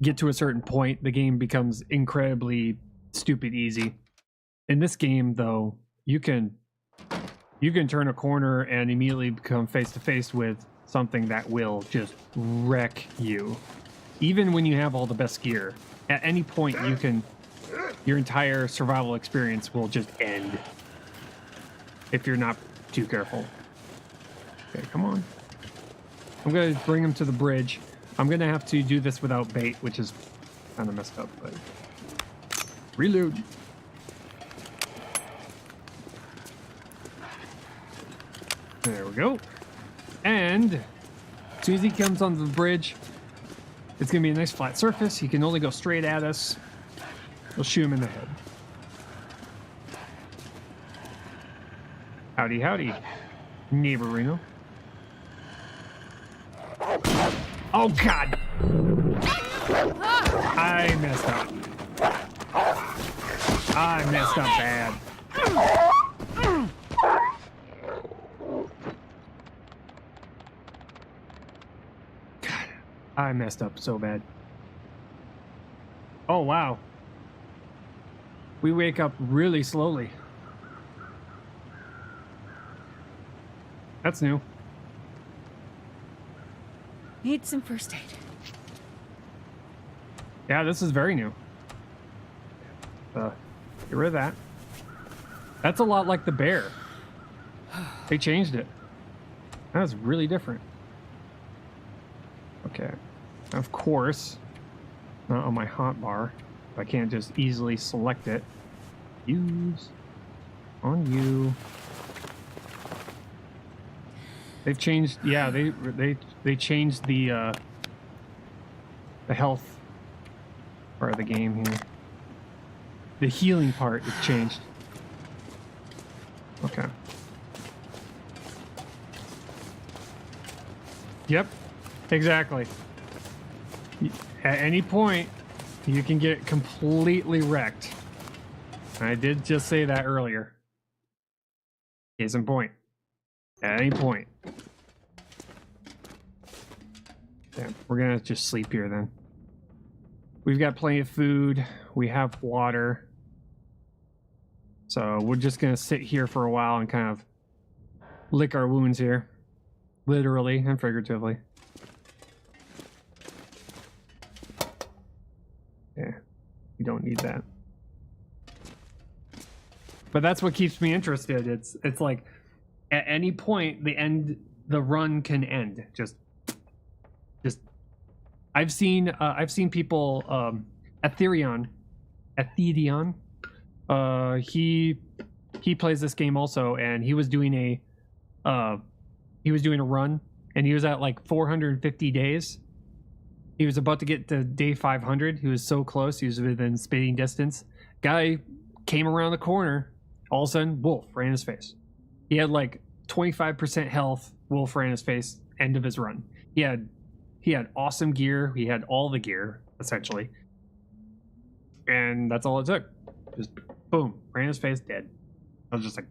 get to a certain point, the game becomes incredibly stupid easy. In this game, though, you can turn a corner and immediately become face to face with something that will just wreck you. Even when you have all the best gear, at any point your entire survival experience will just end if you're not too careful. Okay, come on. I'm gonna bring him to the bridge. I'm gonna have to do this without bait, which is kind of messed up, but reload. There we go. And as soon as he comes onto the bridge, it's gonna be a nice flat surface. He can only go straight at us. We'll shoot him in the head. Howdy, howdy, neighborino. Oh God! I messed up. I messed up bad. God, I messed up so bad. Oh wow. We wake up really slowly. That's new. Need some first aid. Yeah, this is very new. Get rid of that. That's a lot like the bear. They changed it. That's really different. Okay. Of course, not on my hotbar. I can't just easily select it. Use on you. They've changed. Yeah, they changed the health part of the game here. the healing part has changed. Okay. Yep, exactly. At any point, you can get completely wrecked. I did just say that earlier. Case in point. At any point. Yeah, we're gonna just sleep here then. We've got plenty of food. We have water. So we're just gonna sit here for a while and kind of lick our wounds here. Literally and figuratively. Yeah, we don't need that. But that's what keeps me interested. It's like at any point the run can end. Just I've seen people Aetherion he plays this game also, and he was doing a run, and he was at like 450 days. He was about to get to day 500. He was so close. He was within spitting distance. Guy came around the corner. All of a sudden, wolf ran in his face. He had like 25% health. Wolf ran in his face. End of his run. He had awesome gear. He had all the gear, essentially. And that's all it took. Just boom, ran in his face, dead. I was just like,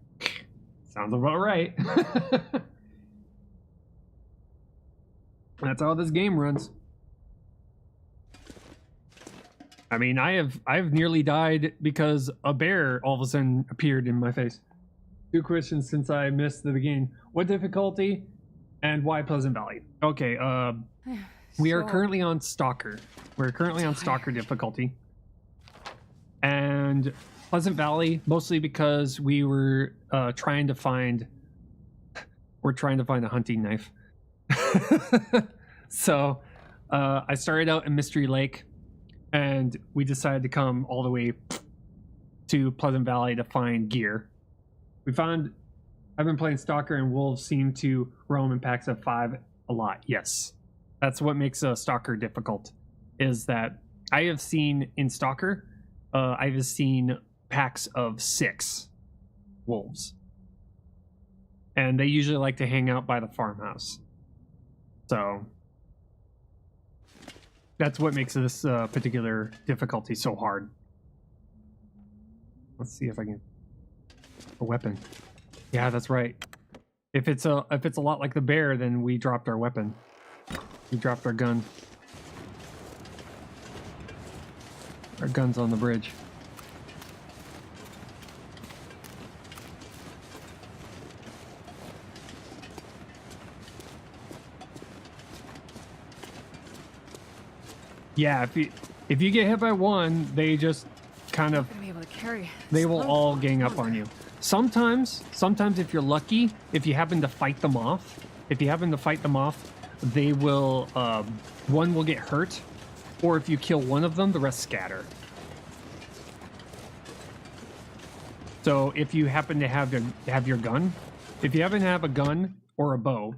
sounds about right. That's how this game runs. I mean, I've nearly died because a bear all of a sudden appeared in my face. 2 questions since I missed the beginning. What difficulty and why Pleasant Valley? Okay, we are currently on Stalker. We're currently on Stalker difficulty. And Pleasant Valley, mostly because we were trying to find a hunting knife. So I started out in Mystery Lake, and we decided to come all the way to Pleasant Valley to find gear. I've been playing Stalker, and wolves seem to roam in packs of 5 a lot. Yes, that's what makes a Stalker difficult, is that I have seen in Stalker, I've seen packs of 6 wolves, and they usually like to hang out by the farmhouse. So that's what makes this particular difficulty so hard. Let's see if I can... A weapon. Yeah, that's right. If it's a lot like the bear, then we dropped our weapon. We dropped our gun. Our gun's on the bridge. Yeah, if you get hit by one, they just kind of they will all gang up on you. Sometimes if you're lucky, if you happen to fight them off, they will one will get hurt, or if you kill one of them, the rest scatter. So if you happen to have your gun, if you happen to have a gun or a bow,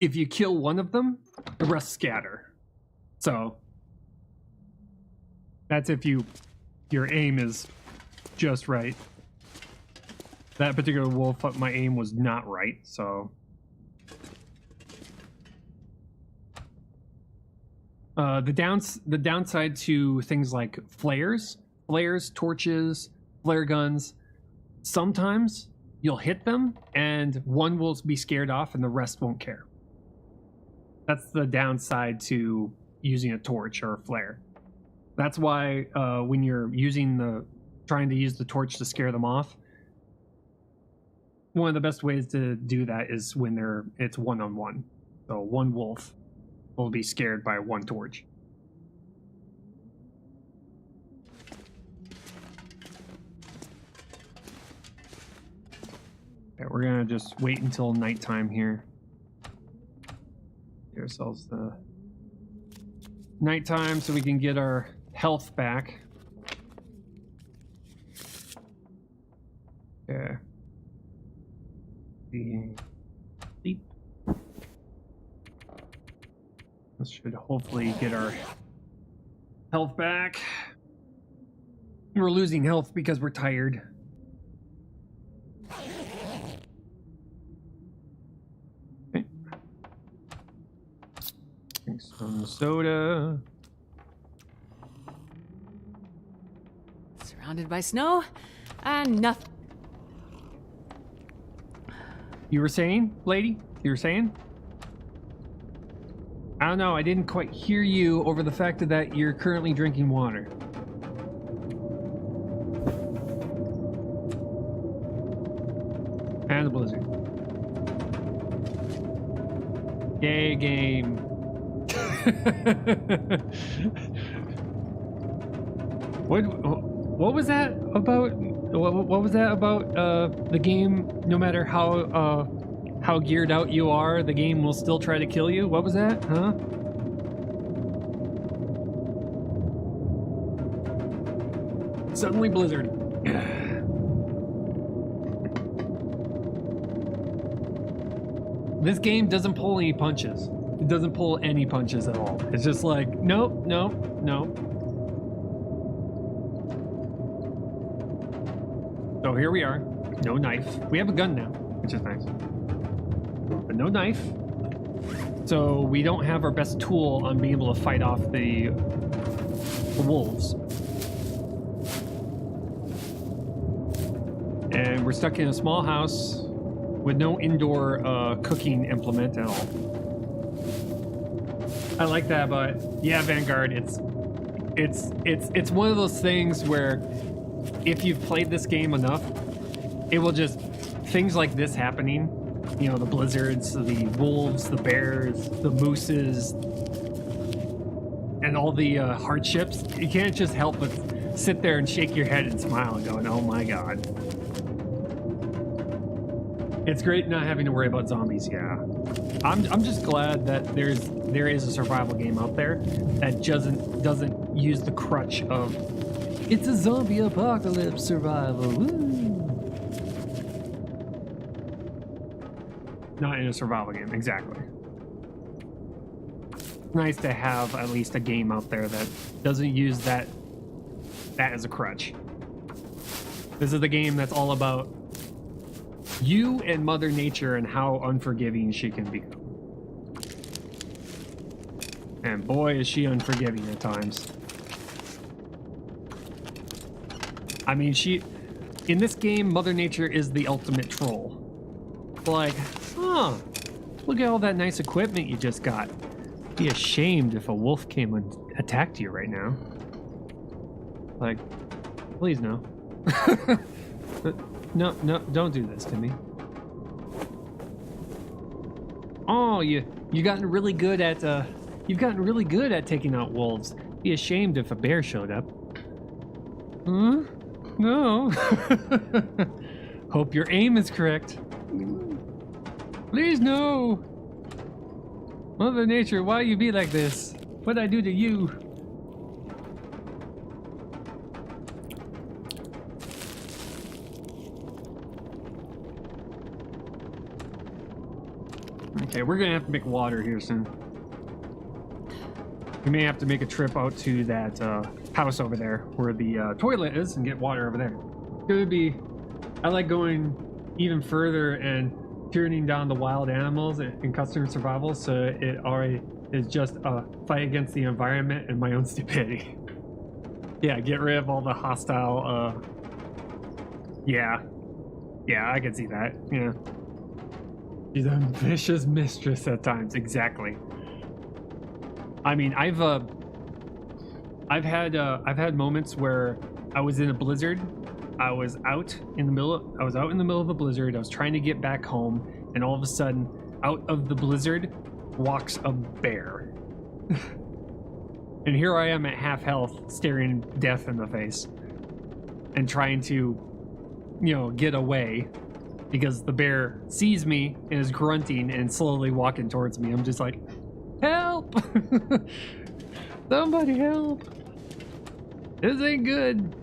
if you kill one of them, the rest scatter. So that's if your aim is just right. That particular wolf, my aim was not right, so the downside to things like flares, torches, flare guns, sometimes you'll hit them and one will be scared off and the rest won't care. That's the downside to using a torch or a flare. That's why when you're trying to use the torch to scare them off, one of the best ways to do that is when it's one-on-one. So one wolf will be scared by one torch. Okay, we're gonna just wait until nighttime here. Get ourselves the nighttime so we can get our health back. Okay. Sleep. This should hopefully get our health back. We're losing health because we're tired. Okay. Drink some soda. Surrounded by snow and nothing. You were saying, lady? You were saying? I don't know. I didn't quite hear you over the fact that you're currently drinking water. And the blizzard. Yay, game. What was that about? What was that about? The game, no matter how geared out you are, the game will still try to kill you? What was that? Huh? Suddenly blizzard. This game doesn't pull any punches. It doesn't pull any punches at all. It's just like, nope, nope, nope. So here we are. No knife. We have a gun now, which is nice. But no knife. So we don't have our best tool on being able to fight off the wolves. And we're stuck in a small house with no indoor cooking implement at all. I like that, but yeah, Vanguard, it's one of those things where if you've played this game enough, it will just, things like this happening, you know, the blizzards, the wolves, the bears, the mooses, and all the hardships, you can't just help but sit there and shake your head and smile and going, oh my god. It's great not having to worry about zombies, yeah. I'm just glad that there is a survival game out there that doesn't use the crutch of it's a zombie apocalypse survival. Woo. Not in a survival game, exactly. Nice to have at least a game out there that doesn't use that as a crutch. This is the game that's all about you and Mother Nature and how unforgiving she can become. And boy, is she unforgiving at times. I mean, in this game, Mother Nature is the ultimate troll. Like, huh, look at all that nice equipment you just got. Be ashamed if a wolf came and attacked you right now. Like, please no. No, don't do this to me. Oh, you've gotten really good at taking out wolves. Be ashamed if a bear showed up. Huh? No. Hope your aim is correct. Please no. Mother Nature, why you be like this? What'd I do to you? Okay, we're gonna have to make water here soon. We may have to make a trip out to that house over there where the toilet is and get water over there. Could be. I like going even further and turning down the wild animals in custom survival, so it already is just a fight against the environment and my own stupidity. Yeah, get rid of all the hostile. Yeah, I can see that. Yeah. She's a vicious mistress at times, exactly. I mean, I've had moments where I was in a blizzard. I was out in the middle of a blizzard. I was trying to get back home, and all of a sudden, out of the blizzard walks a bear. And here I am at half health, staring death in the face and trying to, get away. Because the bear sees me and is grunting and slowly walking towards me. I'm just like, help! Somebody help! This ain't good.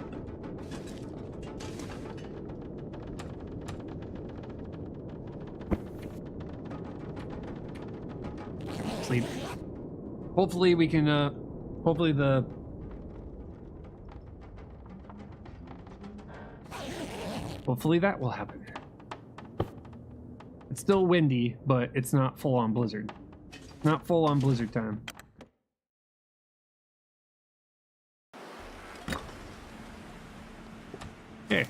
Sleep. Hopefully we can, hopefully Hopefully that will happen. It's still windy, but it's not full-on blizzard. Not full-on blizzard time. Okay.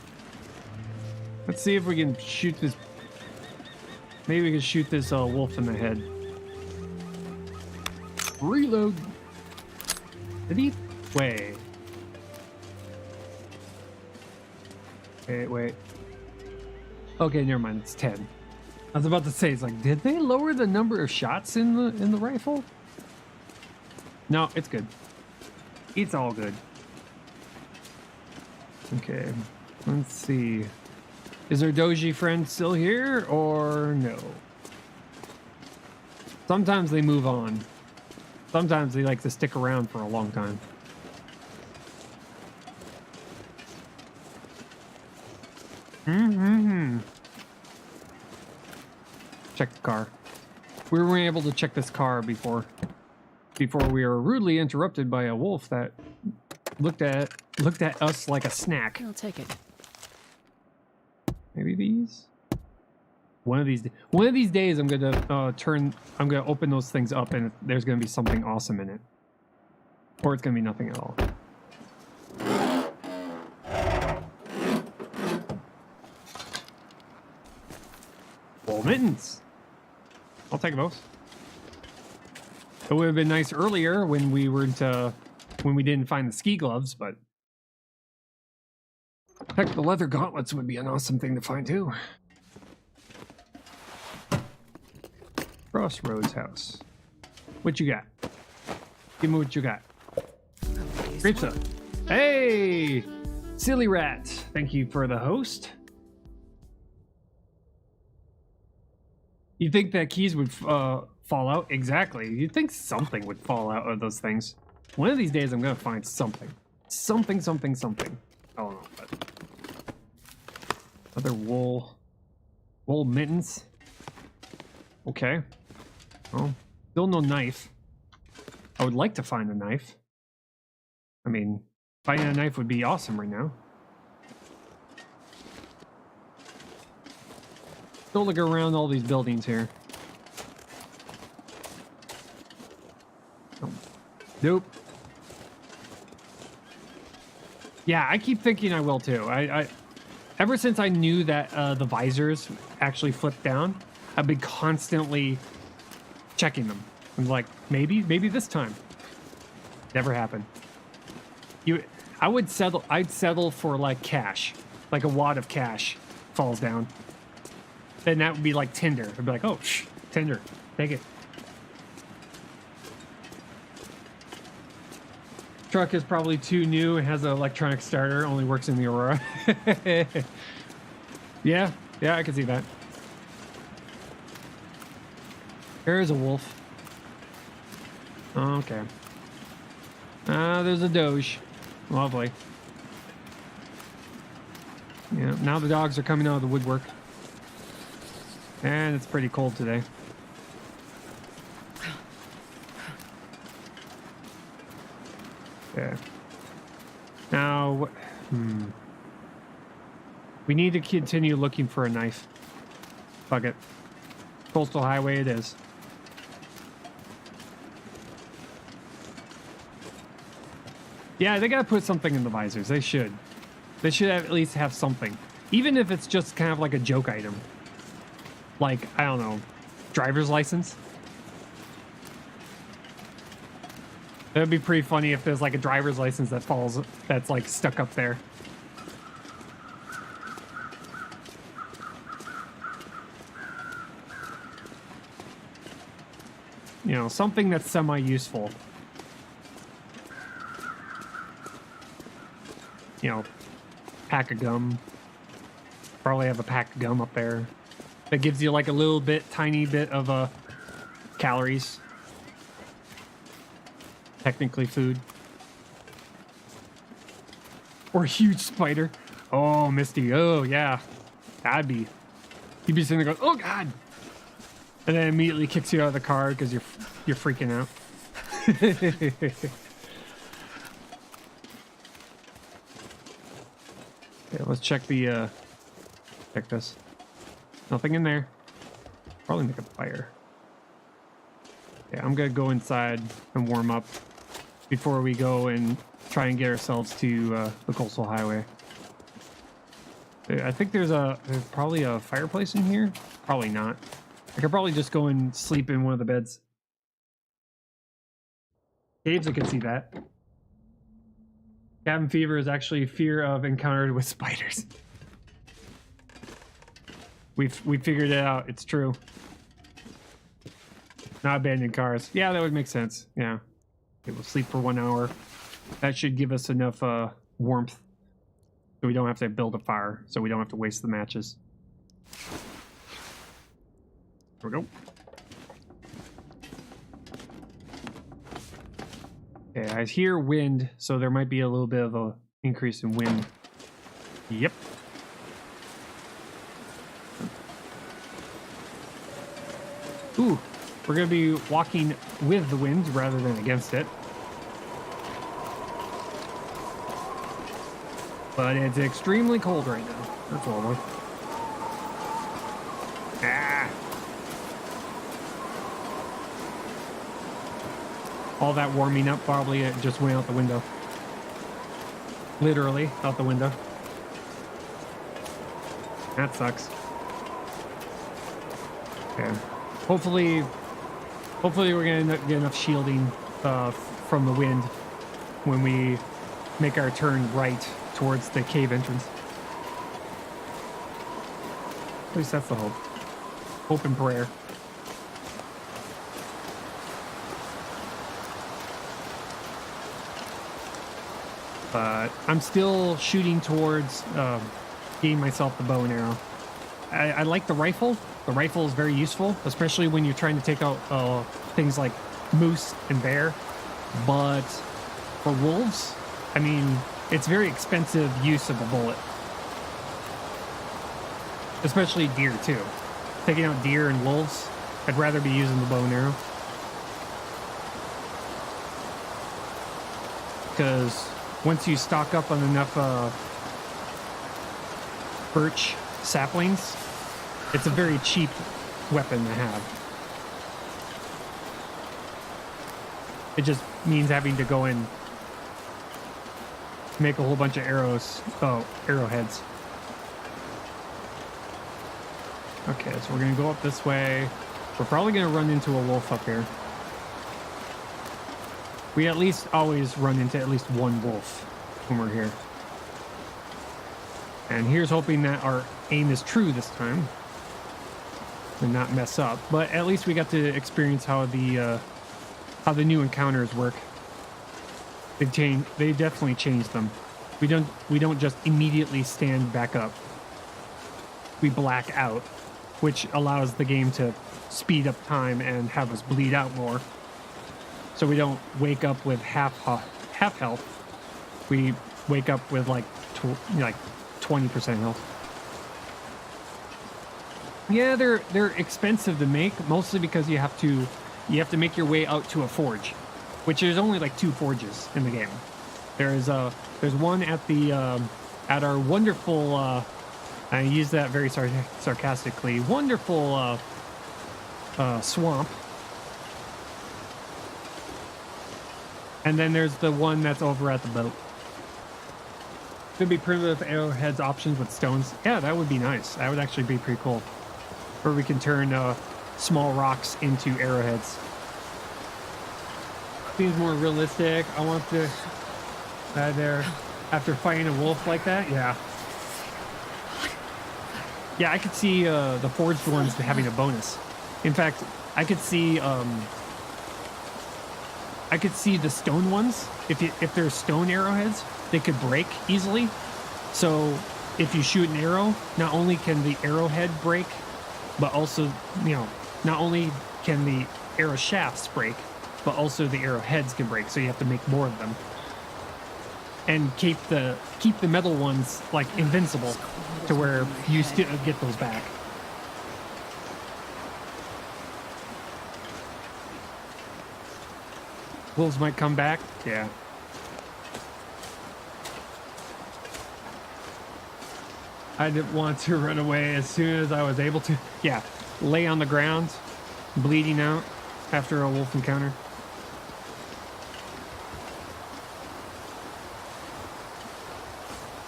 Let's see if we can shoot this. Maybe we can shoot this wolf in the head. Reload. Did he? Wait. Wait. Okay, never mind. It's 10. I was about to say, it's like, did they lower the number of shots in the rifle? No, it's good. It's all good. Okay, let's see. Is our doji friend still here or no? Sometimes they move on. Sometimes they like to stick around for a long time. Check the car. We weren't able to check this car before we were rudely interrupted by a wolf that looked at us like a snack. I'll take it. Maybe these. One of these days, I'm gonna open those things up, and there's gonna be something awesome in it, or it's gonna be nothing at all. Wool mittens. I'll take those. It would have been nice earlier when we didn't find the ski gloves, but heck, the leather gauntlets would be an awesome thing to find too. Crossroads house. What you got? Give me what you got. Grape soda. Hey! Silly rat. Thank you for the host. You think that keys would fall out? Exactly. You'd think something would fall out of those things. One of these days I'm gonna find something. Something. I don't know, but... Other wool mittens. Okay. Well, still no knife. I would like to find a knife. I mean, finding a knife would be awesome right now. Still look around all these buildings here. Oh. Nope. Yeah, I keep thinking I will too. I ever since I knew that the visors actually flip down, I've been constantly checking them. I'm like, maybe this time. Never happened. I'd settle for like cash, like a wad of cash falls down. Then that would be like Tinder. I'd be like, oh, Tinder, take it. Truck is probably too new. It has an electronic starter. Only works in the Aurora. Yeah, I can see that. There is a wolf. Okay. There's a doge. Lovely. Yeah, now the dogs are coming out of the woodwork. And it's pretty cold today. Okay. Now, we need to continue looking for a knife. Fuck it. Coastal highway it is. Yeah, they gotta put something in the visors. They should. They should at least have something. Even if it's just kind of like a joke item. Like, I don't know, driver's license. It'd be pretty funny if there's like a driver's license that's like stuck up there. You know, something that's semi-useful. You know, pack of gum. Probably have a pack of gum up there. That gives you like a little bit, tiny bit of calories. Technically food. Or a huge spider. Oh, Misty. Oh, yeah. You'd be sitting there going, oh, God. And then immediately kicks you out of the car because you're freaking out. Okay, let's check the Check this. Nothing in there. Probably make a fire. Yeah, I'm gonna go inside and warm up before we go and try and get ourselves to the coastal highway. I think there's probably a fireplace in here. Probably not. I could probably just go and sleep in one of the beds. Caves, I can see that. Cabin fever is actually fear of encountered with spiders. We figured it out. It's true. Not abandoned cars. Yeah, that would make sense. Yeah. Okay, we'll sleep for 1 hour. That should give us enough warmth so we don't have to build a fire, so we don't have to waste the matches. There we go. Okay, I hear wind, so there might be a little bit of a increase in wind. Yep. Ooh, we're going to be walking with the wind rather than against it. But it's extremely cold right now. That's lovely. Ah. All that warming up probably just went out the window. Literally out the window. That sucks. Okay. Hopefully we're gonna get enough shielding from the wind when we make our turn right towards the cave entrance. At least that's the hope. Hope and prayer. But I'm still shooting towards getting myself the bow and arrow. I like the rifle. The rifle is very useful, especially when you're trying to take out things like moose and bear. But for wolves, I mean, it's very expensive use of a bullet. Especially deer, too. Taking out deer and wolves, I'd rather be using the bow and arrow. Because once you stock up on enough birch saplings, it's a very cheap weapon to have. It just means having to go and make a whole bunch of arrowheads. Okay, so we're gonna go up this way. We're probably gonna run into a wolf up here. We at least always run into at least one wolf when we're here. And here's hoping that our aim is true this time and not mess up. But at least we got to experience how the new encounters work. They definitely changed them. We don't just immediately stand back up. We black out, which allows the game to speed up time and have us bleed out more. So we don't wake up with half health. We wake up with like 20% health. Yeah, they're expensive to make, mostly because you have to make your way out to a forge, which there's only like 2 forges in the game. There's one at the at our wonderful I use that very sarcastically, wonderful swamp. And then there's the one that's over at the boat. Could be primitive arrowheads options with stones. Yeah, that would be nice. That would actually be pretty cool. Where we can turn small rocks into arrowheads. Seems more realistic. I want to there after fighting a wolf like that. Yeah. Yeah, I could see the forged ones having a bonus. In fact, I could see the stone ones. If they're stone arrowheads, they could break easily. So if you shoot an arrow, not only can the arrowhead break, but also, not only can the arrow shafts break, but also the arrowheads can break. So you have to make more of them, and keep the metal ones like invincible, to where you still get those back. Wolves might come back. Yeah. I didn't want to run away as soon as I was able to. Yeah, lay on the ground, bleeding out after a wolf encounter.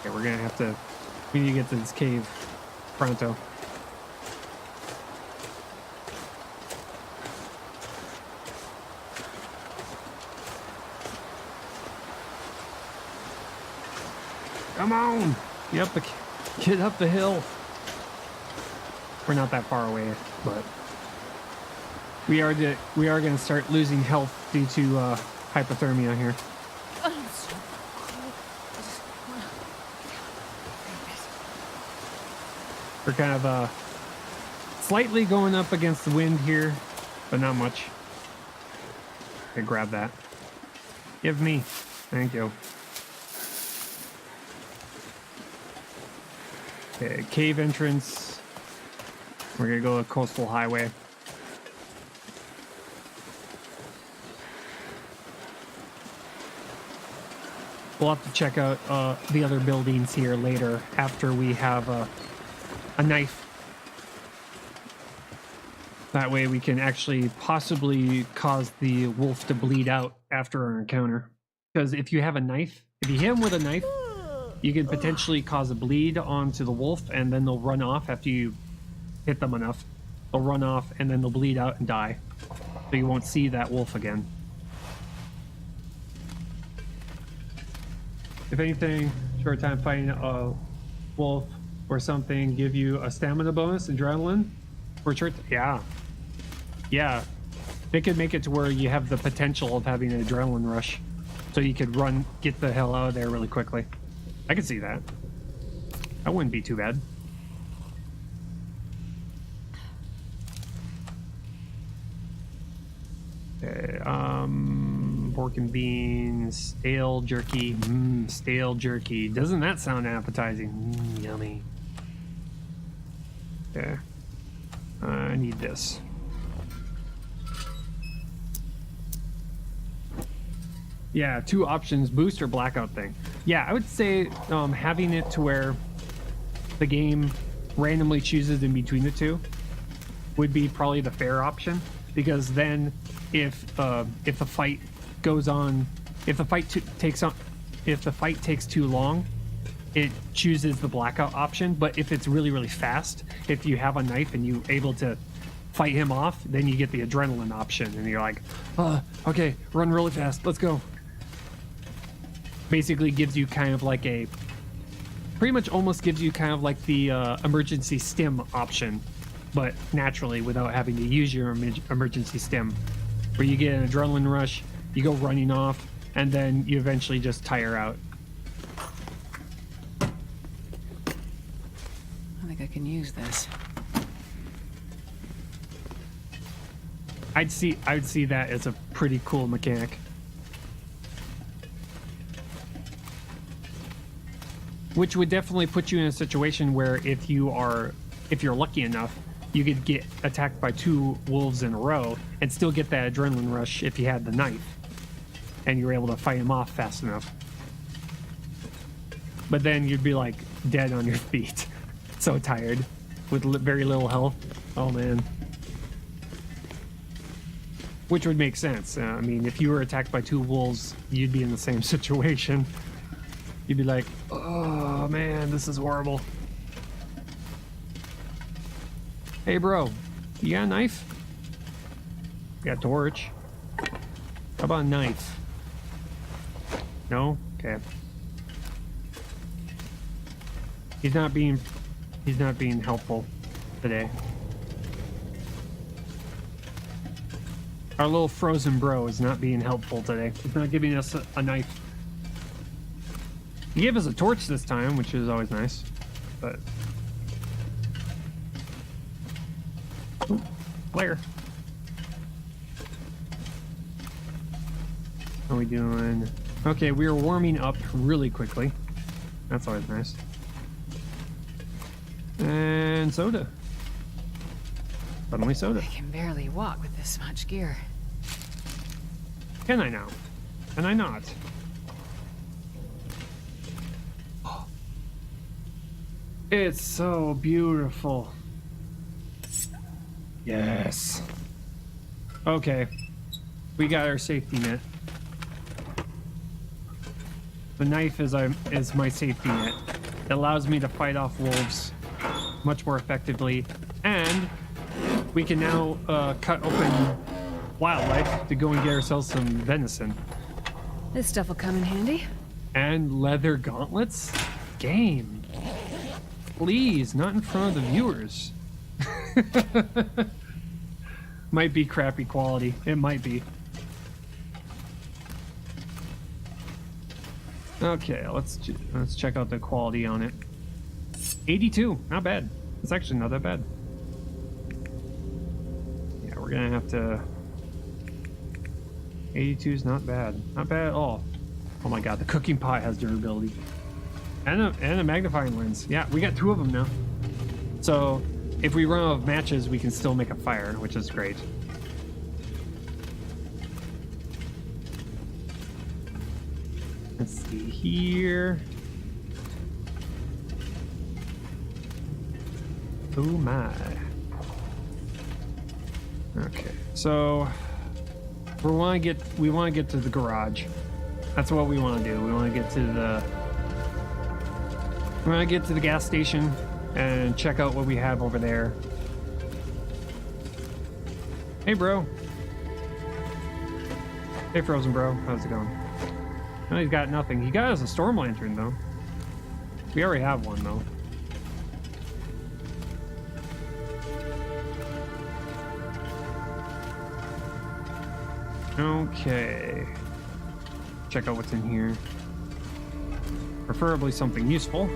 Okay, we're gonna have to. We need to get to this cave pronto. Come on! Get up the hill. We're not that far away, but we are going to start losing health due to hypothermia here. I'm so cold. We're kind of slightly going up against the wind here, but not much. Okay, grab that. Give me. Thank you. Okay, cave entrance. We're gonna go to coastal highway. We'll have to check out the other buildings here later after we have a knife. That way we can actually possibly cause the wolf to bleed out after our encounter. Because if you have a knife, if you hit him with a knife, you can potentially cause a bleed onto the wolf, and then they'll run off after you hit them enough. They'll run off, and then they'll bleed out and die. So you won't see that wolf again. If anything, short time fighting a wolf or something give you a stamina bonus, adrenaline? For short, yeah. Yeah. They could make it to where you have the potential of having an adrenaline rush. So you could run, get the hell out of there really quickly. I could see that. That wouldn't be too bad. Okay, pork and beans, stale jerky. Stale jerky. Doesn't that sound appetizing? Yummy. Okay. I need this. Yeah, 2 options, boost or blackout thing. Yeah, I would say having it to where the game randomly chooses in between the two would be probably the fair option, because then if the fight goes on, if the fight takes too long, it chooses the blackout option. But if it's really, really fast, if you have a knife and you're able to fight him off, then you get the adrenaline option, and you're like, okay, run really fast, let's go. Basically gives you kind of like a, pretty much almost gives you kind of like the emergency stim option, but naturally without having to use your emergency stim, where you get an adrenaline rush, you go running off, and then you eventually just tire out. I think I can use this. I'd see that as a pretty cool mechanic. Which would definitely put you in a situation where if you're lucky enough, you could get attacked by 2 wolves in a row and still get that adrenaline rush if you had the knife and you were able to fight him off fast enough. But then you'd be like dead on your feet. So tired with very little health. Oh man. Which would make sense. I mean, if you were attacked by 2 wolves, you'd be in the same situation. You'd be like, oh man, this is horrible. Hey bro, you got a knife? Got a torch. How about a knife? No? Okay. He's not being helpful today. Our little frozen bro is not being helpful today. He's not giving us a knife. He gave us a torch this time, which is always nice, but... Ooh, flare. How are we doing? Okay, we are warming up really quickly. That's always nice. And soda. Suddenly soda. I can barely walk with this much gear. Can I now? Can I not? It's so beautiful. Yes. Okay. We got our safety net. The knife is my safety net. It allows me to fight off wolves much more effectively, and we can now cut open wildlife to go and get ourselves some venison. This stuff will come in handy. And leather gauntlets? Game. Please, not in front of the viewers. Might be crappy quality. It might be. Okay, let's check out the quality on it. 82, not bad. It's actually not that bad. Yeah, we're gonna have to. 82 is not bad. Not bad at all. Oh my god, the cooking pot has durability. And a magnifying lens. Yeah, we got 2 of them now. So if we run out of matches, we can still make a fire, which is great. Let's see here. Oh my. Okay, so we want to get to the garage. That's what we want to do. We want to get to the gas station and check out what we have over there. Hey, bro. Hey, Frozen Bro. How's it going? No, he's got nothing. He got us a storm lantern, though. We already have one, though. Okay. Check out what's in here. Preferably something useful.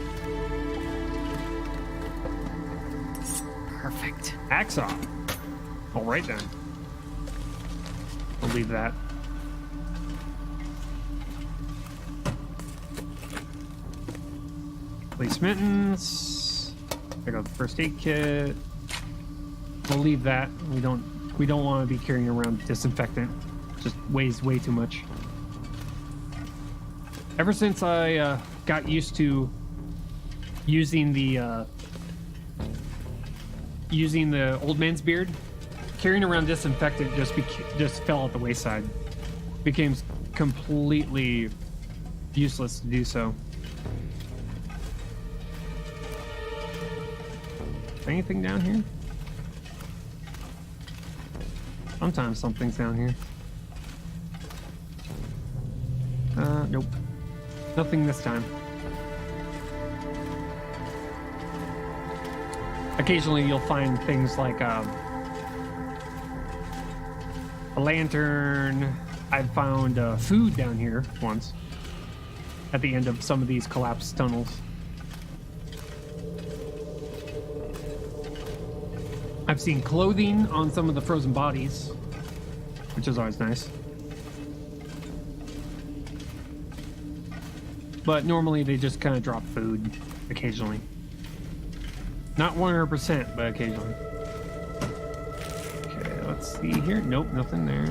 Perfect. Hacksaw. All right then. I'll leave that. Place mittens. Check out the first aid kit. We'll leave that. We don't want to be carrying around disinfectant. Just weighs way too much. Ever since I got used to using the old man's beard, carrying around disinfectant just fell at the wayside. Became completely useless to do so. Anything down here? Sometimes something's down here. Nope. Nothing this time. Occasionally you'll find things like a lantern. I've found food down here once at the end of some of these collapsed tunnels. I've seen clothing on some of the frozen bodies, which is always nice. But normally they just kind of drop food occasionally. Not 100%, but occasionally. Okay, let's see here. Nope, nothing there.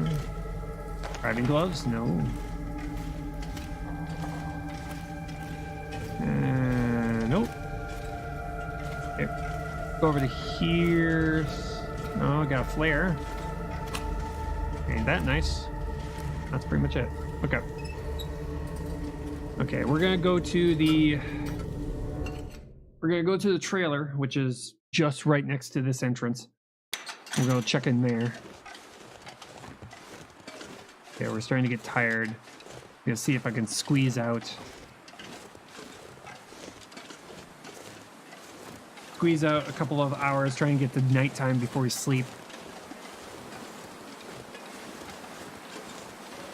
Driving gloves? No. Nope. Okay. Go over to here. Oh, I got a flare. Ain't that nice? That's pretty much it. Okay. Okay, we're gonna go to the trailer, which is just right next to this entrance. We're gonna check in there. Okay, we're starting to get tired. I'm gonna see if I can squeeze out a couple of hours, try and get to nighttime before we sleep.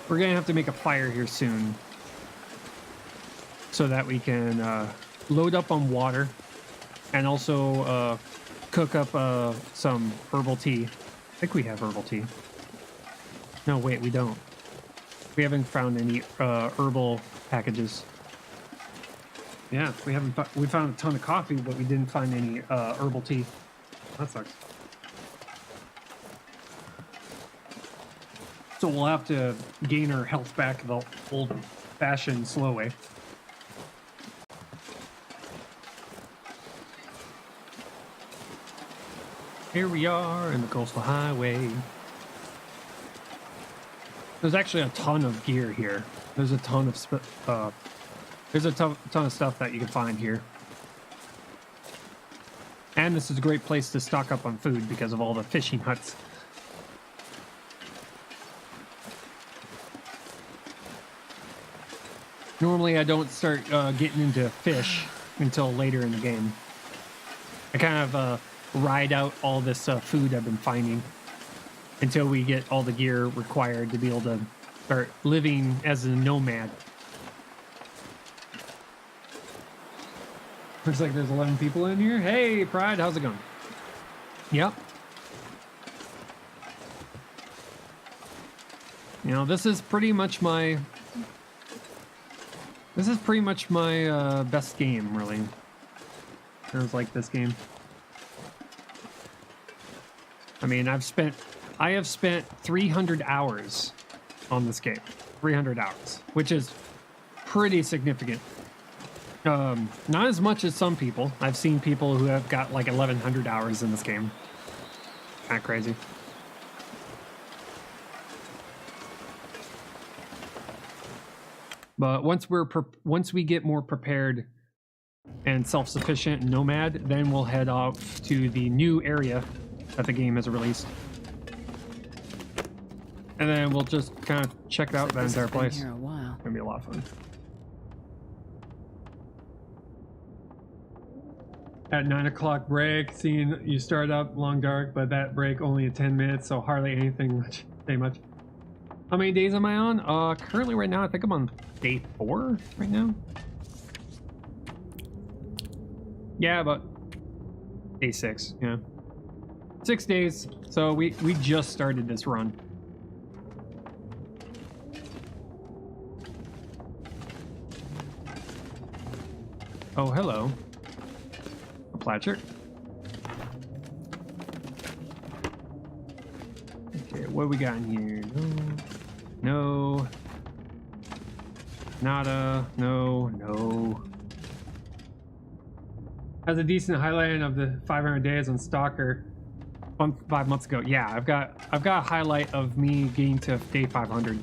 We're gonna have to make a fire here soon, so that we can load up on water and also cook up some herbal tea. I think we have herbal tea. No, wait, we don't. We haven't found any herbal packages. Yeah, we haven't. We found a ton of coffee, but we didn't find any herbal tea. That sucks. So we'll have to gain our health back the old-fashioned slow way. Here we are in the coastal highway. There's actually a ton of gear here. There's a ton of ton of stuff that you can find here. And this is a great place to stock up on food because of all the fishing huts. Normally I don't start getting into fish until later in the game. I kind of ride out all this food I've been finding until we get all the gear required to be able to start living as a nomad. Looks like there's 11 people in here. Hey, Pride, how's it going? Yep. You know, this is pretty much my best game, really. Sounds like this game. I mean, I have spent 300 hours on this game. 300 hours, which is pretty significant. Not as much as some people. I've seen people who have got like 1,100 hours in this game. Kind of crazy. But once we get more prepared and self-sufficient and nomad, then we'll head off to the new area that the game has released. And then we'll just kind of check out that entire place. Here a while. It's gonna be a lot of fun. At 9 o'clock break, seeing you start up long dark, but that break only at 10 minutes, so hardly anything much. Say much. How many days am I on? Currently right now, I think I'm on day 4 right now. Yeah, but day 6. Yeah, 6 days. So we just started this run. Oh, hello. A Platcher. Okay, what we got in here? No. Nada. No. Has a decent highlight of the 500 days on Stalker 5 months ago. Yeah, I've got a highlight of me getting to day 500.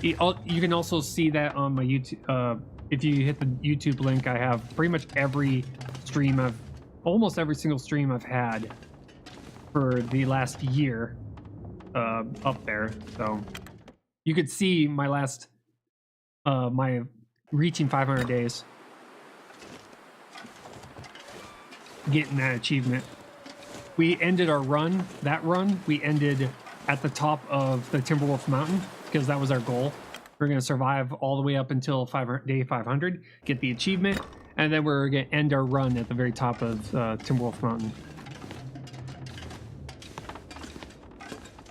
You can also see that on my YouTube. If you hit the YouTube link, I have pretty much every stream almost every single stream I've had for the last year up there. So you could see my last, my reaching 500 days, getting that achievement. We ended our run, we ended at the top of the Timberwolf Mountain because that was our goal. We're going to survive all the way up until day 500, get the achievement, and then we're going to end our run at the very top of Timberwolf Mountain.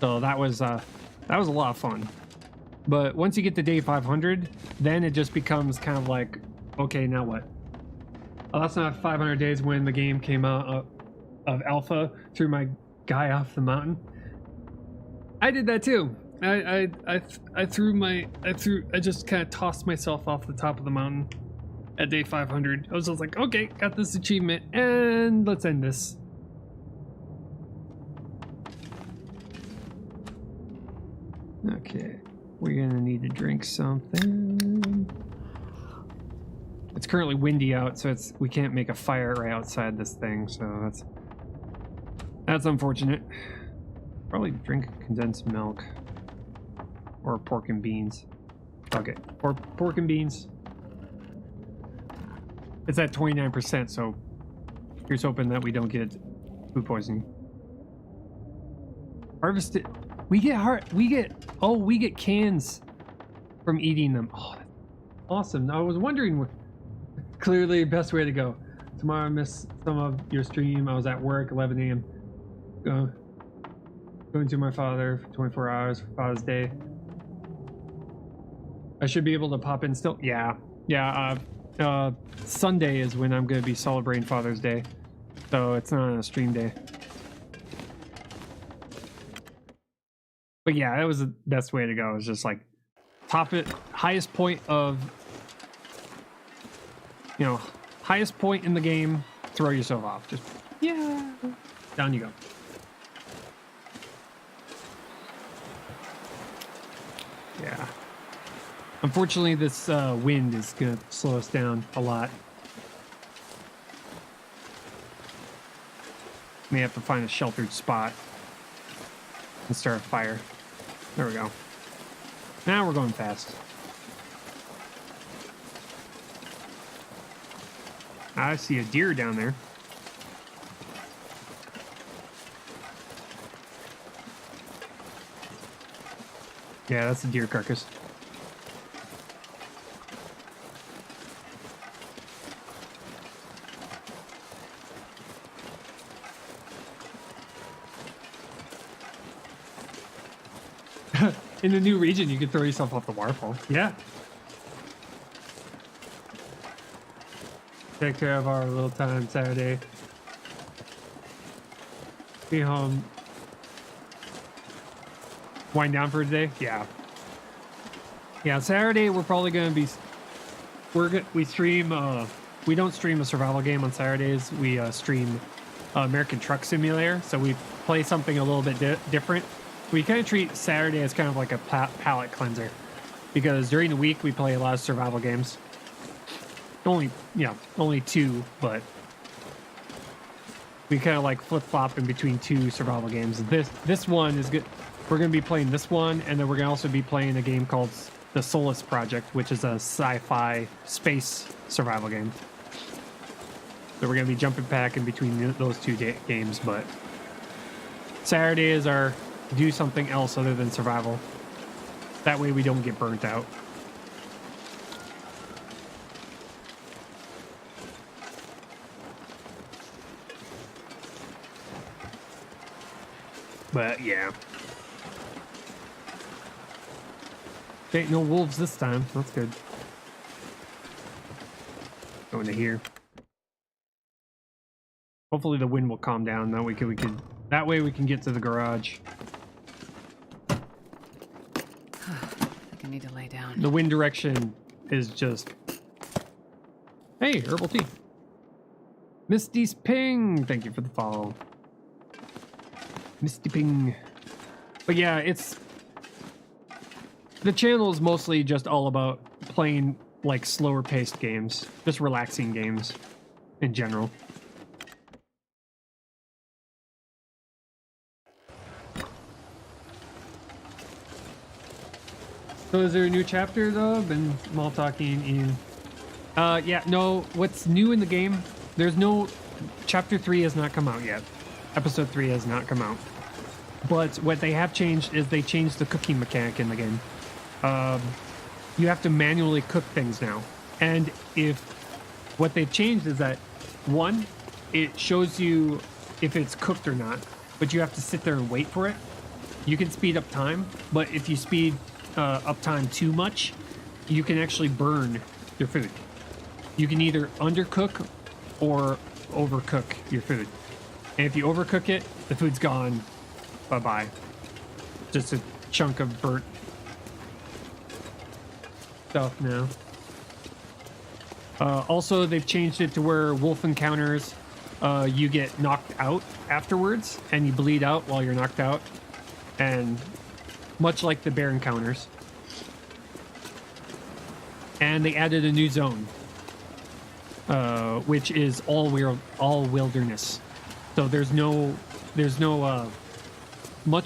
So that was a lot of fun. But once you get to day 500, then it just becomes kind of like, okay, now what? Oh, that's not 500 days when the game came out of alpha, threw my guy off the mountain. I did that too. I just kind of tossed myself off the top of the mountain at day 500. I was just like, okay, got this achievement, and let's end this. Okay, we're gonna need to drink something. It's currently windy out, so we can't make a fire right outside this thing, so that's unfortunate. Probably drink condensed milk. Or pork and beans. Okay, or pork and beans. It's at 29%, so here's hoping that we don't get food poisoning. Harvested. We get cans from eating them. Oh, that's awesome. I was wondering. Clearly, best way to go. Tomorrow I missed some of your stream. I was at work, 11 a.m. Going to my father for 24 hours for Father's Day. I should be able to pop in still. Yeah. Sunday is when I'm going to be celebrating Father's Day, so it's not on a stream day. But yeah, that was the best way to go. It was just like highest point in the game, throw yourself off. Just, yeah. Down you go. Yeah. Unfortunately, this wind is going to slow us down a lot. May have to find a sheltered spot and start a fire. There we go. Now we're going fast. I see a deer down there. Yeah, that's a deer carcass. In the new region, you can throw yourself off the waterfall. Yeah. Take care of our little time Saturday. Be home. Wind down for today? Yeah. Yeah, Saturday we're probably gonna be we stream we don't stream a survival game on Saturdays. We stream American Truck Simulator, so we play something a little bit different. We kind of treat Saturday as kind of like a palate cleanser, because during the week we play a lot of survival games. Only 2, but we kind of like flip-flop in between 2 survival games. This one is good. We're going to be playing this one, and then we're going to also be playing a game called The Solus Project, which is a sci-fi space survival game. So we're going to be jumping back in between those 2 games, but Saturday is our do something else other than survival. That way we don't get burnt out. But yeah. Okay, no wolves this time. That's good. Going to here. Hopefully the wind will calm down. That way we can get to the garage. I think I need to lay down. The wind direction is just... Hey, herbal tea. Misty's ping. Thank you for the follow. Misty ping. But yeah, it's... The channel is mostly just all about playing like slower paced games. Just relaxing games in general. So is there a new chapter though? Been small talking in... yeah, no, what's new in the game? There's no... Chapter 3 has not come out yet. Episode 3 has not come out. But what they have changed is they changed the cooking mechanic in the game. You have to manually cook things now. And what they've changed is that, one, it shows you if it's cooked or not, but you have to sit there and wait for it. You can speed up time, but if you speed up time too much, you can actually burn your food. You can either undercook or overcook your food. And if you overcook it, the food's gone. Bye-bye. Just a chunk of burnt stuff now. Also, they've changed it to where wolf encounters, you get knocked out afterwards, and you bleed out while you're knocked out. And much like the bear encounters. And they added a new zone, which is all wilderness. So there's no it's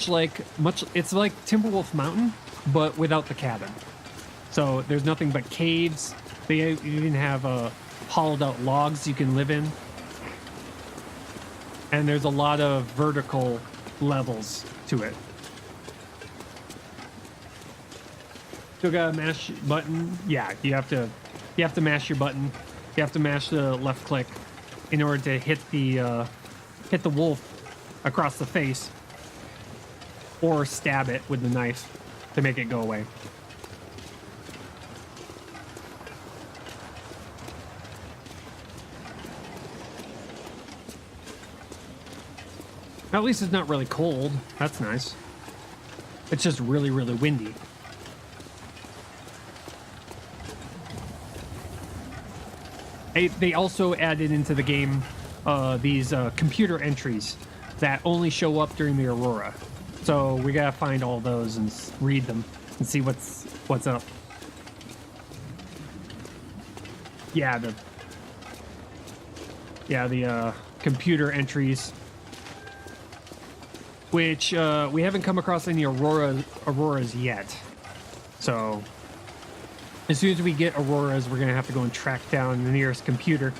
like Timberwolf Mountain, but without the cabin. So there's nothing but caves. They even have hollowed out logs you can live in. And there's a lot of vertical levels to it. Still gotta mash button. Yeah, you have to mash your button. You have to mash the left click in order to hit the wolf across the face, or stab it with the knife to make it go away. At least it's not really cold. That's nice. It's just really, really windy. They also added into the game these computer entries. that only show up during the aurora. So we gotta find all those and read them and see what's up. Yeah, the computer entries, which we haven't come across any auroras yet. So as soon as we get auroras, we're gonna have to go and track down the nearest computer,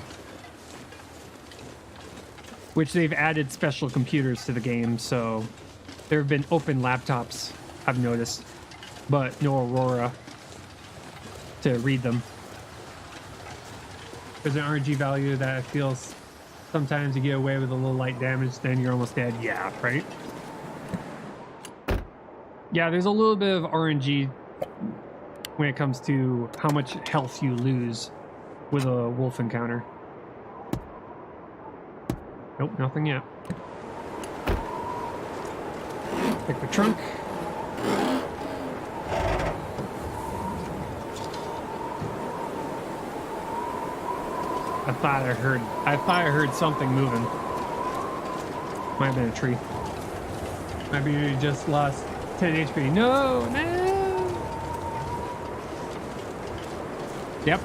which they've added special computers to the game. So there have been open laptops, I've noticed, but no aurora to read them. There's an RNG value that feels sometimes you get away with a little light damage, then you're almost dead. Yeah, right? Yeah, there's a little bit of RNG when it comes to how much health you lose with a wolf encounter. Nope, nothing yet. Pick the trunk. I thought I heard something moving. Might have been a tree. Maybe you just lost 10 HP. No, no. Yep.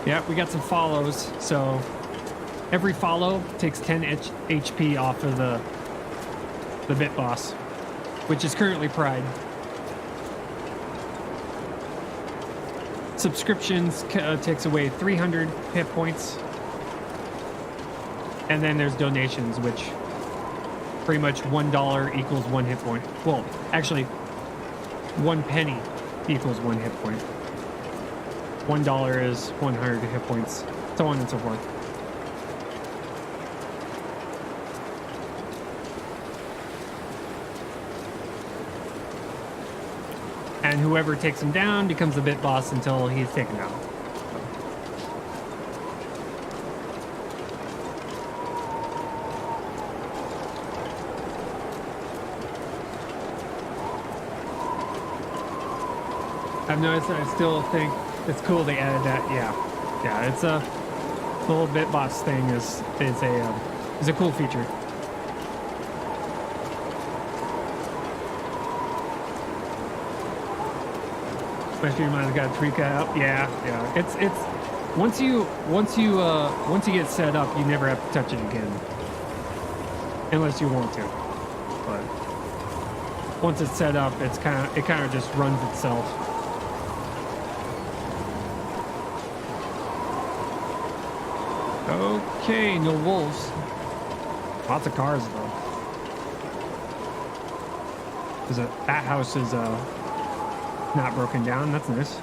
Yep, we got some follows. So every follow takes 10 HP off of the bit boss, which is currently Pride. Subscriptions takes away 300 hit points, and then there's donations, which pretty much $1 equals 1 hit point. Well, actually, 1 penny equals 1 hit point. $1 is 100 hit points, so on and so forth. And whoever takes him down becomes the bit boss until he's taken down. I've noticed that I still think it's cool they added that. Yeah, it's a the whole bit boss thing is a cool feature. Especially your mind's got a tree cut out. Yeah. It's once you get set up, you never have to touch it again, unless you want to. But once it's set up, it kind of just runs itself. Okay, no wolves. Lots of cars though. That house is not broken down. That's nice.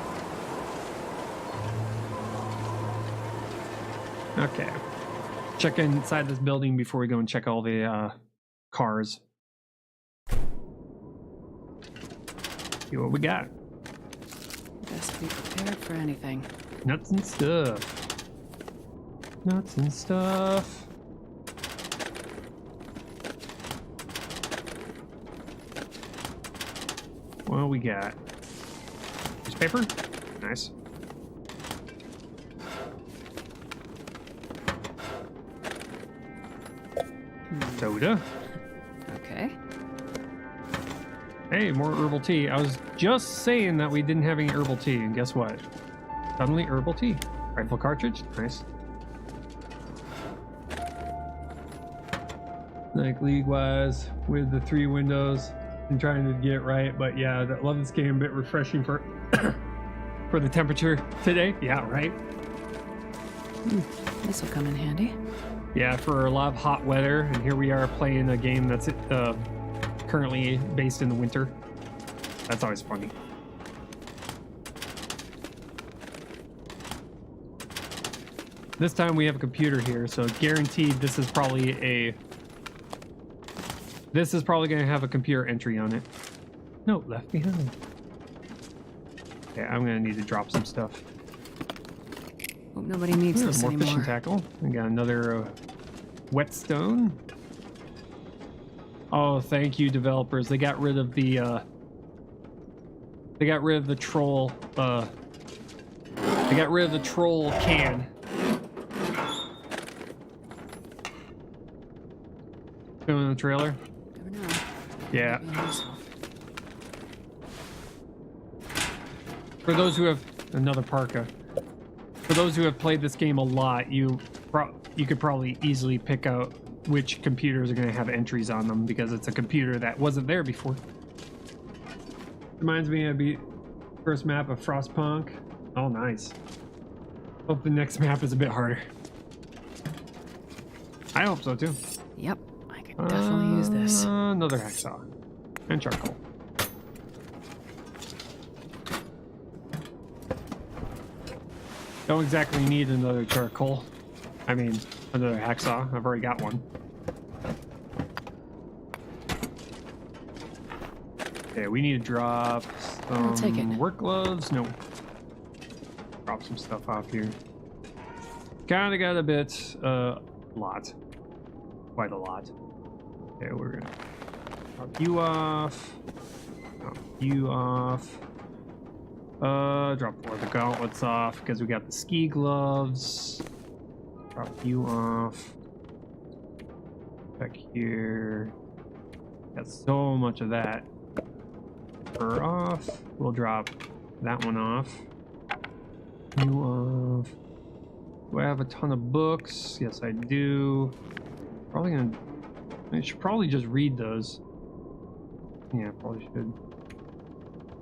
Okay. Check inside this building before we go and check all the cars. See what we got. Best be prepared for anything. Nuts and stuff. Nuts and stuff. What we got? Newspaper? Nice. Soda. Okay. Hey, more herbal tea. I was just saying that we didn't have any herbal tea, and guess what? Suddenly herbal tea. Rifle cartridge. Nice. Like league-wise with the 3 windows and trying to get it right, but yeah, I love this game. A bit refreshing for for the temperature today. Yeah, right. This will come in handy. Yeah, for a lot of hot weather, and here we are playing a game that's currently based in the winter. That's always funny. This time we have a computer here, so guaranteed this is probably going to have a computer entry on it. No, left behind. Okay, I'm going to need to drop some stuff. Hope nobody needs this more anymore. fishing tackle. We got another whetstone. Oh, thank you, developers. They got rid of the troll. They got rid of the troll can. Filming the trailer. Never know. Yeah. Maybe myself. For those who have another parka. For those who have played this game a lot, you could probably easily pick out which computers are going to have entries on them because it's a computer that wasn't there before. Reminds me of the first map of Frostpunk. Oh, nice. Hope the next map is a bit harder. I hope so too. Yep, I could definitely use this. Another hacksaw and charcoal. Don't exactly need another charcoal. I mean, another hacksaw. I've already got one. Okay, we need to drop I'll take it. some work gloves. No. Drop some stuff off here. Kinda got a bit, lot. Quite a lot. Okay, we're gonna drop you off. Drop you off. Drop all the gauntlets off because we got the ski gloves. Drop you off. Back here. Got so much of that. Her off. We'll drop that one off. You off. Do I have a ton of books? Yes, I do. I should probably just read those. Yeah, probably should.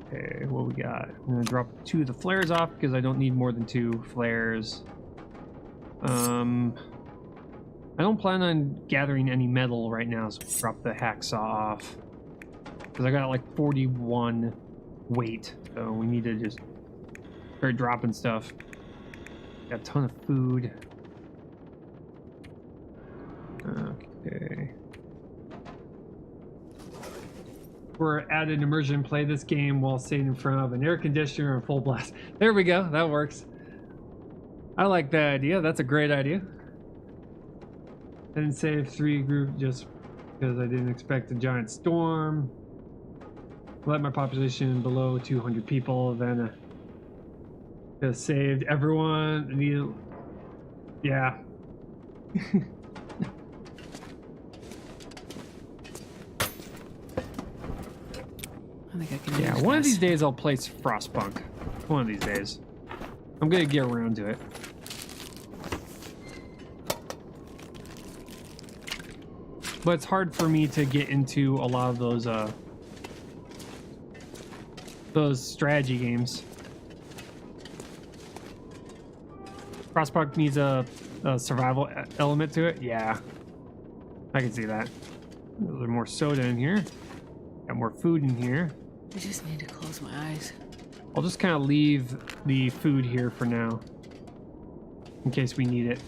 Okay, what we got? I'm gonna drop 2 of the flares off because I don't need more than 2 flares. I don't plan on gathering any metal right now, so we'll drop the hacksaw off. Because I got like 41 weight, so we need to just start dropping stuff. Got a ton of food. Okay. We're at an immersion play this game while sitting in front of an air conditioner and full blast. There we go. That works. I like that idea. That's a great idea. I didn't save 3 group just because I didn't expect a giant storm. Let my population below 200 people. Then just saved everyone. Yeah. I think I can Yeah, use one of this. these days I'll play Frostpunk. One of these days. I'm gonna get around to it. But it's hard for me to get into a lot of those strategy games. Frostpunk needs a survival element to it. Yeah, I can see that. There's more soda in here. Got more food in here. I just need to close my eyes. I'll just kind of leave the food here for now, in case we need it.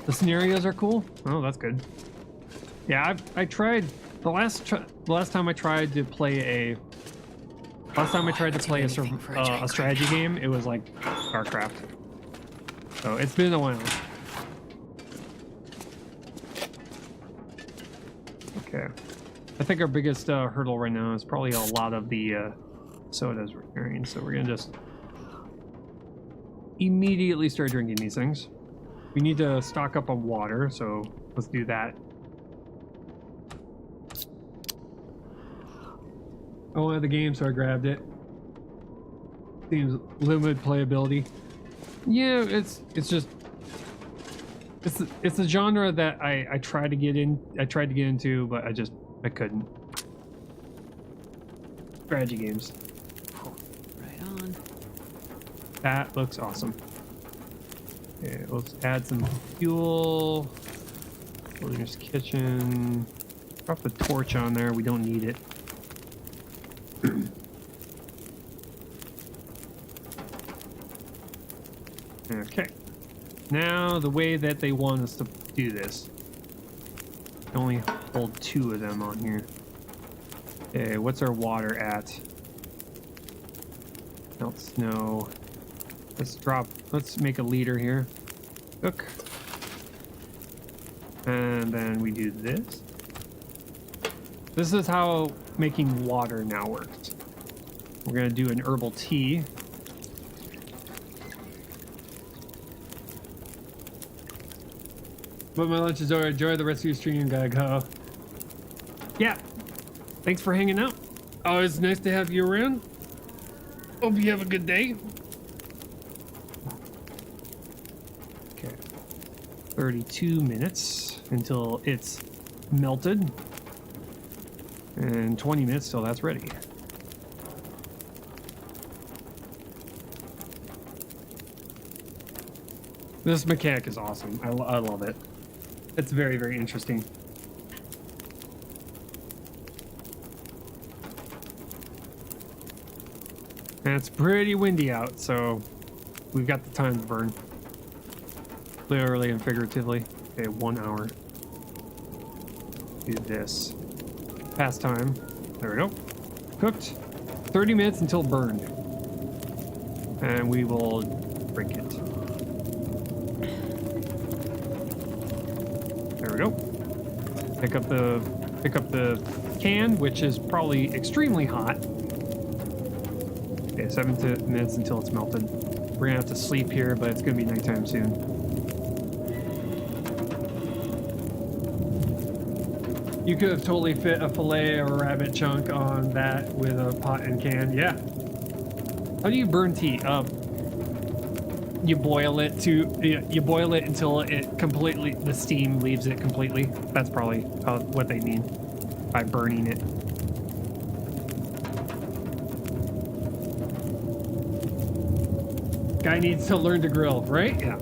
The scenarios are cool. Oh, that's good. Yeah, I tried the last time I tried to play a strategy game. It was like StarCraft. So it's been a while. Okay. I think our biggest hurdle right now is probably a lot of the sodas we're carrying. So we're gonna just immediately start drinking these things. We need to stock up on water, so let's do that. I wanted the game, so I grabbed it. Seems limited playability. Yeah, it's a genre that I tried to get into, but I couldn't. Strategy games. Right on. That looks awesome. Okay, let's add some fuel. Wilderness kitchen. Drop the torch on there. We don't need it. Okay. Now the way that they want us to do this. I only hold 2 of them on here. Okay, what's our water at? Melt snow. Let's make a liter here. Cook. And then we do this. This is how making water now works. We're gonna do an herbal tea. But my lunch is over. Enjoy the rest of your stream. Gotta go. Yeah. Thanks for hanging out. Always nice to have you around. Hope you have a good day. Okay. 32 minutes until it's melted. And 20 minutes till that's ready. This mechanic is awesome. I love it. It's very, very interesting. And it's pretty windy out, so we've got the time to burn. Literally and figuratively. Okay, 1 hour. Do this. Past time. There we go. Cooked. 30 minutes until burned. And we will drink it. There we go. Pick up the can, which is probably extremely hot. Okay, 7 minutes until it's melted. We're gonna have to sleep here, but it's gonna be nighttime soon. You could have totally fit a fillet or a rabbit chunk on that with a pot and can. Yeah. How do you burn tea? You boil it until it completely, the steam leaves it completely. That's probably what they mean by burning it. Guy needs to learn to grill, right? Yeah.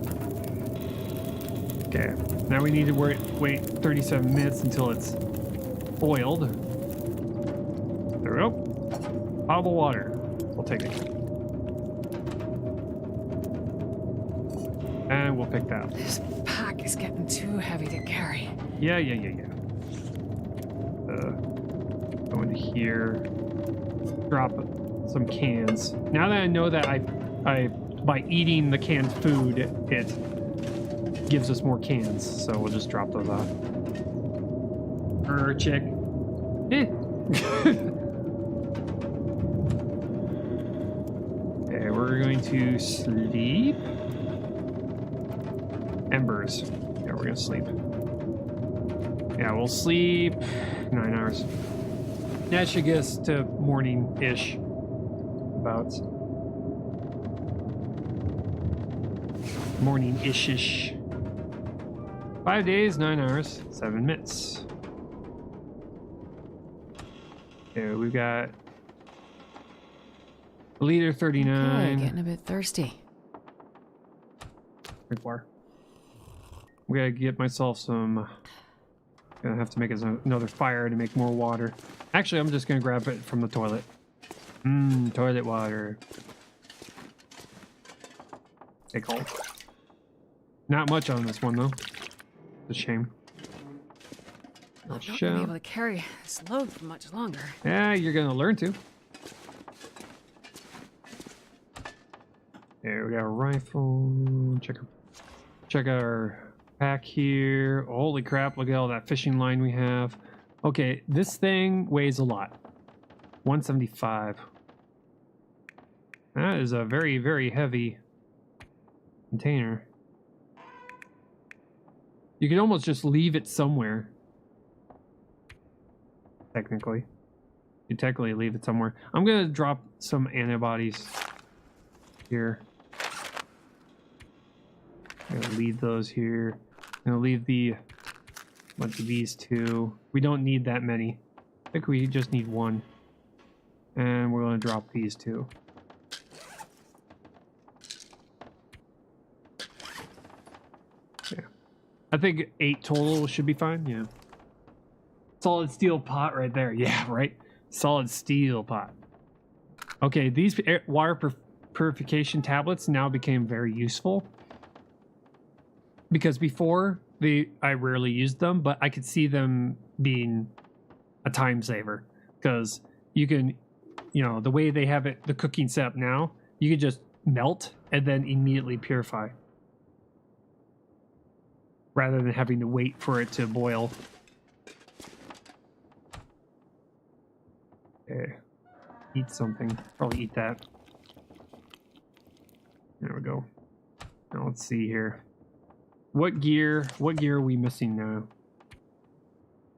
Okay. Now we need to wait 37 minutes until it's boiled. There we go. Potable water. We'll take it. And we'll pick that. This pack is getting too heavy to carry. Yeah. Go into here. Drop some cans. Now that I know that I by eating the canned food, it gives us more cans. So we'll just drop those off. Chick. Okay, we're going to sleep. Embers. Yeah, we're gonna sleep. Yeah, we'll sleep 9 hours. That should get us to morning-ish. About. Morning-ish-ish. 5 days, 9 hours, 7 minutes. Okay, we've got liter 39. Okay, getting a bit thirsty. Drink water. We gotta get myself some. Gonna have to make another fire to make more water. Actually, I'm just gonna grab it from the toilet. Toilet water. Take hold. Not much on this one though. It's a shame. I'm not gonna be able to carry this load for much longer. Yeah, you're gonna learn to. There we got a rifle. Check our pack here. Holy crap, look at all that fishing line we have. Okay, this thing weighs a lot. 175. That is a very, very heavy container. You could almost just leave it somewhere. Technically. You technically leave it somewhere. I'm gonna drop some antibodies here. I'm gonna leave those here. I'm gonna leave the bunch of these two. We don't need that many. I think we just need one. And we're gonna drop these two. Yeah. I think 8 total should be fine, yeah. Solid steel pot right there. Yeah, right? Solid steel pot. Okay, these water purification tablets now became very useful. Because before, I rarely used them, but I could see them being a time saver. Because you can, the way they have it, the cooking setup now, you can just melt and then immediately purify. Rather than having to wait for it to boil. Okay. Eat something. Probably eat that. There we go. Now let's see here. What gear are we missing now?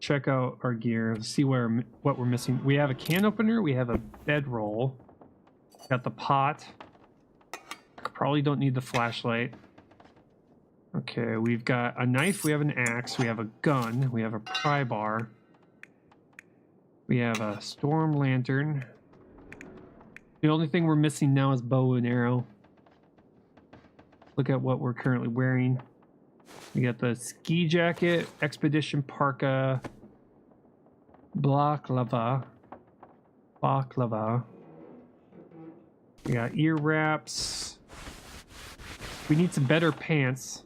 Check out our gear. See what we're missing. We have a can opener. We have a bedroll. Got the pot. Probably don't need the flashlight. Okay, we've got a knife. We have an axe. We have a gun. We have a pry bar. We have a storm lantern. The only thing we're missing now is bow and arrow. Look at what we're currently wearing. We got the ski jacket, expedition parka, baklava. We got ear wraps. We need some better pants.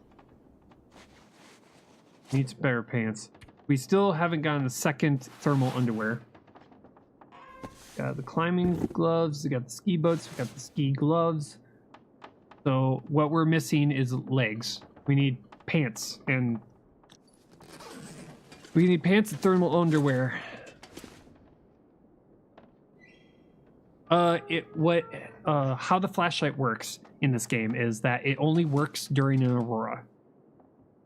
We still haven't gotten the second thermal underwear. Got the climbing gloves. We got the ski boots. We got the ski gloves. So what we're missing is legs. We need pants and thermal underwear. How the flashlight works in this game is that it only works during an aurora.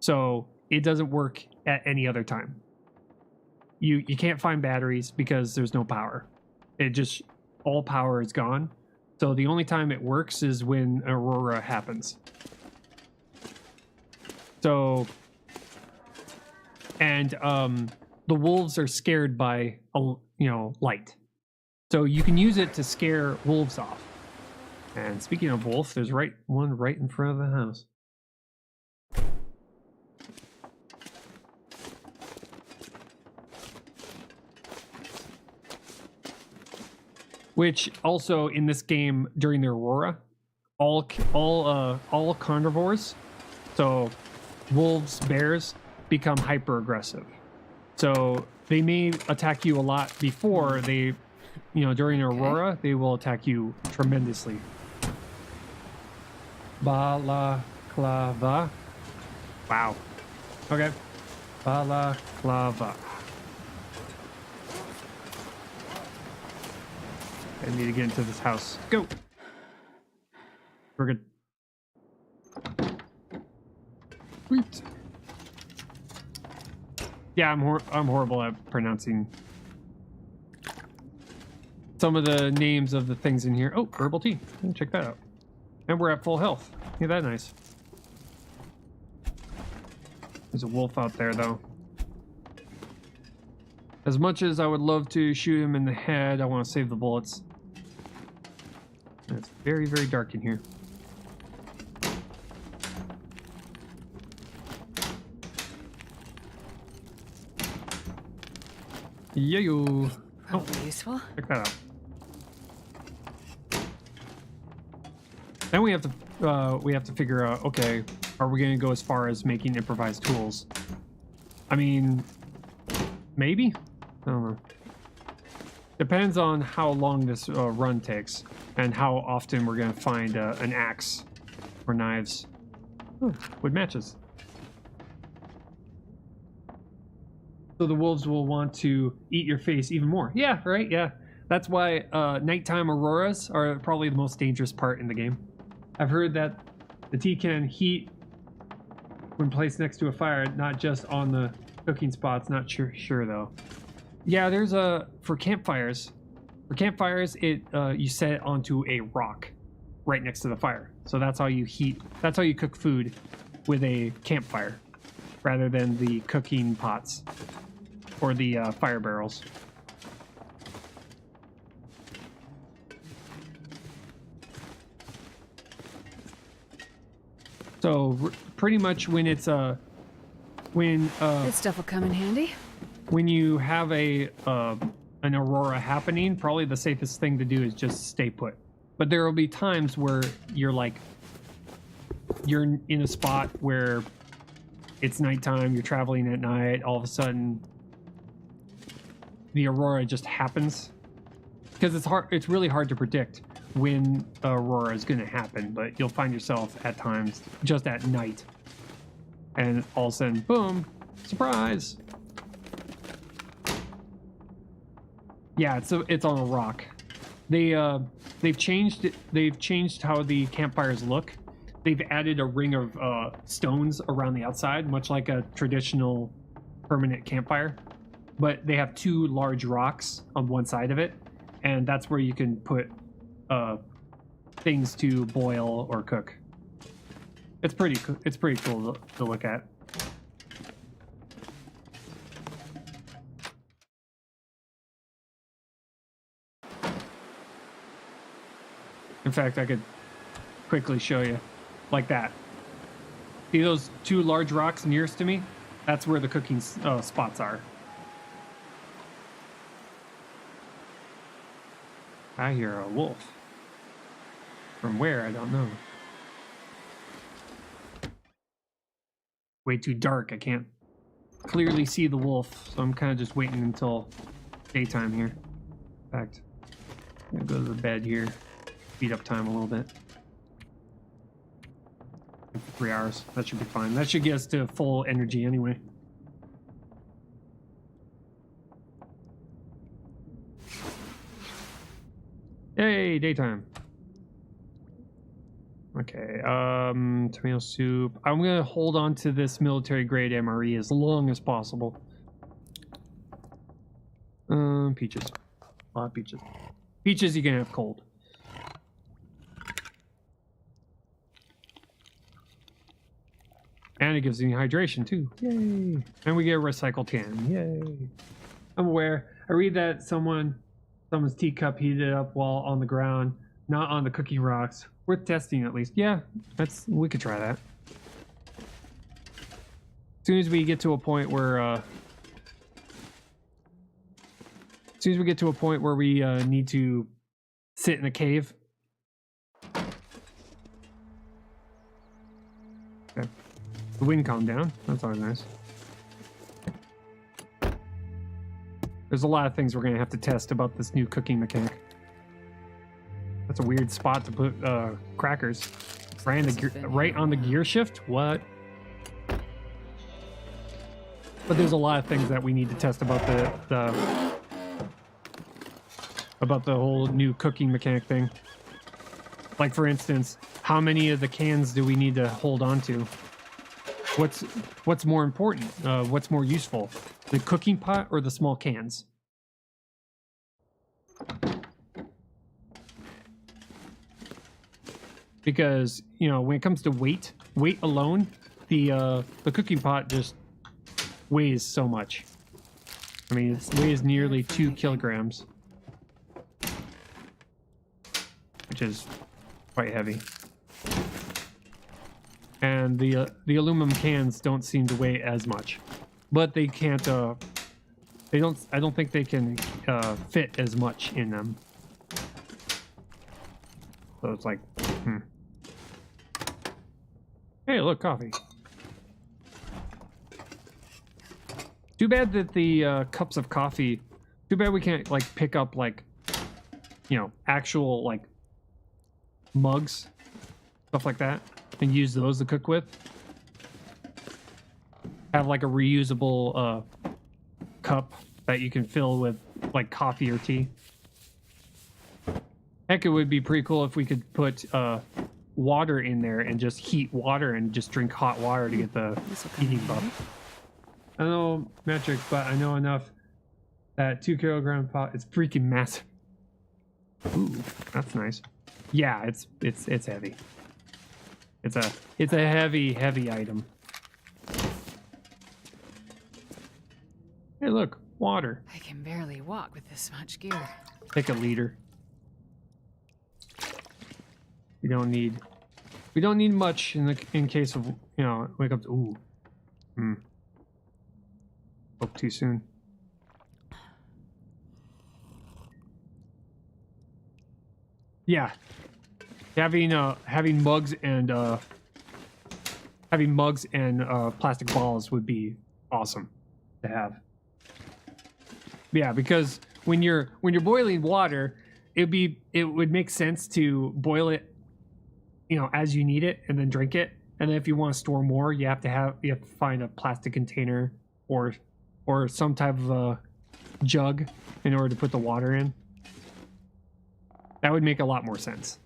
So it doesn't work at any other time. You can't find batteries because there's no power. All power is gone. So the only time it works is when aurora happens. So, and the wolves are scared by light. So you can use it to scare wolves off. And speaking of wolf, there's one right in front of the house. Which also in this game during the aurora, all carnivores, so wolves, bears, become hyper aggressive. So they may attack you a lot before they, during aurora, they will attack you tremendously. Balaclava. Wow. Okay. Balaclava. I need to get into this house. Go. We're good. Sweet. Yeah, I'm horrible at pronouncing some of the names of the things in here. Oh, herbal tea. Check that out. And we're at full health. Ain't that nice? There's a wolf out there, though. As much as I would love to shoot him in the head, I want to save the bullets. And it's very, very dark in here. Yeah-yo. Probably useful. Check that out. Then we have to figure out, okay, are we going to go as far as making improvised tools? I mean, maybe? I don't know. Depends on how long this run takes and how often we're going to find an axe or knives. Oh, wood matches. So the wolves will want to eat your face even more. Yeah, right? Yeah. That's why nighttime auroras are probably the most dangerous part in the game. I've heard that the tea can heat when placed next to a fire, not just on the cooking spots. Not sure though. Yeah, there's for campfires. For campfires, you set it onto a rock right next to the fire. So that's how you cook food with a campfire, rather than the cooking pots or the fire barrels. So pretty much when it's this stuff will come in handy. When you have an aurora happening, probably the safest thing to do is just stay put. But there will be times where you're in a spot where it's nighttime, you're traveling at night, all of a sudden the aurora just happens. Because it's really hard to predict when aurora is going to happen, but you'll find yourself at times just at night. And all of a sudden, boom, surprise. Yeah, it's on a rock. They've changed how the campfires look. they've added a ring of stones around the outside, much like a traditional permanent campfire. But they have two large rocks on one side of it, and that's where you can put things to boil or cook. It's pretty cool to look at. In fact, I could quickly show you like that. See those two large rocks nearest to me? That's where the cooking spots are. I hear a wolf. From where? I don't know. Way too dark. I can't clearly see the wolf, so I'm kind of just waiting until daytime here. In fact, I'm gonna go to the bed here. Speed up time a little bit. 3 hours. That should be fine. That should get us to full energy anyway. Yay, daytime. Okay, tomato soup. I'm gonna hold on to this military grade MRE as long as possible. Peaches. A lot of peaches. Peaches you can have cold. And it gives me hydration too. Yay! And we get a recycled can. Yay! I'm aware. I read that someone's teacup heated up while on the ground, not on the cooking rocks. Worth testing at least. Yeah, we could try that. As soon as we get to a point where we need to sit in a cave. Okay. The wind calmed down. That's always nice. There's a lot of things we're going to have to test about this new cooking mechanic. That's a weird spot to put crackers. Right on the gear shift? What? But there's a lot of things that we need to test about the whole new cooking mechanic thing. Like, for instance, how many of the cans do we need to hold on to? What's more important? What's more useful? The cooking pot or the small cans? Because, you know, when it comes to weight alone, the cooking pot just weighs so much. I mean, it weighs nearly 2 kilograms, which is quite heavy. And the aluminum cans don't seem to weigh as much, but they can't. I don't think they can fit as much in them. So it's like, Hey, look, coffee. Too bad that the cups of coffee. Too bad we can't like pick up like, you know, actual like mugs, stuff like that, and use those to cook with. Have like a reusable cup that you can fill with like coffee or tea. Heck, it would be pretty cool if we could put water in there and just heat water and just drink hot water to get the heating buff. I don't know metric, but I know enough that 2 kilogram pot is freaking massive. Ooh, that's nice. Yeah, it's heavy. It's a heavy item. Hey, look, water. I can barely walk with this much gear. Take a liter. We don't need much in case of, you know, wake up to, Spoke too soon. Yeah. Having mugs and plastic balls would be awesome to have. Yeah, because when you're boiling water, it would make sense to boil it, you know, as you need it and then drink it. And then if you want to store more, you have to find a plastic container or some type of a jug in order to put the water in. That would make a lot more sense.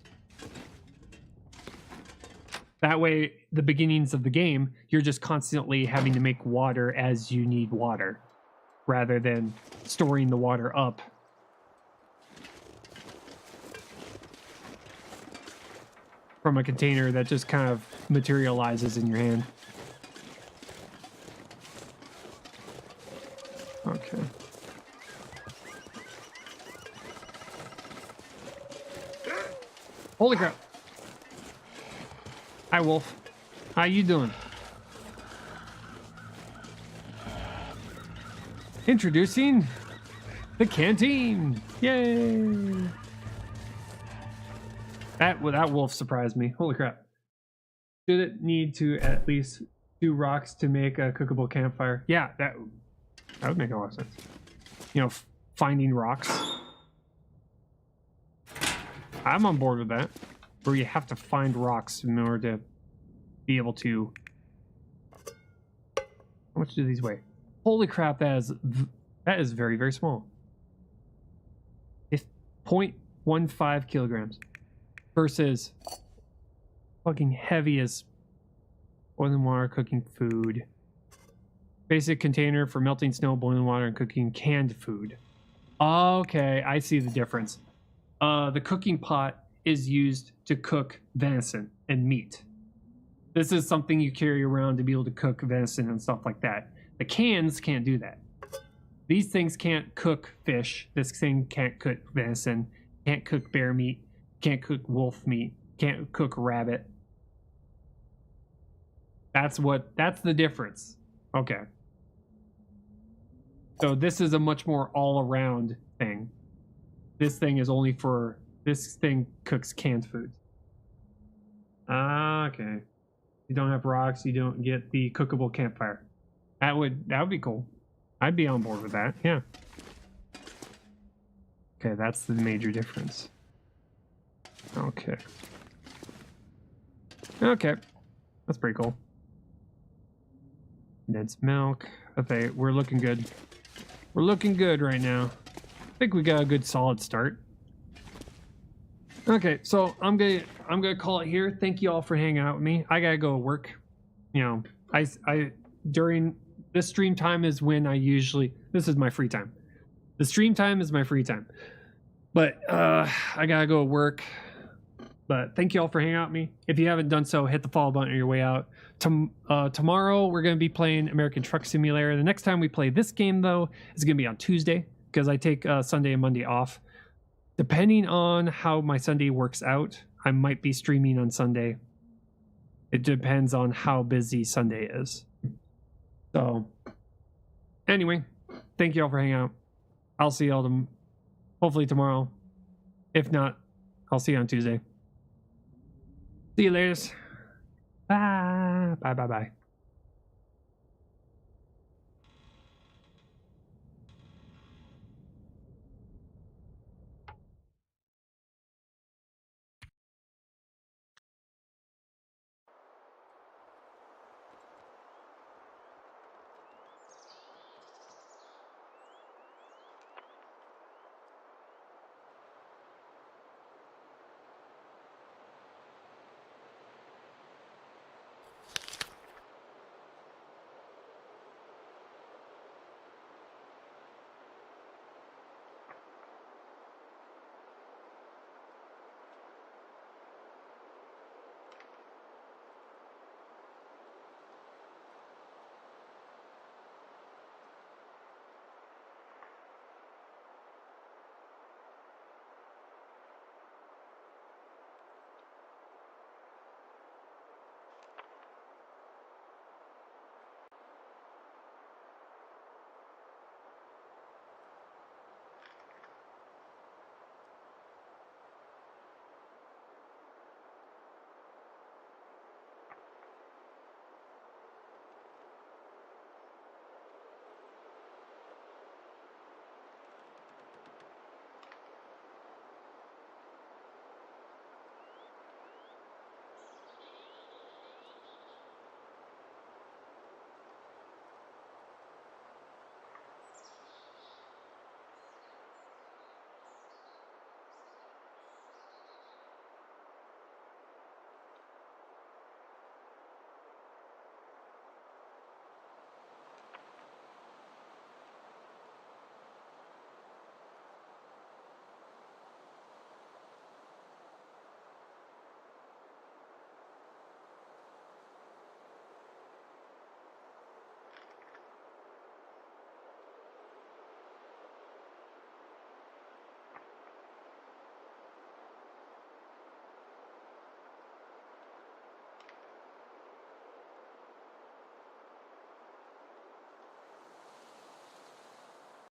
That way, the beginnings of the game, you're just constantly having to make water as you need water, rather than storing the water up. From a container that just kind of materializes in your hand. Okay. Holy crap. Hi, Wolf. How you doing? Introducing the canteen. Yay! That wolf surprised me. Holy crap. Should it need to at least 2 rocks to make a cookable campfire? Yeah, that would make a lot of sense. You know, finding rocks. I'm on board with that. Where you have to find rocks in order to be able to... How much do these weigh? Holy crap, that is very, very small. It's 0.15 kilograms. Versus fucking heavy as boiling water, cooking food. Basic container for melting snow, boiling water, and cooking canned food. Okay, I see the difference. The cooking pot is used to cook venison and meat. This is something you carry around to be able to cook venison and stuff like that. The cans can't do that. These things can't cook fish. This thing can't cook venison, can't cook bear meat, can't cook wolf meat, can't cook rabbit. That's the difference. Okay. So this is a much more all-around thing. This thing is only for, this thing cooks canned food. Okay. You don't have rocks, you don't get the cookable campfire. That would be cool. I'd be on board with that, yeah. Okay, that's the major difference. Okay. Okay. That's pretty cool. Ned's milk. Okay, we're looking good. We're looking good right now. I think we got a good solid start. Okay, so I'm gonna call it here. Thank you all for hanging out with me. I gotta go to work. You know, I during this stream time is when I usually, this is my free time. The stream time is my free time. But I gotta go to work. But thank you all for hanging out with me. If you haven't done so, hit the follow button on your way out. Tomorrow, we're going to be playing American Truck Simulator. The next time we play this game, though, is going to be on Tuesday, because I take Sunday and Monday off. Depending on how my Sunday works out, I might be streaming on Sunday. It depends on how busy Sunday is. So, anyway, thank you all for hanging out. I'll see y'all hopefully tomorrow. If not, I'll see you on Tuesday. See you later. Bye. Bye.